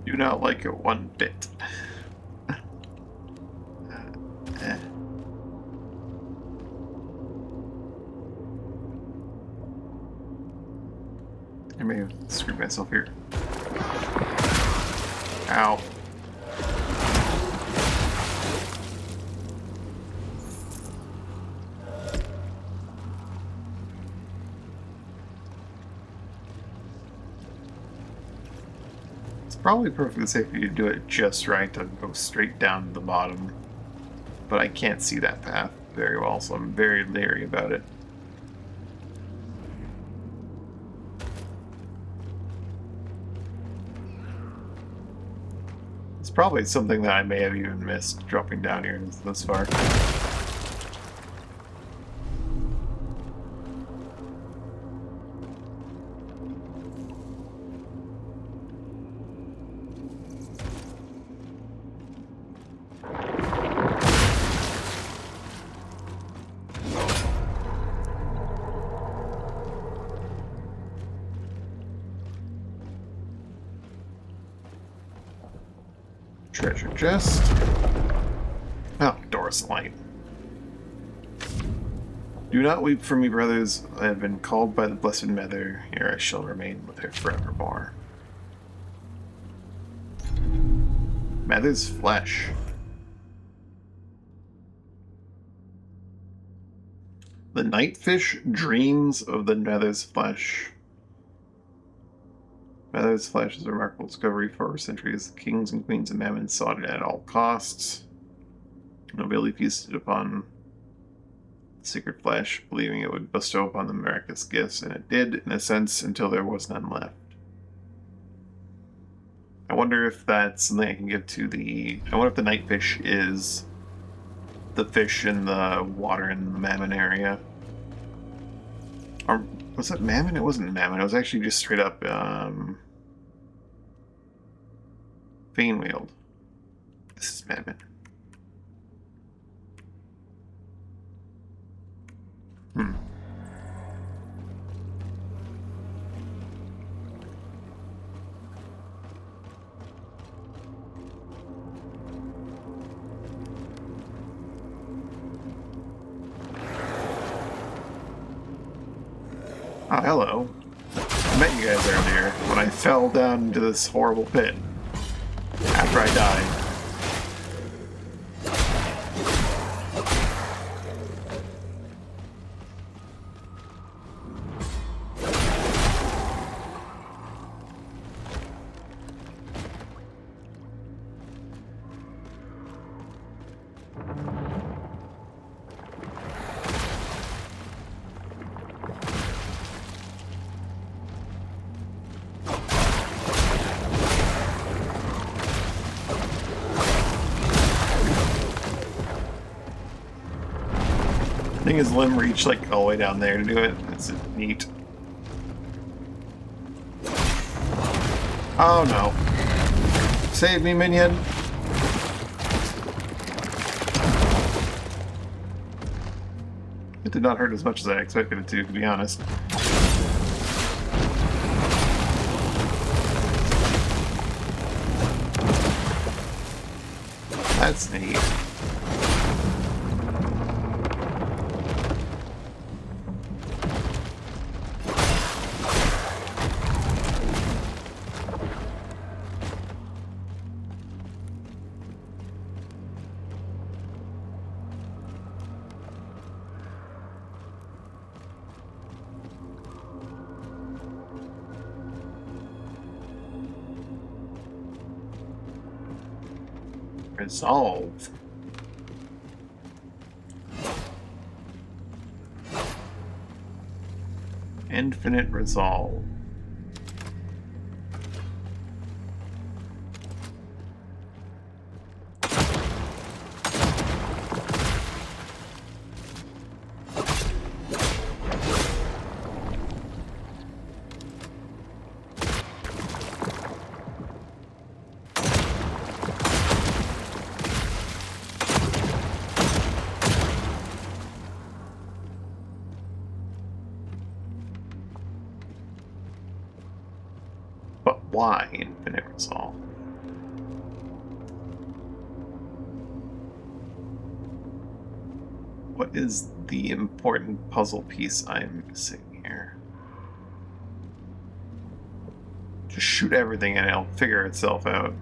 Do not like it one bit. Eh. I may have screwed myself here. Ow. It's probably perfectly safe if you do it just right to go straight down to the bottom. But I can't see that path very well, so I'm very leery about it. It's probably something that I may have even missed dropping down here this far. Treasure chest. Oh, Doris Light. Do not weep for me, brothers. I have been called by the Blessed Mother. Here I shall remain with her forevermore. Mother's flesh. The nightfish dreams of the mother's flesh. Mother's flesh is a remarkable discovery. For centuries, the kings and queens of Mammon sought it at all costs. Nobility feasted upon sacred flesh, believing it would bestow upon them miraculous gifts, and it did, in a sense, until there was none left. I wonder if that's something I can give to the... I wonder if the nightfish is the fish in the water in the Mammon area. Or was it Mammon? It wasn't Mammon. It was actually just straight up Fainweald. This is Mammon. Oh, hello. I met you guys earlier when I fell down into this horrible pit after I died. I think his limb reached like all the way down there to do it. That's neat. Oh no. Save me, minion. It did not hurt as much as I expected it to be honest. That's neat. Resolve. Infinite resolve. But why infinite resolve? What is the important puzzle piece I'm missing here? Just shoot everything and it'll figure itself out.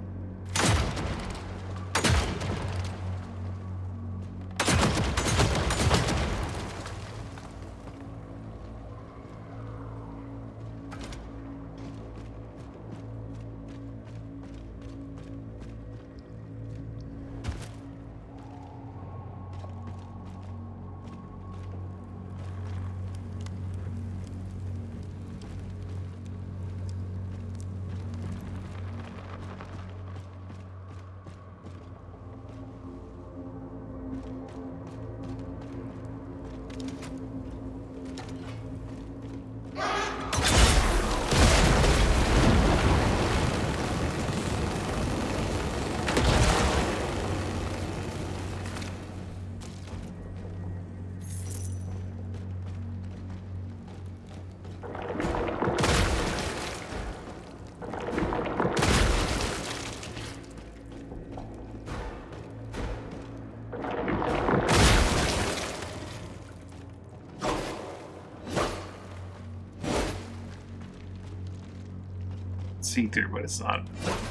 See-through, but it's not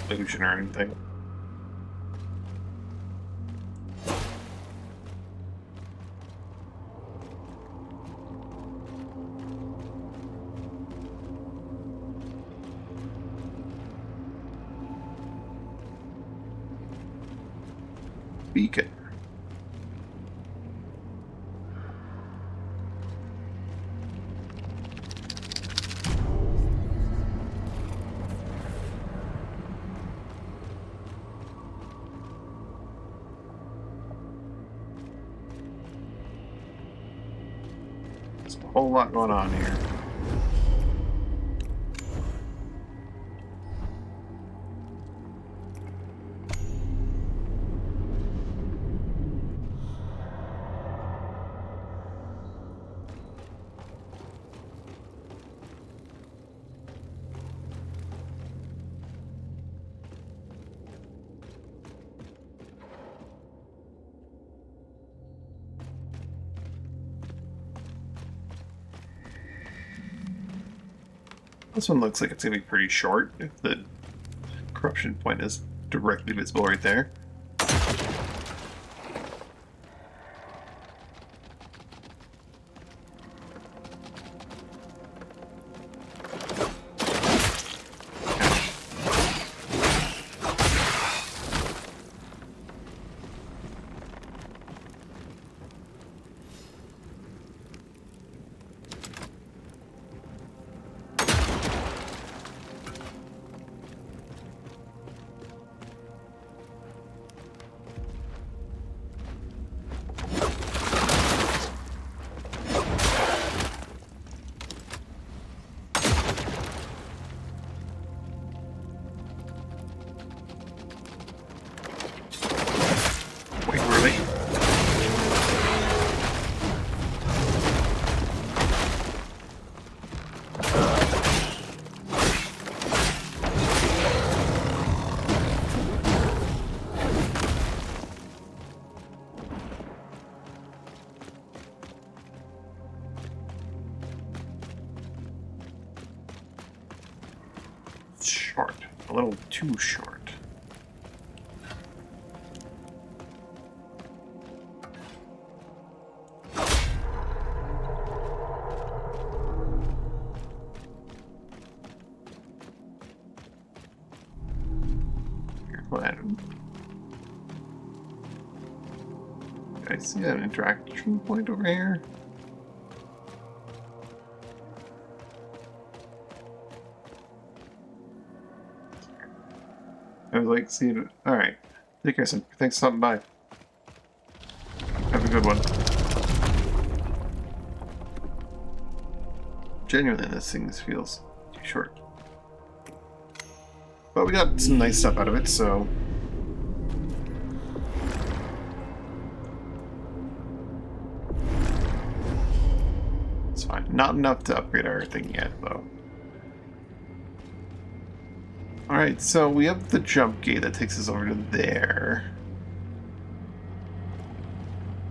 illusion or anything. Beacon. There's a whole lot going on here. This one looks like it's going to be pretty short if the corruption point is directly visible right there. short. A little too short. Careful, Adam. I see an interaction point over here. I would like to see it. Alright. Take care, son. Thanks for stopping by. Have a good one. Genuinely, this thing feels too short. But we got some nice stuff out of it, so... it's fine. Not enough to upgrade our thing yet, though. Alright, so we have the jump gate that takes us over to there.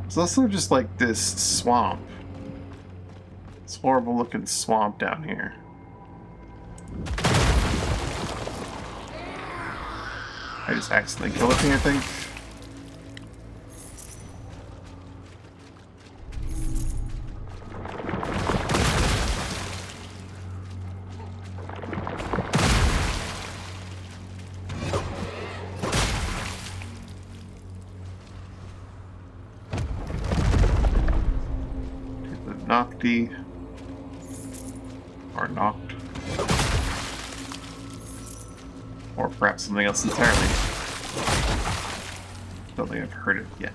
There's also just like this swamp. This horrible looking swamp down here. I just accidentally killed a thing, I think. Nocti. Or knocked. Or perhaps something else entirely. Don't think I've heard it yet.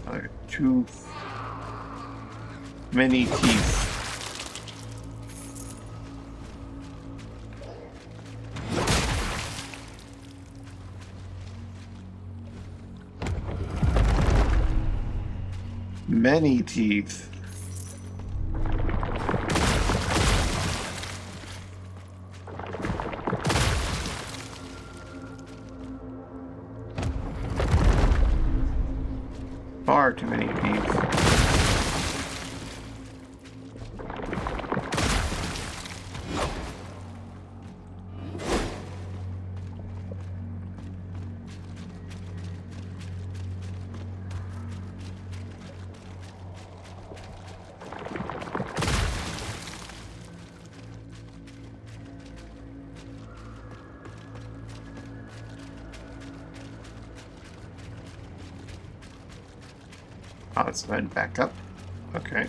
Another tooth. Many teeth. Many teeth. Far too many teeth. Oh, let's head back up. Okay.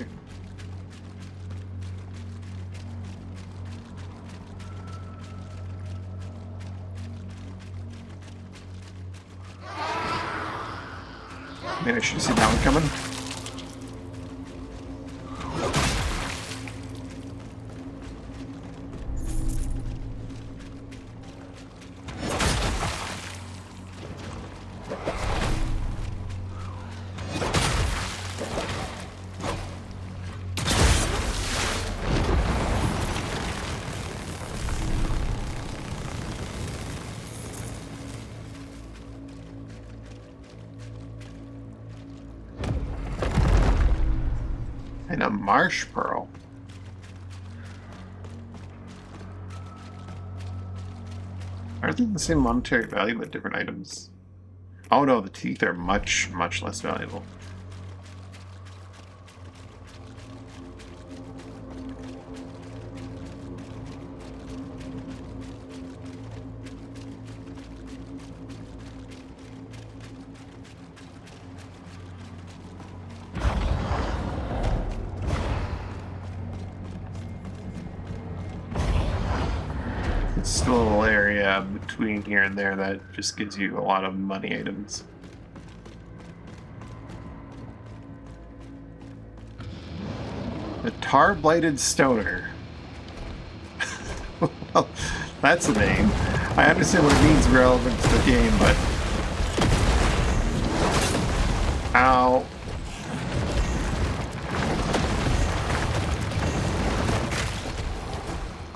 Maybe I should see that one coming. And a marsh pearl. Are they the same monetary value but different items? Oh no, the teeth are much, much less valuable. It's still a little area between here and there that just gives you a lot of money items. The Tar-Blighted Stoner. Well, that's a name. I understand what it means relevant to the game, but... Ow.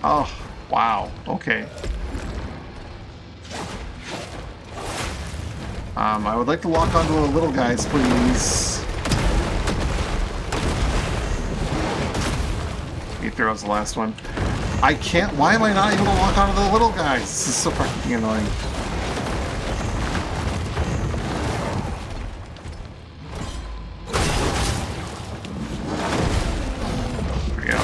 Oh. Wow, okay. I would like to lock onto the little guys, please. He throws the last one. I can't. Why am I not able to lock onto the little guys? This is so fucking annoying. There we go.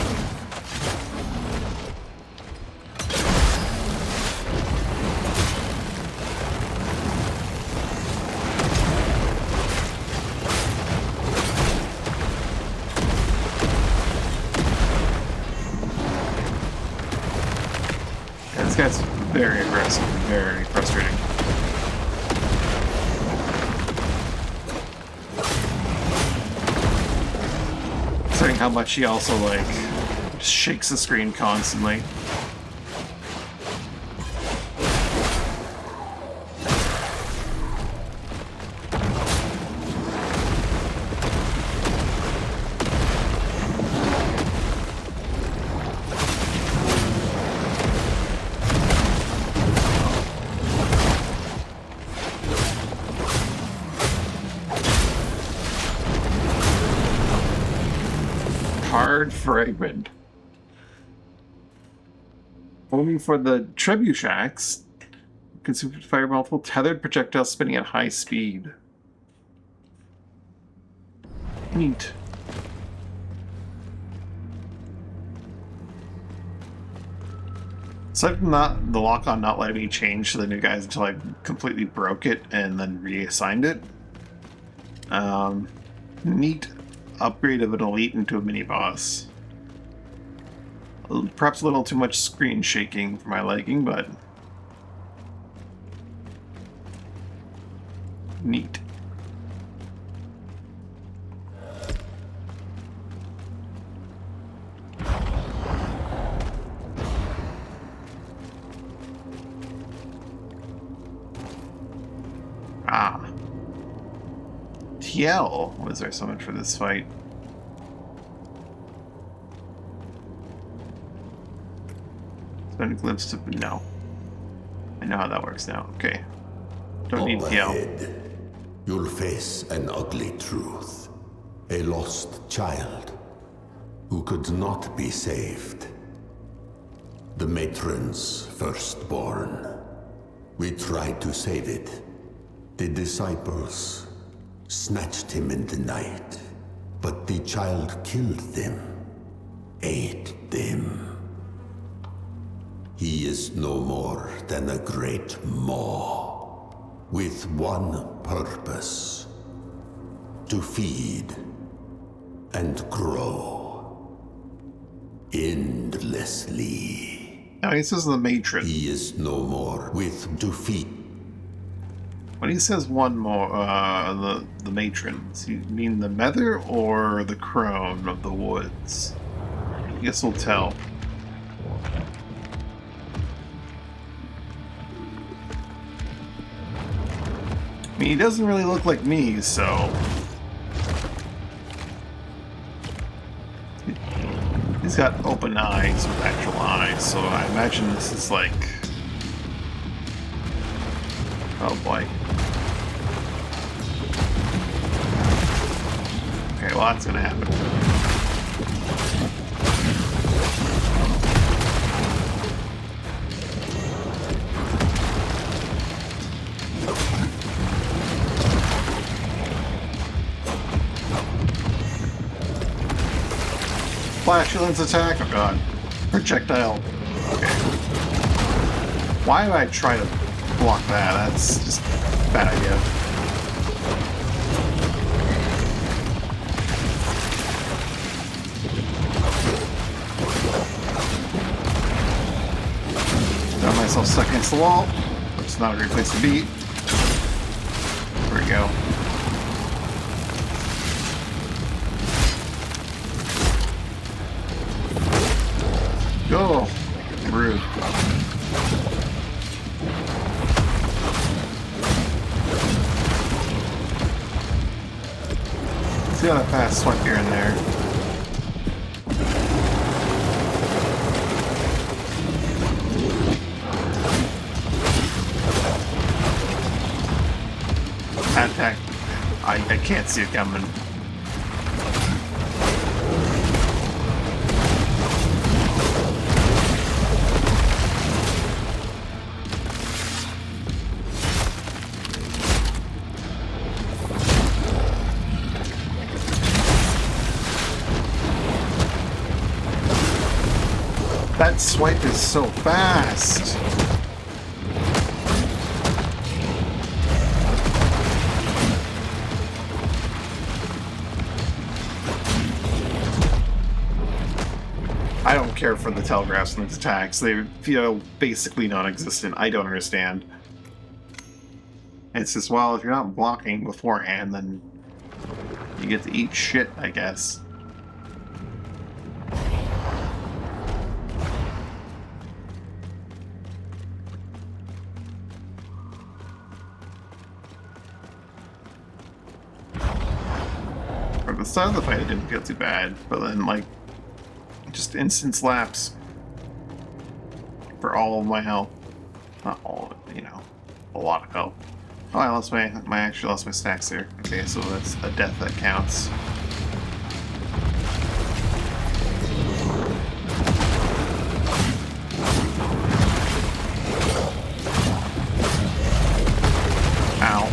This guy's very aggressive, very frustrating. Considering how much he also, like, just shakes the screen constantly. Hard fragment. Only for the trebuchets. Consume fire multiple tethered projectiles spinning at high speed. Neat. Aside from that, the lock-on not letting me change to the new guys until I completely broke it and then reassigned it. Neat upgrade of an elite into a mini-boss. Perhaps a little too much screen shaking for my liking, but neat. Ah. TL was there so much for this fight. Spend a glimpse of no. I know how that works now. Okay. Don't need TL. Ahead, you'll face an ugly truth. A lost child who could not be saved. The matron's firstborn. We tried to save it. The disciples snatched him in the night, but the child killed them, ate them. He is no more than a great maw, with one purpose: to feed and grow endlessly. Now he says the matron. He is no more with to feed. When he says one more, the matron, does he mean the mother or the crone of the woods? I guess we'll tell. I mean, he doesn't really look like me, so... He's got open eyes with actual eyes, so I imagine this is like... Oh boy. Okay, well that's gonna happen. Flatulence attack? Oh god. Projectile. Okay. Why would I try to block that? That's just a bad idea. Got myself stuck against the wall. It's not a great place to be. There we go. Oh, rude. See how that fast swipe here and there. That attack, I can't see it coming. That swipe is so fast. I don't care for the telegraphs and its attacks. They feel basically non-existent. I don't understand. It's just, well, if you're not blocking beforehand, then you get to eat shit, I guess. At the start of the fight, it didn't feel too bad, but then, like, just instant slaps for all of my health. Not all of it, you know, a lot of health. Oh, I lost my actually lost my stacks there. Okay, so that's a death that counts. Ow.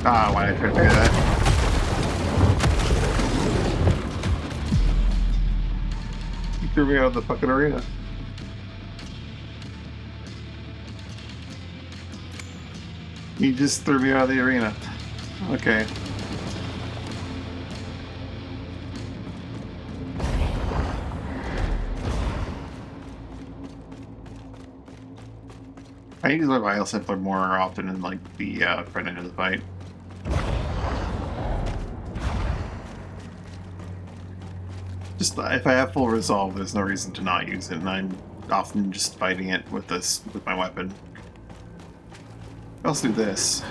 Ah, why did I try to do that? You threw me out of the fucking arena. You just threw me out of the arena. Okay. I use my bio sampler more often in like the front end of the fight. Just if I have full resolve, there's no reason to not use it, and I'm often just fighting it with my weapon. Let's do this.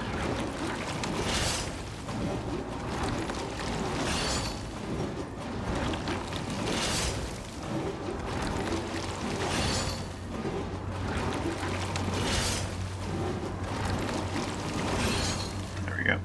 There we go.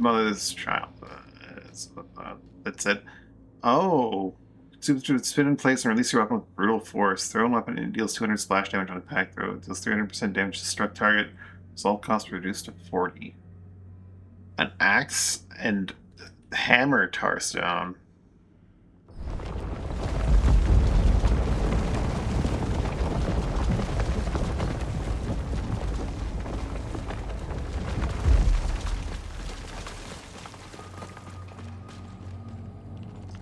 mother's child. That's it. Oh. Spin in place and release your weapon with brutal force. Throw a weapon and it deals 200 splash damage on impact throw. It deals 300% damage to struck target. Assault cost reduced to 40. An axe and hammer tarstone.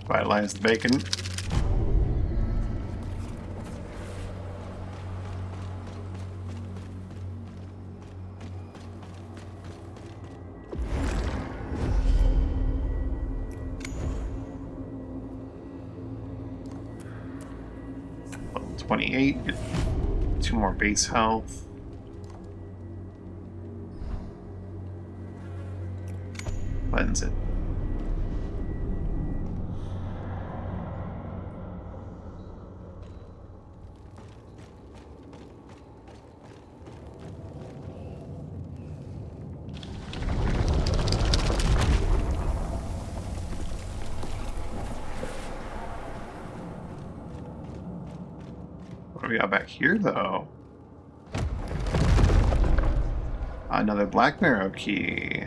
Vitalize the bacon. Level 28, get 2 more base health. Cleanse it. What do we got back here, though? Another Black Marrow key.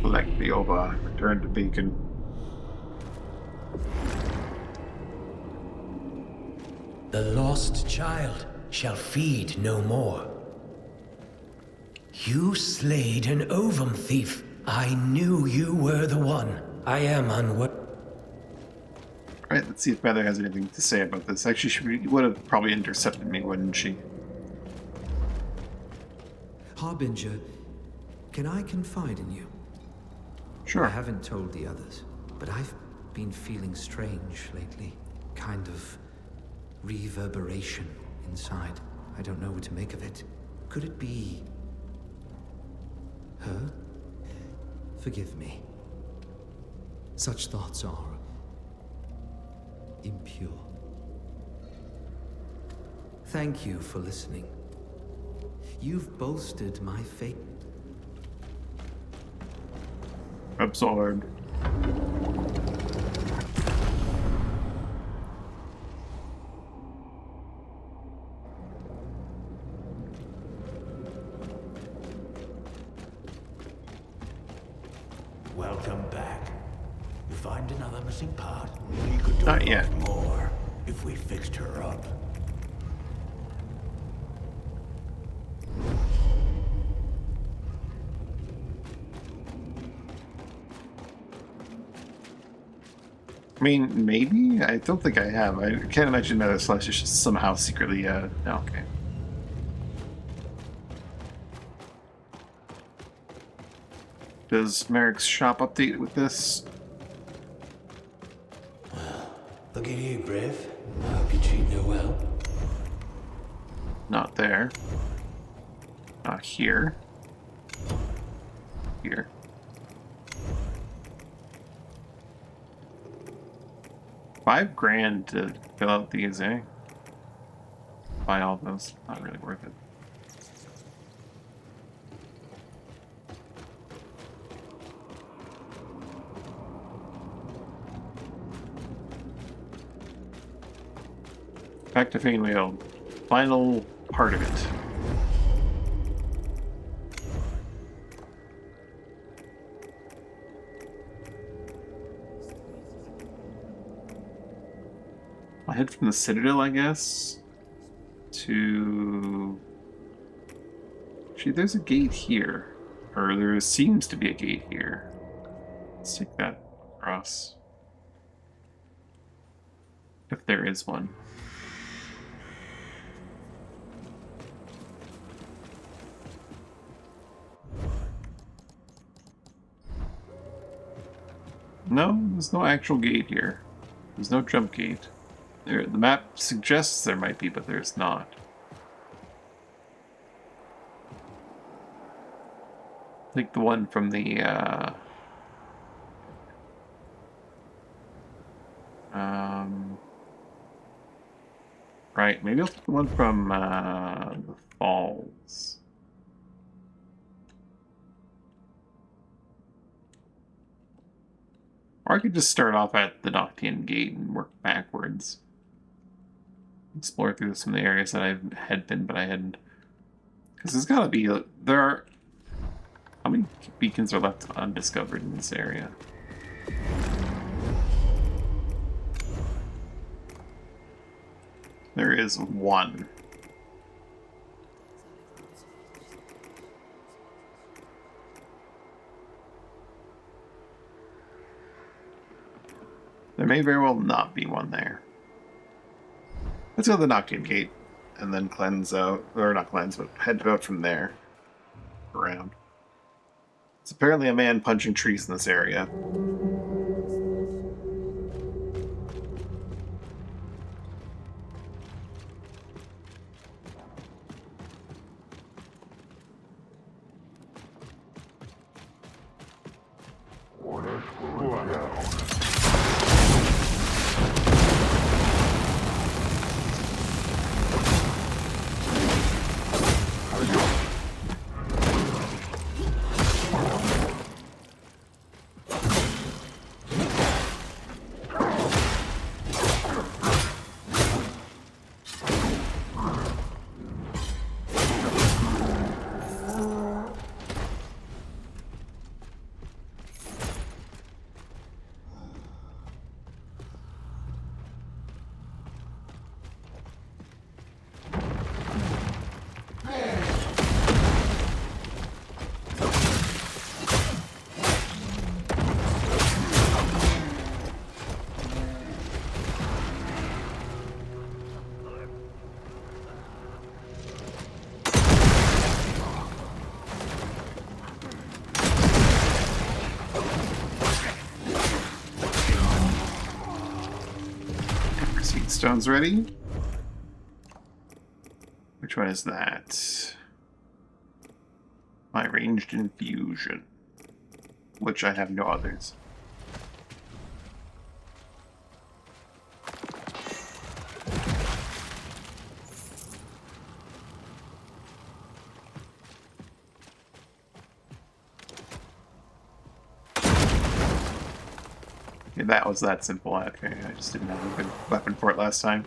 Collect the Oba. Return to Beacon. The lost child shall feed no more. You slayed an ovum thief. I knew you were the one. I am unworthy. Alright, let's see if Mother has anything to say about this. Actually, she would have probably intercepted me, wouldn't she? Harbinger, can I confide in you? Sure. I haven't told the others, but I've been feeling strange lately. Kind of reverberation inside. I don't know what to make of it. Could it be her? Forgive me. Such thoughts are impure. Thank you for listening. You've bolstered my faith. Absorbed. Welcome back. You find another missing part? We could do Not a yet. lot more if we fixed her up. I mean, maybe? I don't think I have. I can't imagine Mother Celestia is somehow secretly, no, okay. Does Merrick's shop update with this? Look at you, Brave. I hope you're treating her well. Not there. Not here. Here. $5,000 to fill out these, eh? Buy all those. Not really worth it. Back to Fainweald. Final part of it. I'll head from the Citadel, I guess, to... Actually, there's a gate here. Or there seems to be a gate here. Let's take that across. If there is one. No, there's no actual gate here. There's no jump gate. The map suggests there might be, but there's not. Like the one from the Right, maybe I'll take the one from the falls. Or I could just start off at the Noctian Gate and work backwards. Explore through some of the areas that I had been, but I hadn't. Because there's gotta be, there are... How many beacons are left undiscovered in this area? There is one. There may very well not be one there. Let's go to the Noctian Gate and then cleanse out, or not cleanse, but head out from there. Around. It's apparently a man punching trees in this area. Stone's ready. Which one is that? My ranged infusion. Which I have no others. Okay, that was that simple. Okay, I just didn't have a good weapon for it last time.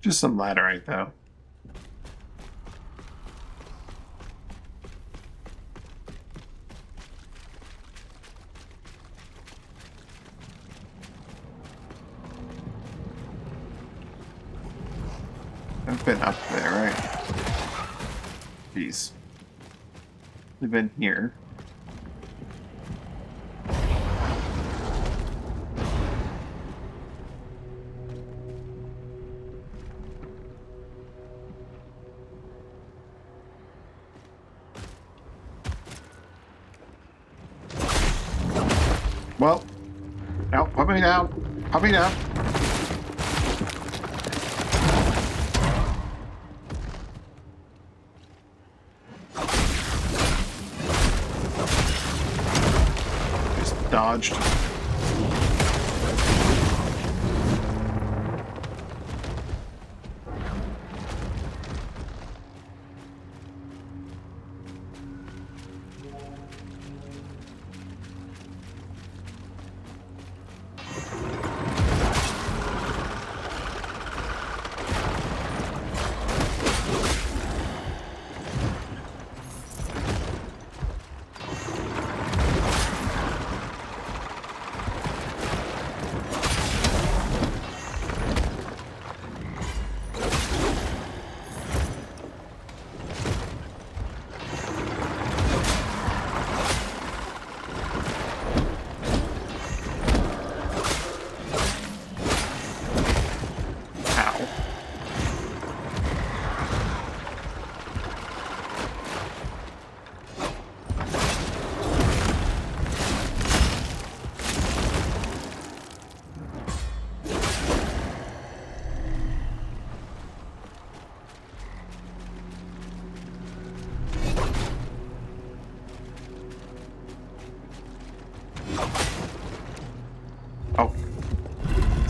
Just some laterite, though. I've been up there, right? Jeez. We've been here. Well, no, put me down. Put me down. Just dodged.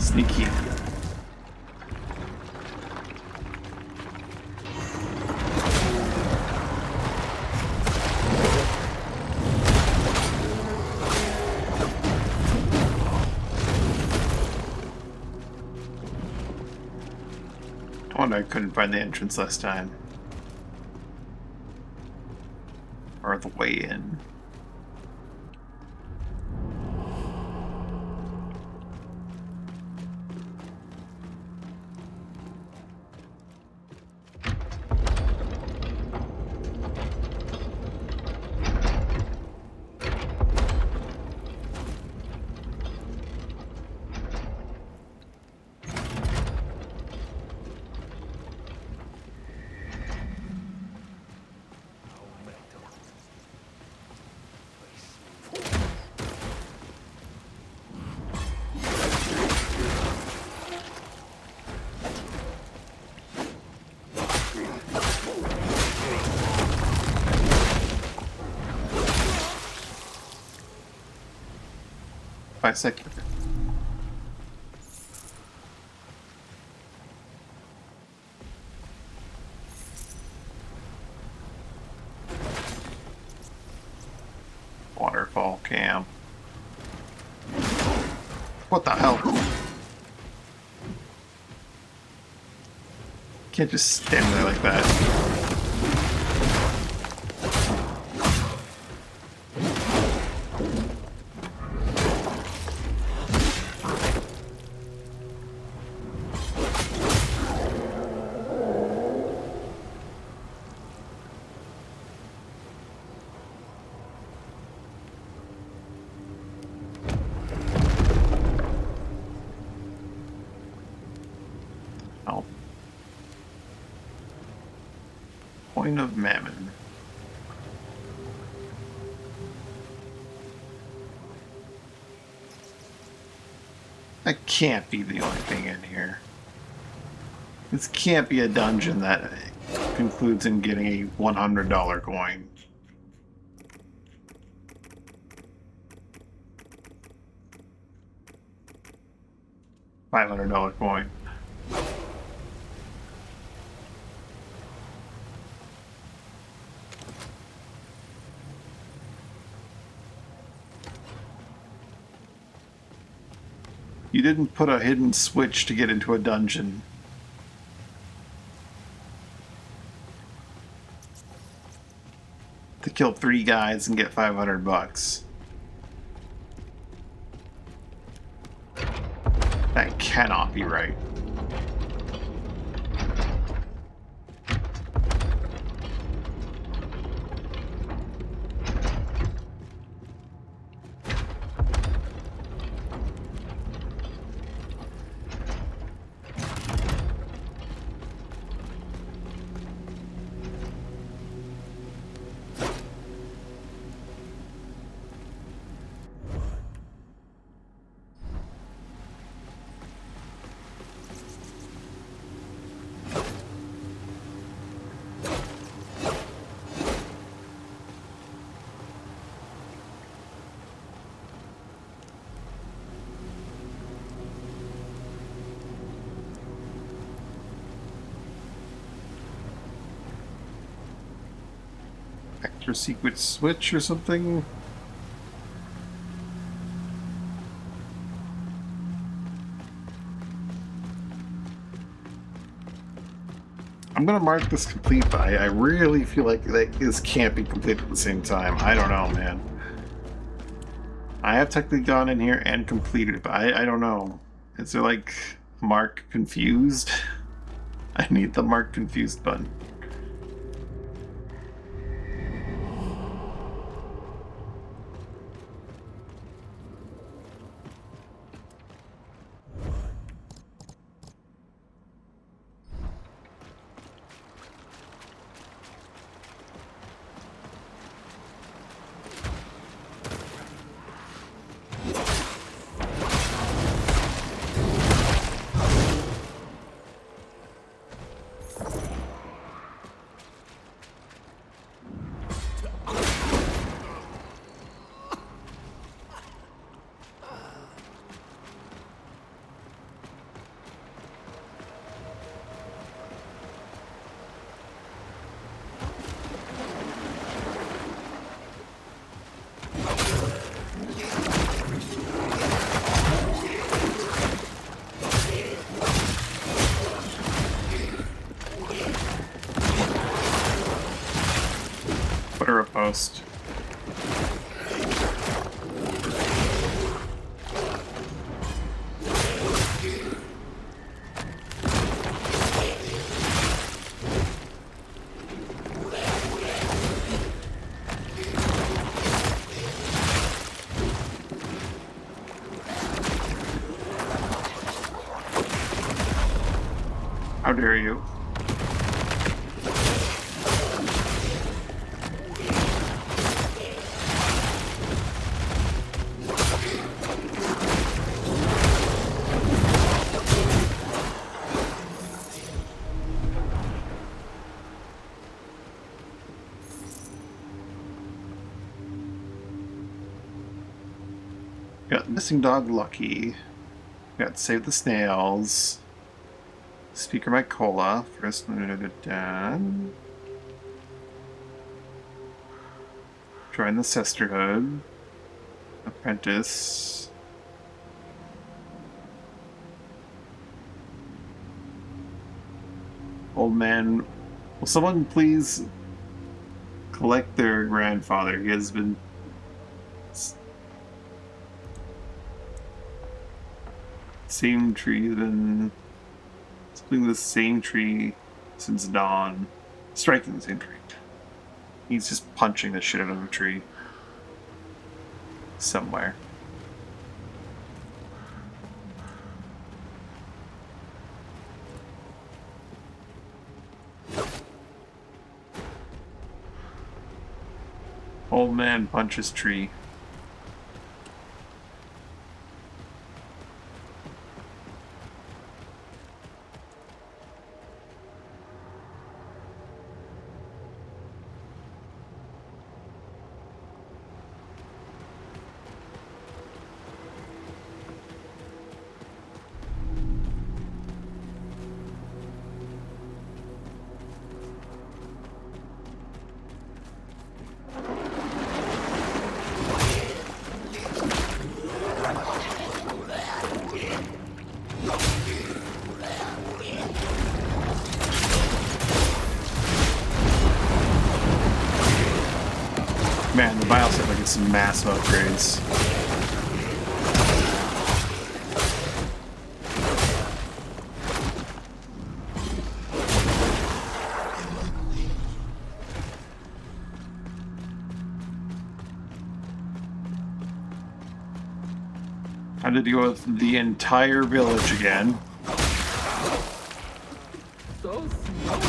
Sneaky. I wonder I couldn't find the entrance last time. Or the way in. Bisector. Waterfall camp. What the hell? Can't just stand there like that. Oh. Point of Mammon. That can't be the only thing in here. This can't be a dungeon that concludes in getting a $100 coin. $500 coin. You didn't put a hidden switch to get into a dungeon. To kill 3 guys and get $500. That cannot be right. Extra secret switch or something? I'm gonna mark this complete, but I really feel like this can't be complete at the same time. I don't know, man. I have technically gone in here and completed it, but I don't know. Is there like mark confused? I need the mark confused button. almost. How dare you? Got missing dog Lucky. Got save the snails. Speaker my cola. First, join the sisterhood. Apprentice. Old man. Will someone please collect their grandfather? He has been. Same tree has been. Splitting the same tree since dawn. Striking the same tree. He's just punching the shit out of a tree. Somewhere. Old man punches tree. Man, the Bioset like it's some massive upgrades. Had to deal with the entire village again. So small.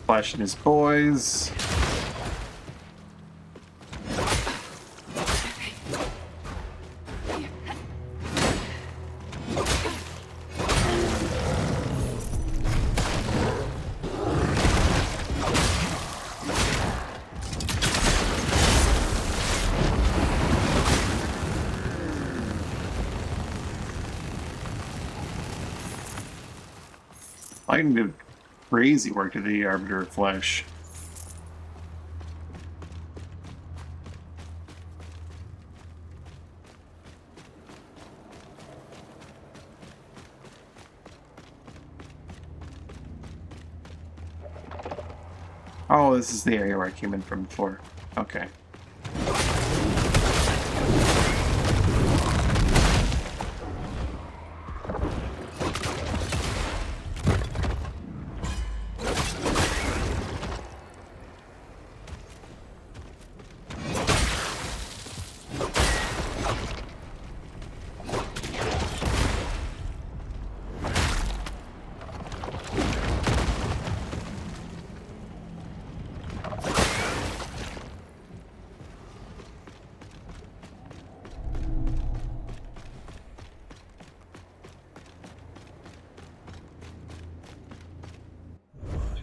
Flash and his boys. I can do crazy work to the Arbiter of Flesh. Oh, this is the area where I came in from before. Okay.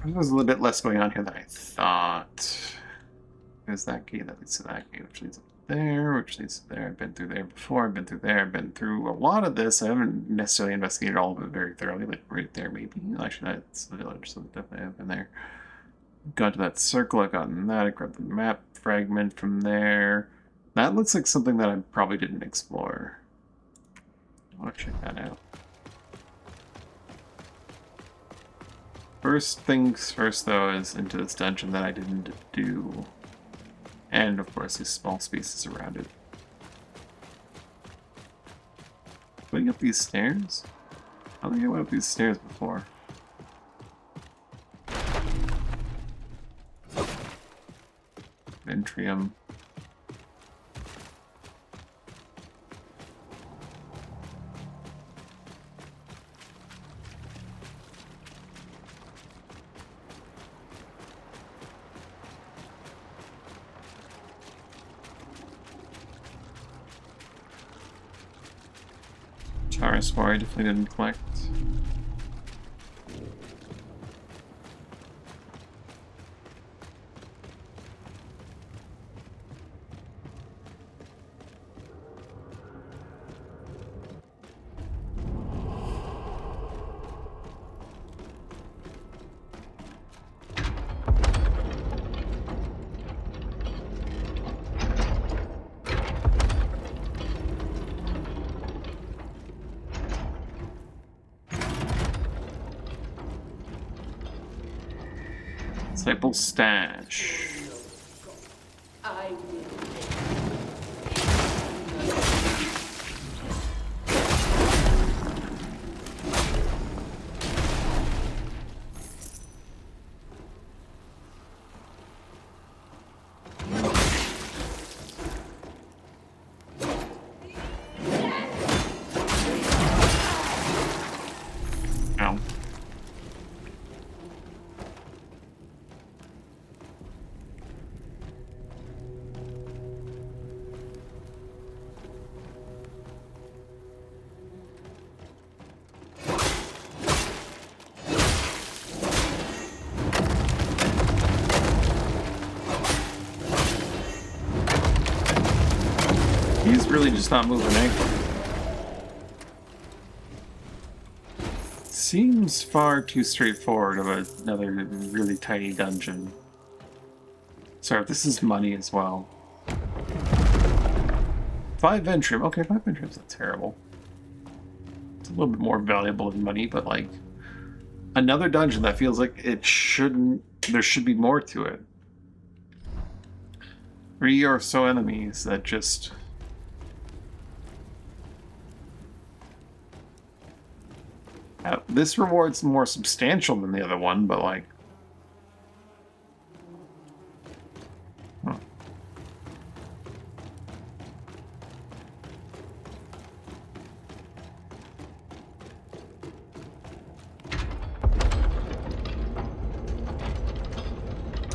There's a little bit less going on here than I thought. There's that gate that leads to that gate, which leads up there, which leads to there. I've been through there before. I've been through there. I've been through a lot of this. I haven't necessarily investigated all of it very thoroughly. Like right there, maybe. Actually, that's the village, so definitely I've been there. Got to that circle. I've gotten that. I grabbed the map fragment from there. That looks like something that I probably didn't explore. I want to check that out. First things first, though, is into this dungeon that I didn't do. And, of course, these small spaces around it. Going up these stairs? I don't think I went up these stairs before. Ventrium. Spore I definitely didn't collect. Disciple stash. Ow. He's really just not moving, eh? Seems far too straightforward of another really tiny dungeon. Sorry, this is money as well. 5 Ventrium. Okay, 5 Ventrium's not terrible. It's a little bit more valuable than money, but like another dungeon that feels like it shouldn't. There should be more to it. 3 or so enemies that just. This reward's more substantial than the other one, but like. Huh.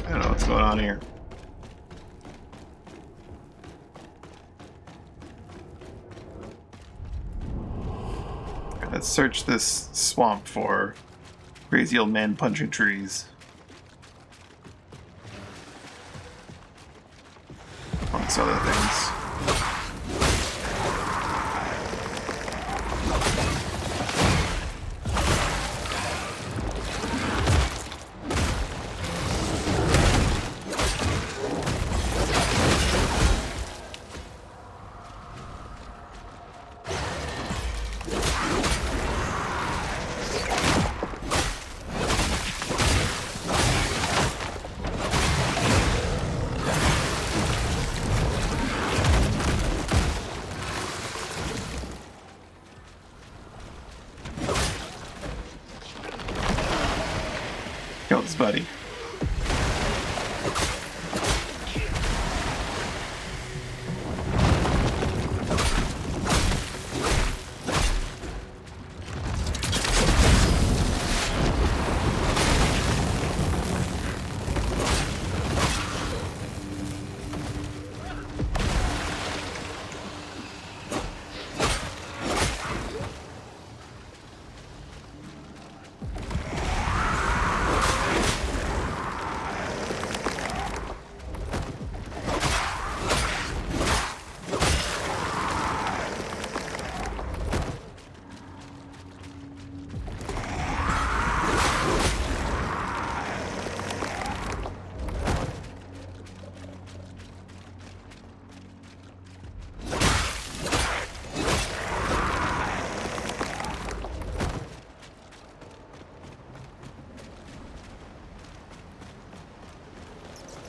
I don't know what's going on here. Let's search this swamp for crazy old man punching trees. Amongst other things. Thanks, buddy.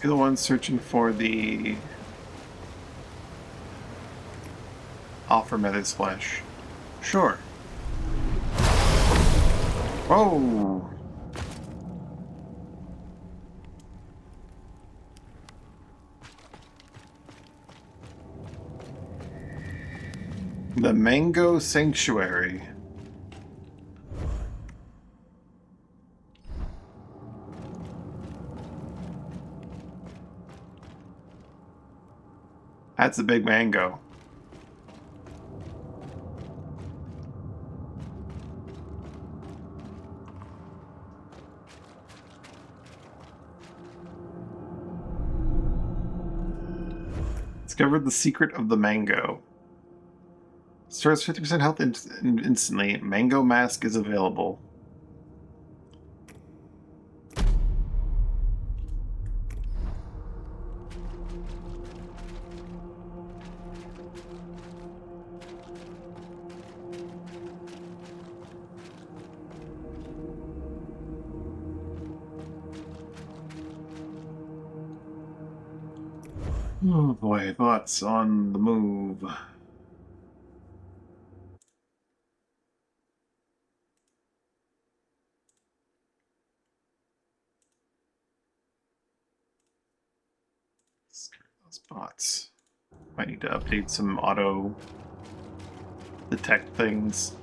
You're the one searching for the offer method's flesh. Sure. Whoa! The Mango Sanctuary. That's a big mango. Discovered the secret of the mango. Stores 50% health instantly. Mango mask is available. Oh boy, thoughts on the move. Those bots. Might need to update some auto detect things.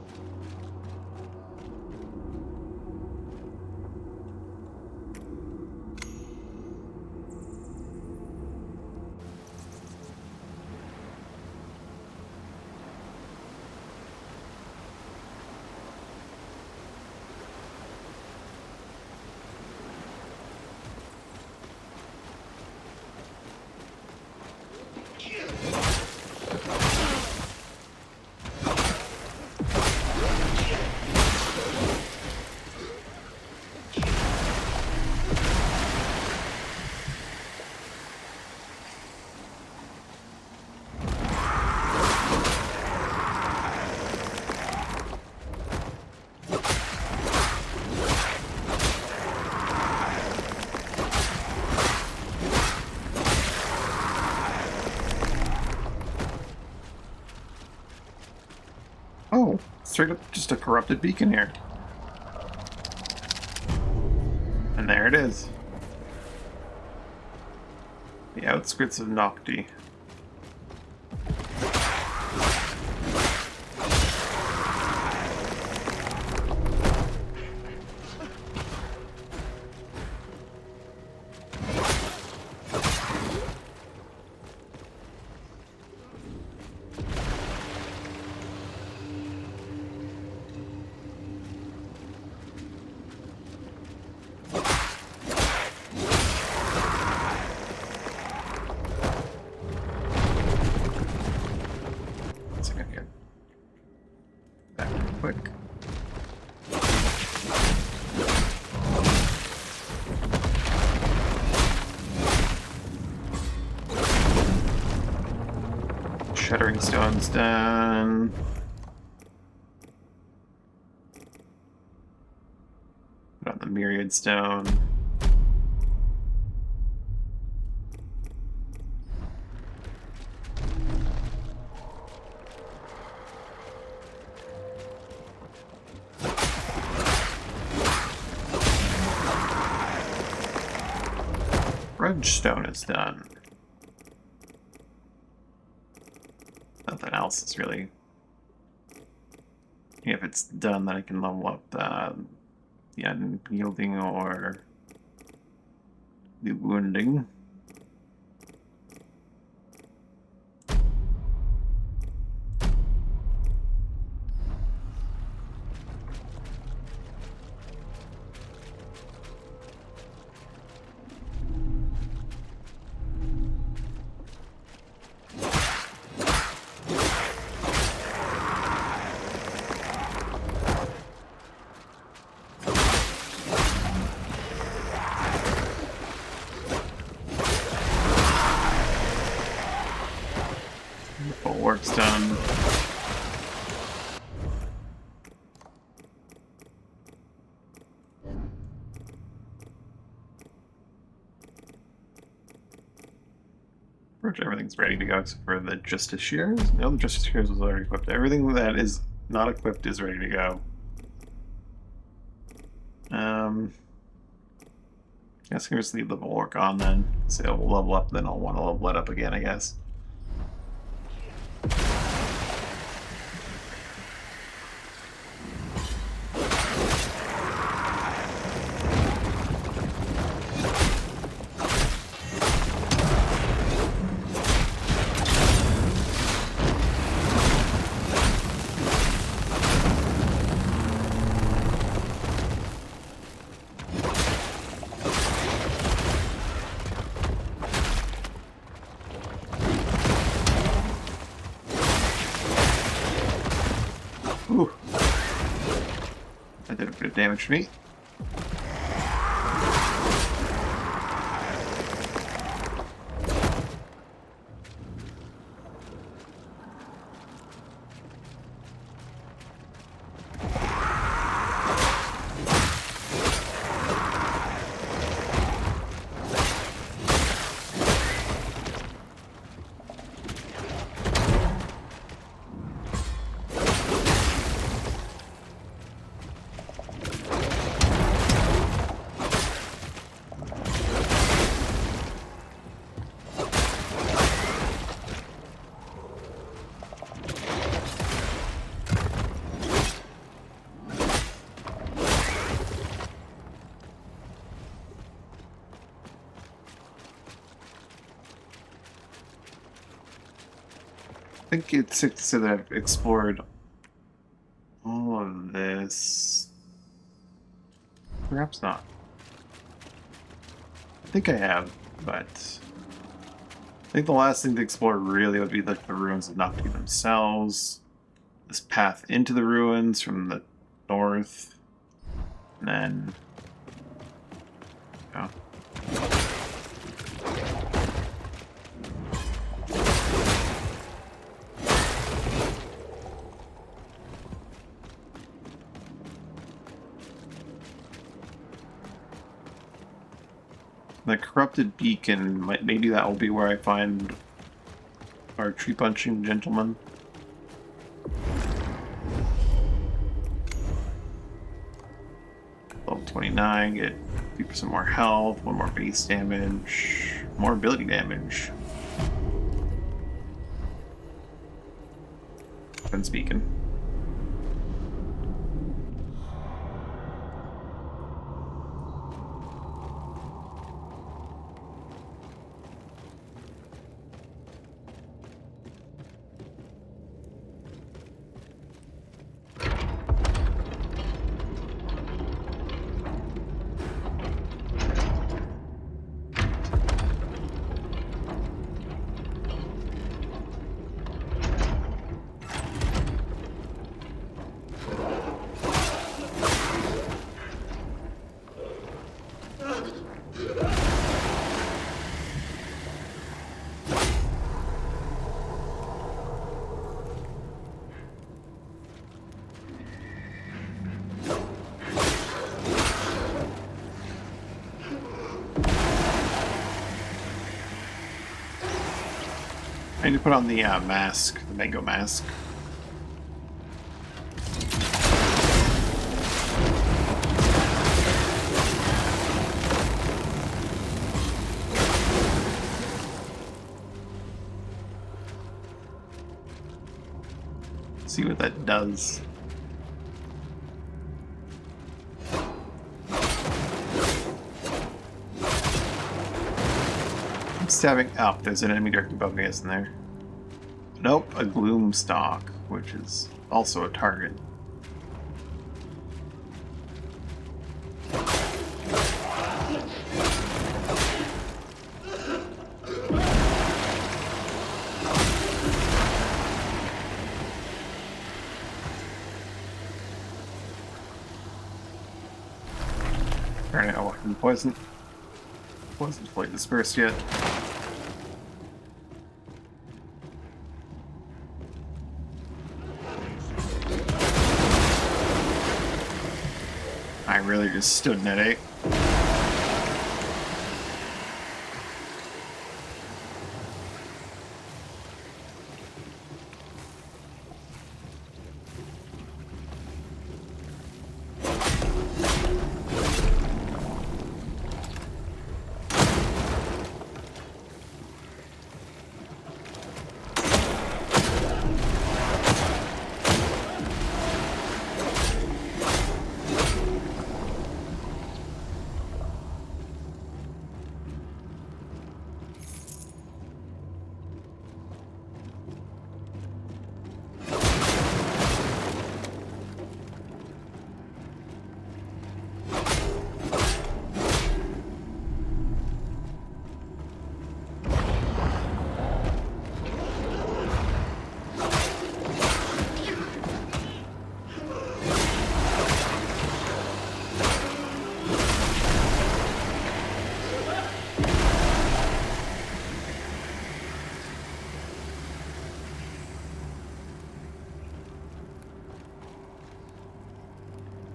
Oh, straight up just a corrupted beacon here. And there it is. The outskirts of Nocti. Quick. Shattering stone's done. Put on the myriad stone. Redstone is done. Nothing else is really... If it's done, then I can level up the unyielding or the wounding. Work's done. Pretty much everything's ready to go except for the Justice Shears. No, the Justice Shears was already equipped. Everything that is not equipped is ready to go. I guess I can just leave the bulwark on then. So it'll level up, then I'll want to level it up again, I guess. Ooh. That did a bit of damage to me. I think it's safe to say that I've explored all of this. Perhaps not. I think I have, but I think the last thing to explore really would be like the ruins of Nocti themselves, this path into the ruins from the north, and then oh. The corrupted beacon, maybe that will be where I find our tree punching gentleman. Level 29, get 2% more health, 1 more base damage, more ability damage. Weapons beacon. I need to put on the mask, the mango mask. what that does. I'm stabbing up. There's an enemy directly above me, isn't there? Nope, a gloom stalk, which is also a target. Apparently I walked in poison. Poison's fully dispersed yet. I really just stood in at 8.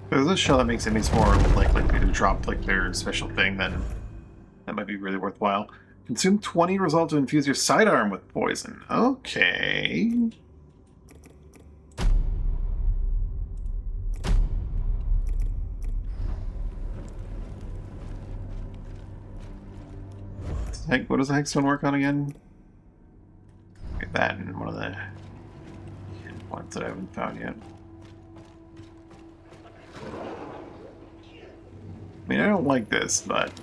If there's a shell that makes enemies more likely to drop like their special thing, then that might be really worthwhile. Consume 20 resolve to infuse your sidearm with poison. Okay. What does the Hexstone work on again? Get that in one of the ones that I haven't found yet. I mean, I don't like this, but it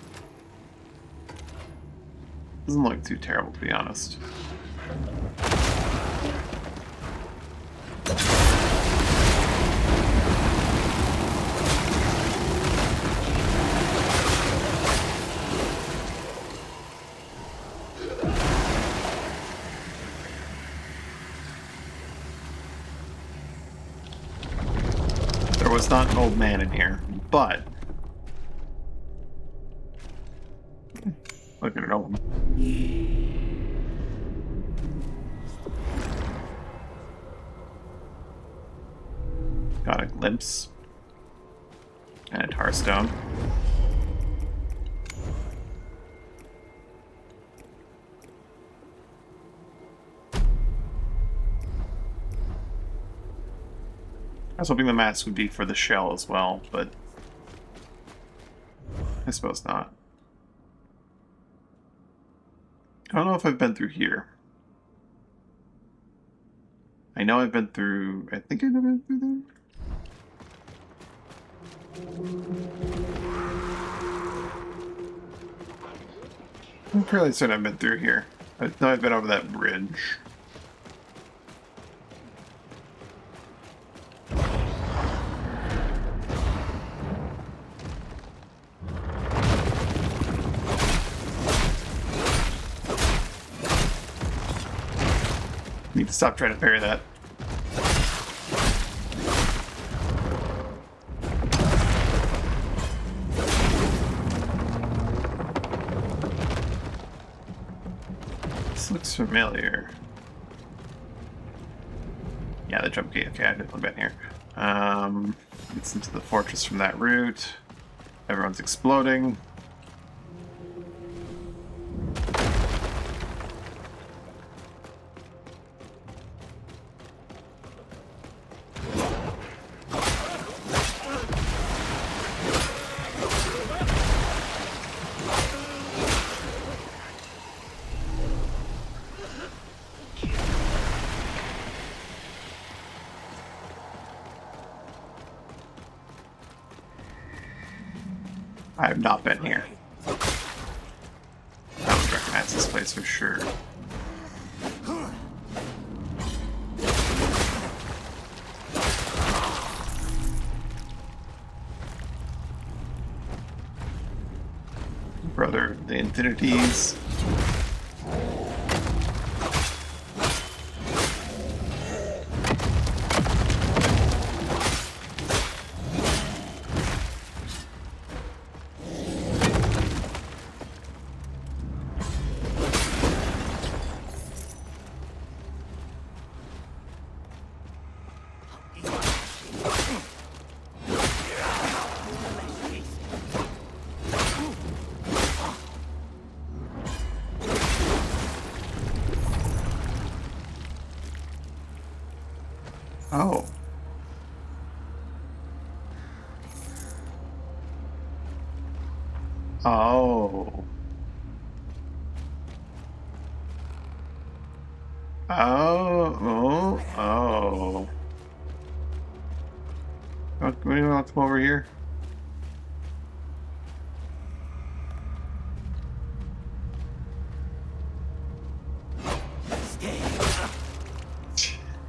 doesn't look too terrible, to be honest. There was not an old man in here, but look at it open. Got a glimpse. And a tar stone. I was hoping the mats would be for the shell as well, but I suppose not. I don't know if I've been through here. I know I've been through... I think I've been through there. I'm fairly certain I've been through here. I know I've been over that bridge. Need to stop trying to parry that. This looks familiar. Yeah, the jump gate. Okay, I've definitely been here. Gets into the fortress from that route. Everyone's exploding. I have not been here. I would recognize this place for sure. Brother, the Infinities. Oh. Oh. Oh. Oh. Oh. We want to come over here.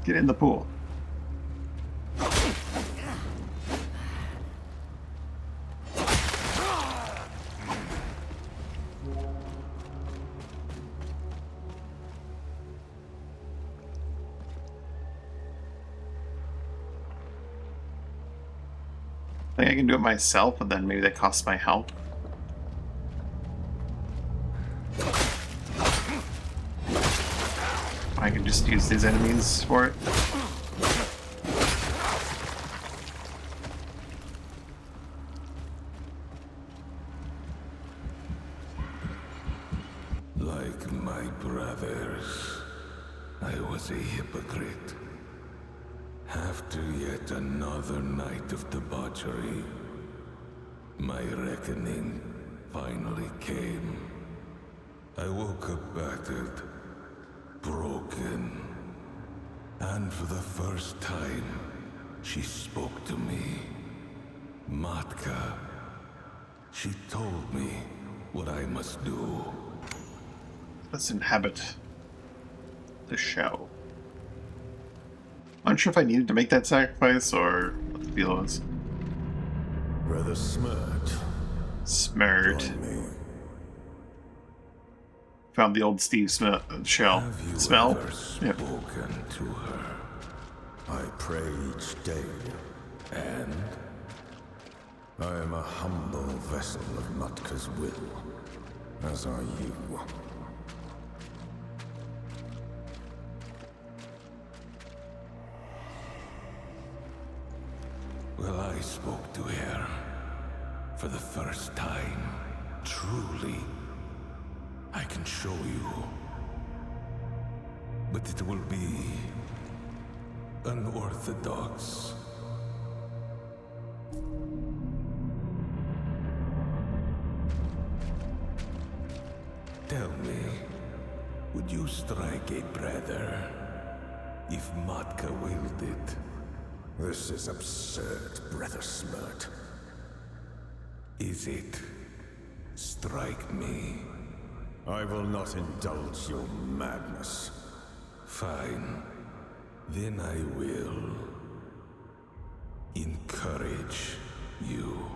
Get in the pool. I think I can do it myself, but then maybe that costs my help. I can just use these enemies for it. Like my brothers, I was a hypocrite. After yet another night of debauchery, my reckoning finally came. I woke up battered, broken, and for the first time, she spoke to me. Matka. She told me what I must do. Let's inhabit the show. I'm not sure if I needed to make that sacrifice or what the deal was. Brother Smirt. Smirt. Found the old Steve shell. Have you Smell? ever spoken to her? I pray each day, and I am a humble vessel of Matka's will, as are you. Well, I spoke to her for the first time. Truly, I can show you. But it will be unorthodox. Tell me, would you strike a brother if Matka willed it? This is absurd, Brother Smirt. Is it? Strike me. I will not indulge your madness. Fine. Then I will encourage you.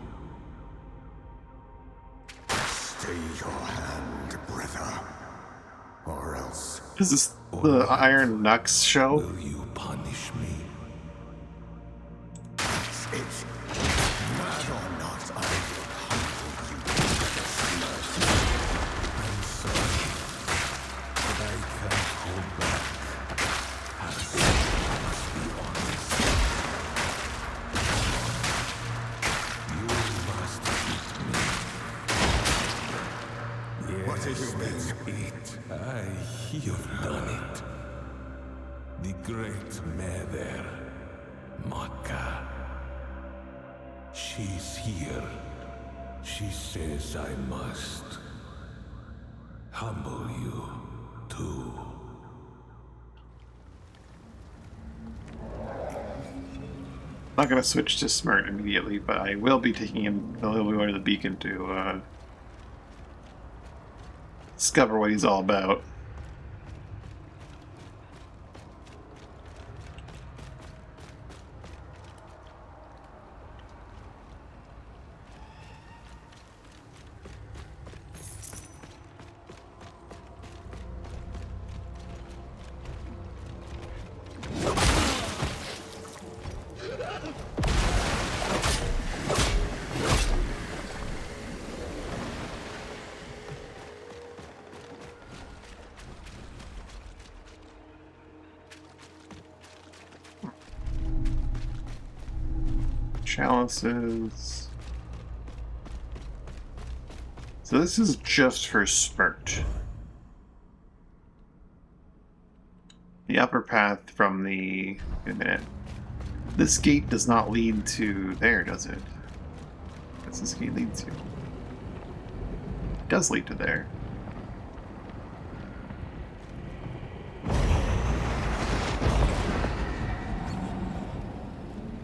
Stay your hand, brother. Or else... Is this the Iron Nux show? Will you punish me? It's mad or not, I will humble you. I'm sorry, but I can't hold back. As I must be honest. You must keep me. Yes, what is it? You've done it. The great mother, Matka. She's here. She says I must humble you, too. Not going to switch to Smart immediately, but I will be taking him a little bit more to the beacon to discover what he's all about. Chalices. So this is just for Spurt. The upper path from the... Wait a minute. This gate does not lead to there, does it? What's this gate lead to? It does lead to there.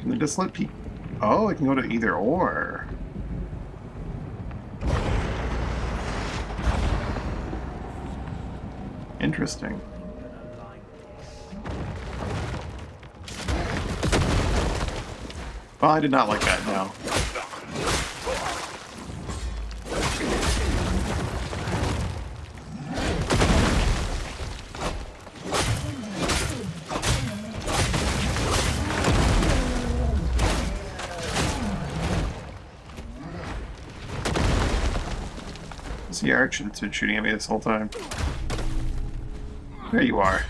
Can I just let people... Oh, I can go to either or. Interesting. Well, I did not like that, no. It's the arch that's been shooting at me this whole time. There you are.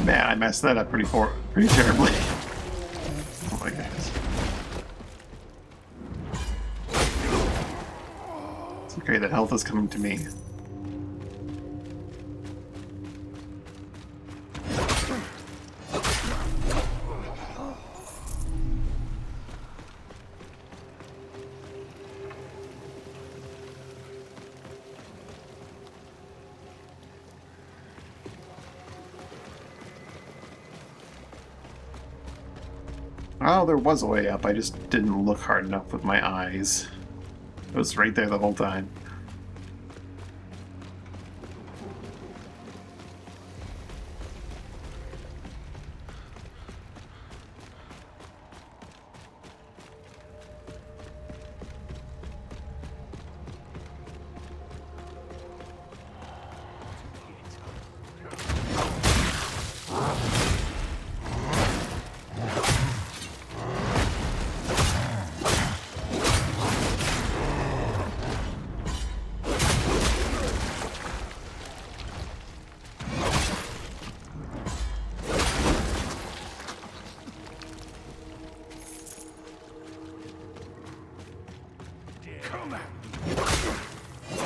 Man, I messed that up pretty terribly. Oh my goodness. It's okay, the health is coming to me. Oh, there was a way up. I just didn't look hard enough with my eyes. It was right there the whole time.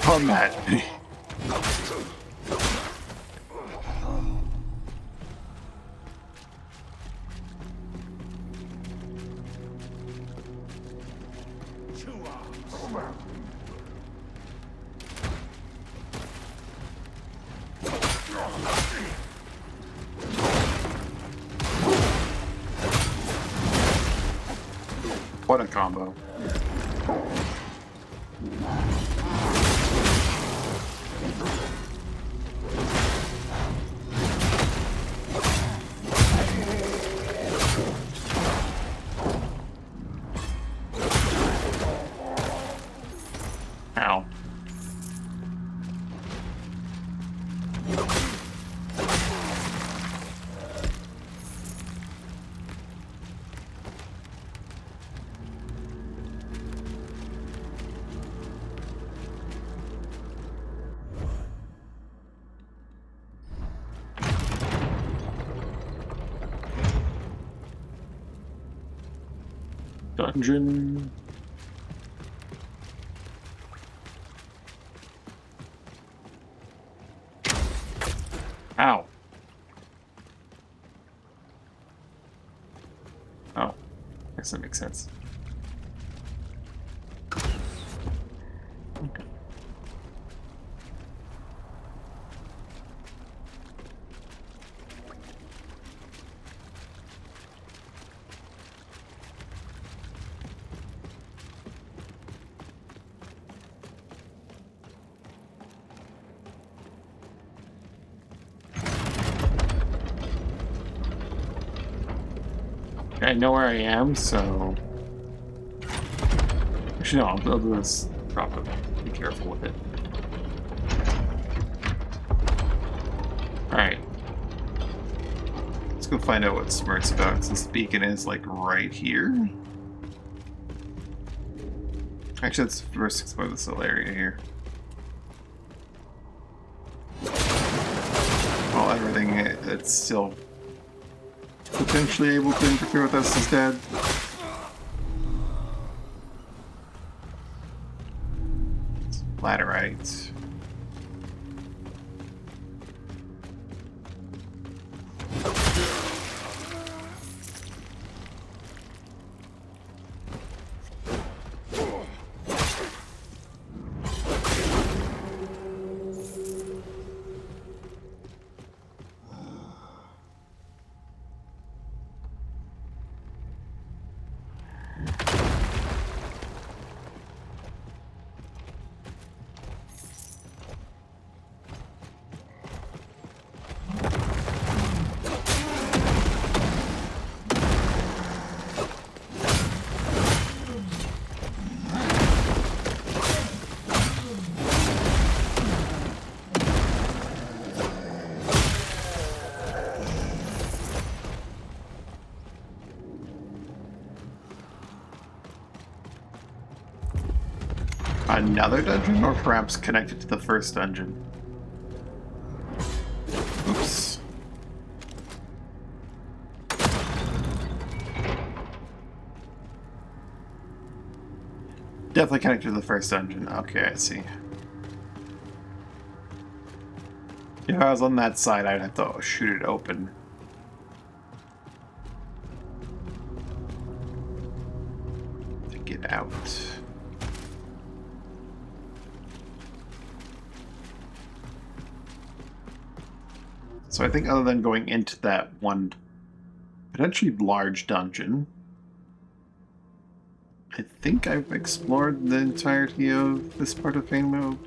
Come at me. What a combo. Ow. Dungeon. Ow. guess that makes sense. Okay. I know where I am, so... Actually, no, I'll do this properly. Be careful with it. Alright. Let's go find out what Smirt's about, since the beacon is, like, right here. Actually, let's first explore this little area here. Well, everything that's still potentially able to interfere with us is dead. Laterite. Another dungeon, or perhaps connected to the first dungeon? Oops. Definitely connected to the first dungeon. Okay, I see. If I was on that side, I'd have to shoot it open. To get out. So I think other than going into that one potentially large dungeon, I think I've explored the entirety of this part of Fainweald.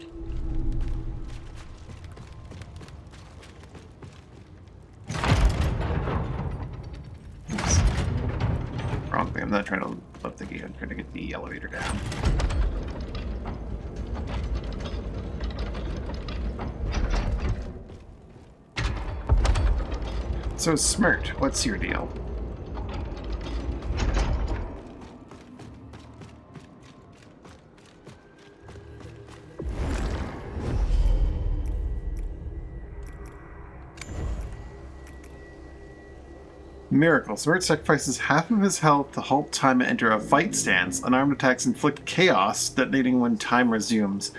Oops. Wrong thing. I'm not trying to lift the gate. I'm trying to get the elevator down. So, Smirt, what's your deal? Miracle. Smirt sacrifices half of his health to halt time and enter a fight stance. Unarmed attacks inflict chaos, detonating when time resumes.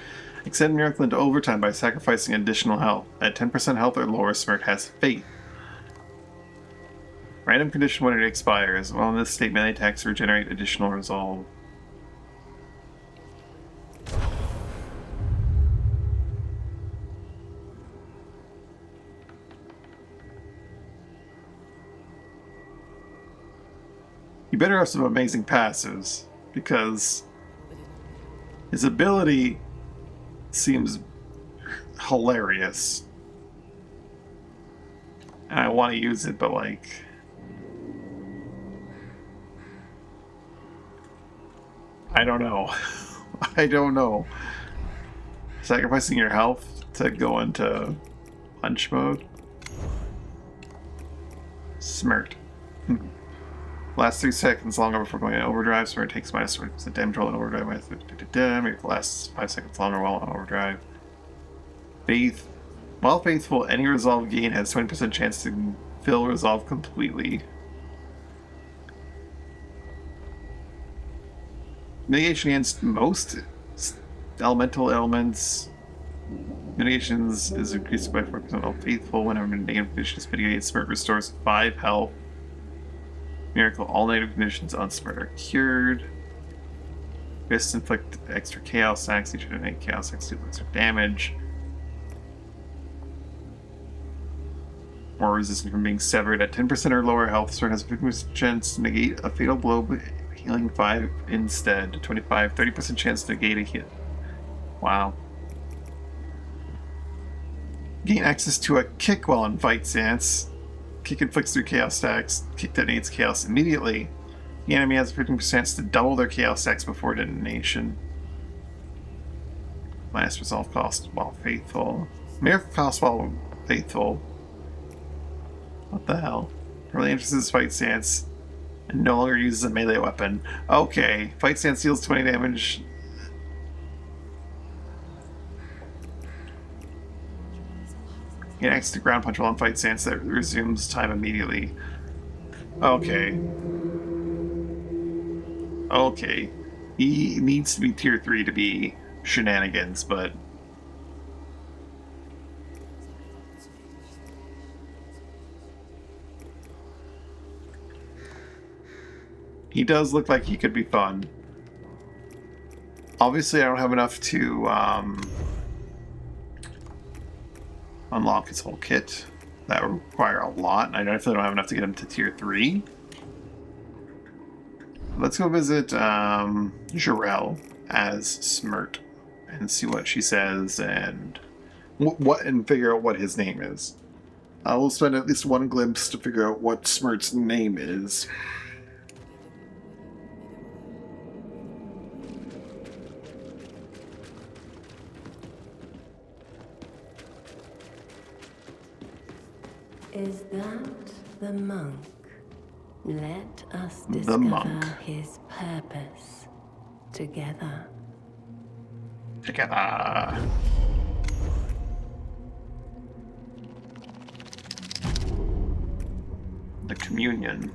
Extend Miracle into overtime by sacrificing additional health. At 10% health or lower, Smirt has Faith. Random condition when it expires. While in this state, melee attacks regenerate additional resolve. You better have some amazing passives, because his ability seems hilarious. And I want to use it, but like... I don't know. I don't know. Sacrificing your health to go into punch mode? Smirt. Lasts 3 seconds longer before going into overdrive. Smirt takes minus 20% damage while in overdrive. Minus 50% damage. Lasts 5 seconds longer while in overdrive. Faith. While faithful, any resolve gain has 20% chance to fill resolve completely. Mitigation against most elemental ailments. Mitigations is increased by 4% while faithful. Whenever negative conditions mitigated, Smirt restores 5 health. Miracle, all negative conditions on Smart are cured. Fists inflict extra chaos stacks, each donate chaos stacks do extra damage. More resistant from being severed. At 10% or lower health, Sword has a 50% chance to negate a fatal blow, but healing 5 instead. 30% chance to negate a hit. Wow. Gain access to a kick while in fight stance. Kick inflicts 3 chaos stacks. Kick detonates chaos immediately. The enemy has a 50% chance to double their chaos stacks before detonation. Minus resolve cost while faithful. Miracle cost while faithful. What the hell? Early enters his fight stance and no longer uses a melee weapon. Okay. Fight stance deals 20 damage. Gain access to ground punch while in fight stance that resumes time immediately. Okay. Okay. He needs to be tier 3 to be shenanigans, but... he does look like he could be fun. Obviously, I don't have enough to unlock his whole kit. That would require a lot, and I definitely don't have enough to get him to tier 3. Let's go visit Jarell as Smirt and see what she says and and figure out what his name is. We'll spend at least one glimpse to figure out what Smirt's name is. Is that the monk? Let us The discover monk. his purpose together. Together. The communion.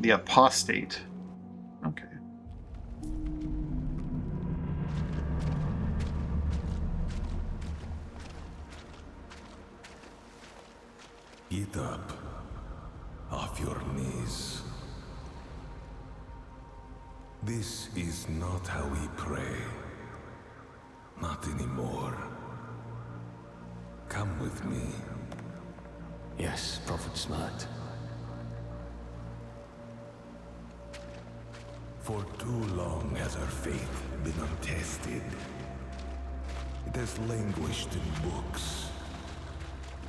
The apostate. Okay. Get up. Off your knees. This is not how we pray. Not anymore. Come with me. Yes, Prophet Smart. For too long has our faith been untested. It has languished in books,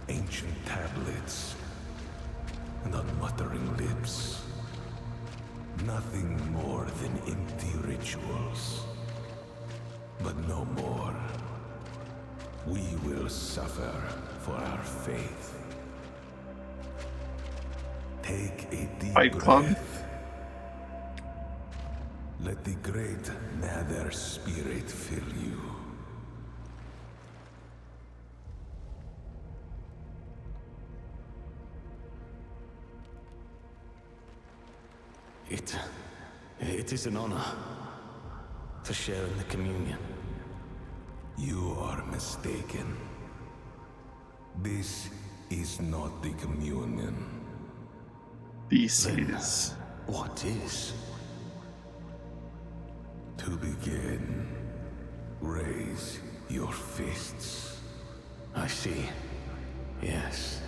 ancient tablets, and unmuttering lips. Nothing more than empty rituals. But no more. We will suffer for our faith. Take a deep Fight Club. breath. Let the great Nether Spirit fill you. It is an honor to share in the communion. You are mistaken. This is not the communion. This is. What is? To begin, raise your fists. I see. Yes.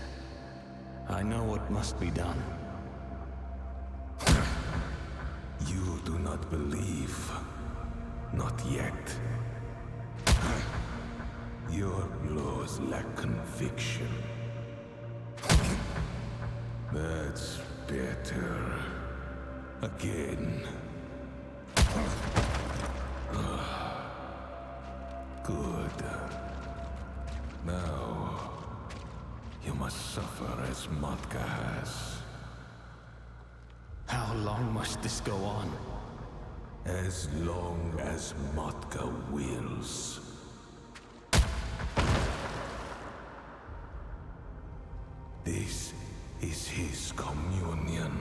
I know what must be done. You do not believe. Not yet. Your blows lack conviction. That's better. Again. Good. Now, you must suffer as Matka has. How long must this go on? As long as Matka wills. This is his communion.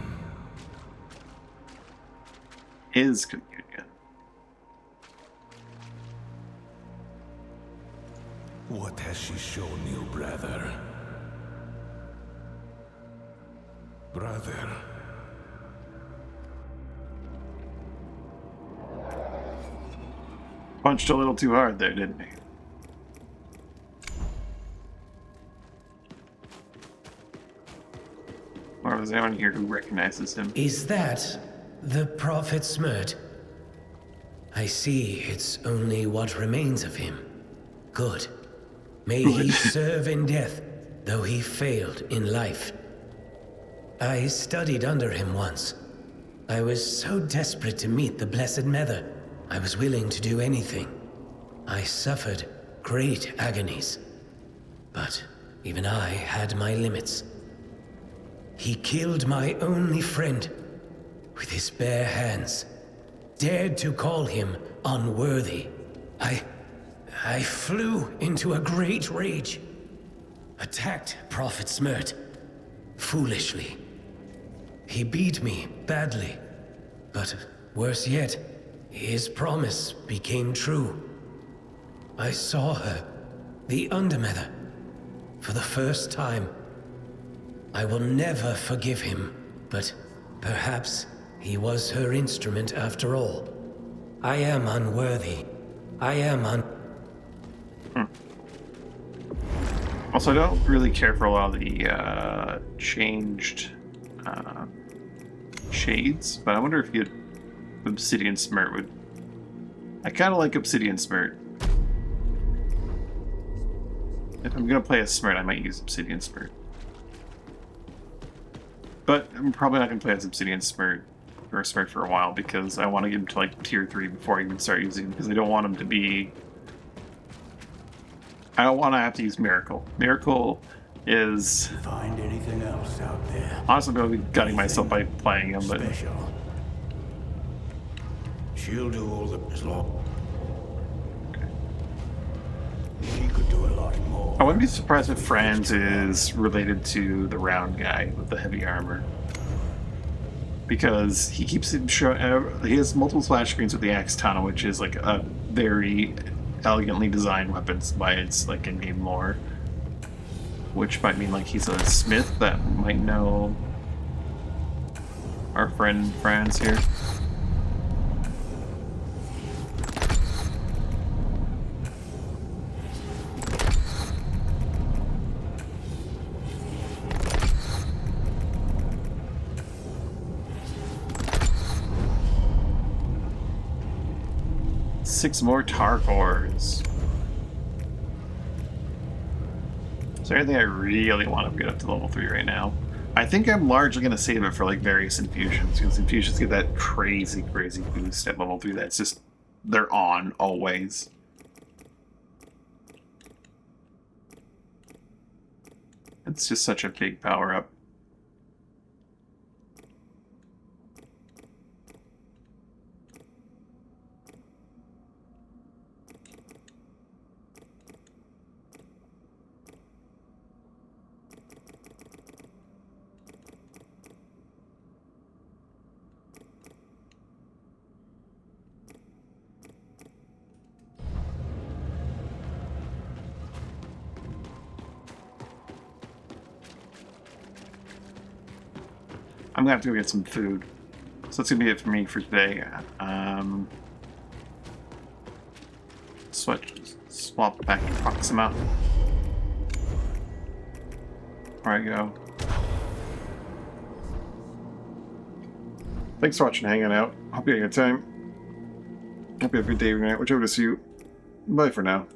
His communion. What has she shown you, brother? Brother, Punched a little too hard there, didn't he? Or was anyone here who recognizes him? Is that the Prophet Smirt? I see it's only what remains of him. Good. May he serve in death, though he failed in life. I studied under him once. I was so desperate to meet the Blessed Mother, I was willing to do anything. I suffered great agonies. But even I had my limits. He killed my only friend with his bare hands. Dared to call him unworthy. I flew into a great rage. Attacked Prophet Smirt. Foolishly. He beat me badly. But worse yet, his promise became true. I saw her, the Undermother, for the first time. I will never forgive him, but perhaps he was her instrument after all. I am unworthy. I am Also, I don't really care for a lot of the changed shades, but I wonder if Obsidian Smirt would... I kind of like Obsidian Smirt. If I'm going to play a Smirt, I might use Obsidian Smirt. But I'm probably not going to play as Obsidian Smirt or Smirt for a while because I want to get him to like tier 3 before I even start using him because I don't want him to be... I don't want to have to use Miracle. Miracle is... Find anything else out there? Honestly, I'm going to be gutting myself by playing him, but... Special. She'll do all the... as long... She could do a lot more. I wouldn't be surprised if Franz is related to the round guy with the heavy armor. Because he keeps him showing... he has multiple splash screens with the Axe Tana, which is like a very elegantly designed weapon by its like in-game lore. Which might mean like he's a smith that might know our friend Franz here. Six more tar cores. Is there anything I really want to get up to level 3 right now? I think I'm largely going to save it for like various infusions, because infusions get that crazy boost at level 3 that's just, they're on always. It's just such a big power up. I'm gonna have to go get some food. So that's gonna be it for me for today. Swap back to Proxima. There I go. Thanks for watching, hanging out. Hope you had a good time. Hope you have a good day or night, whichever it is you. Bye for now.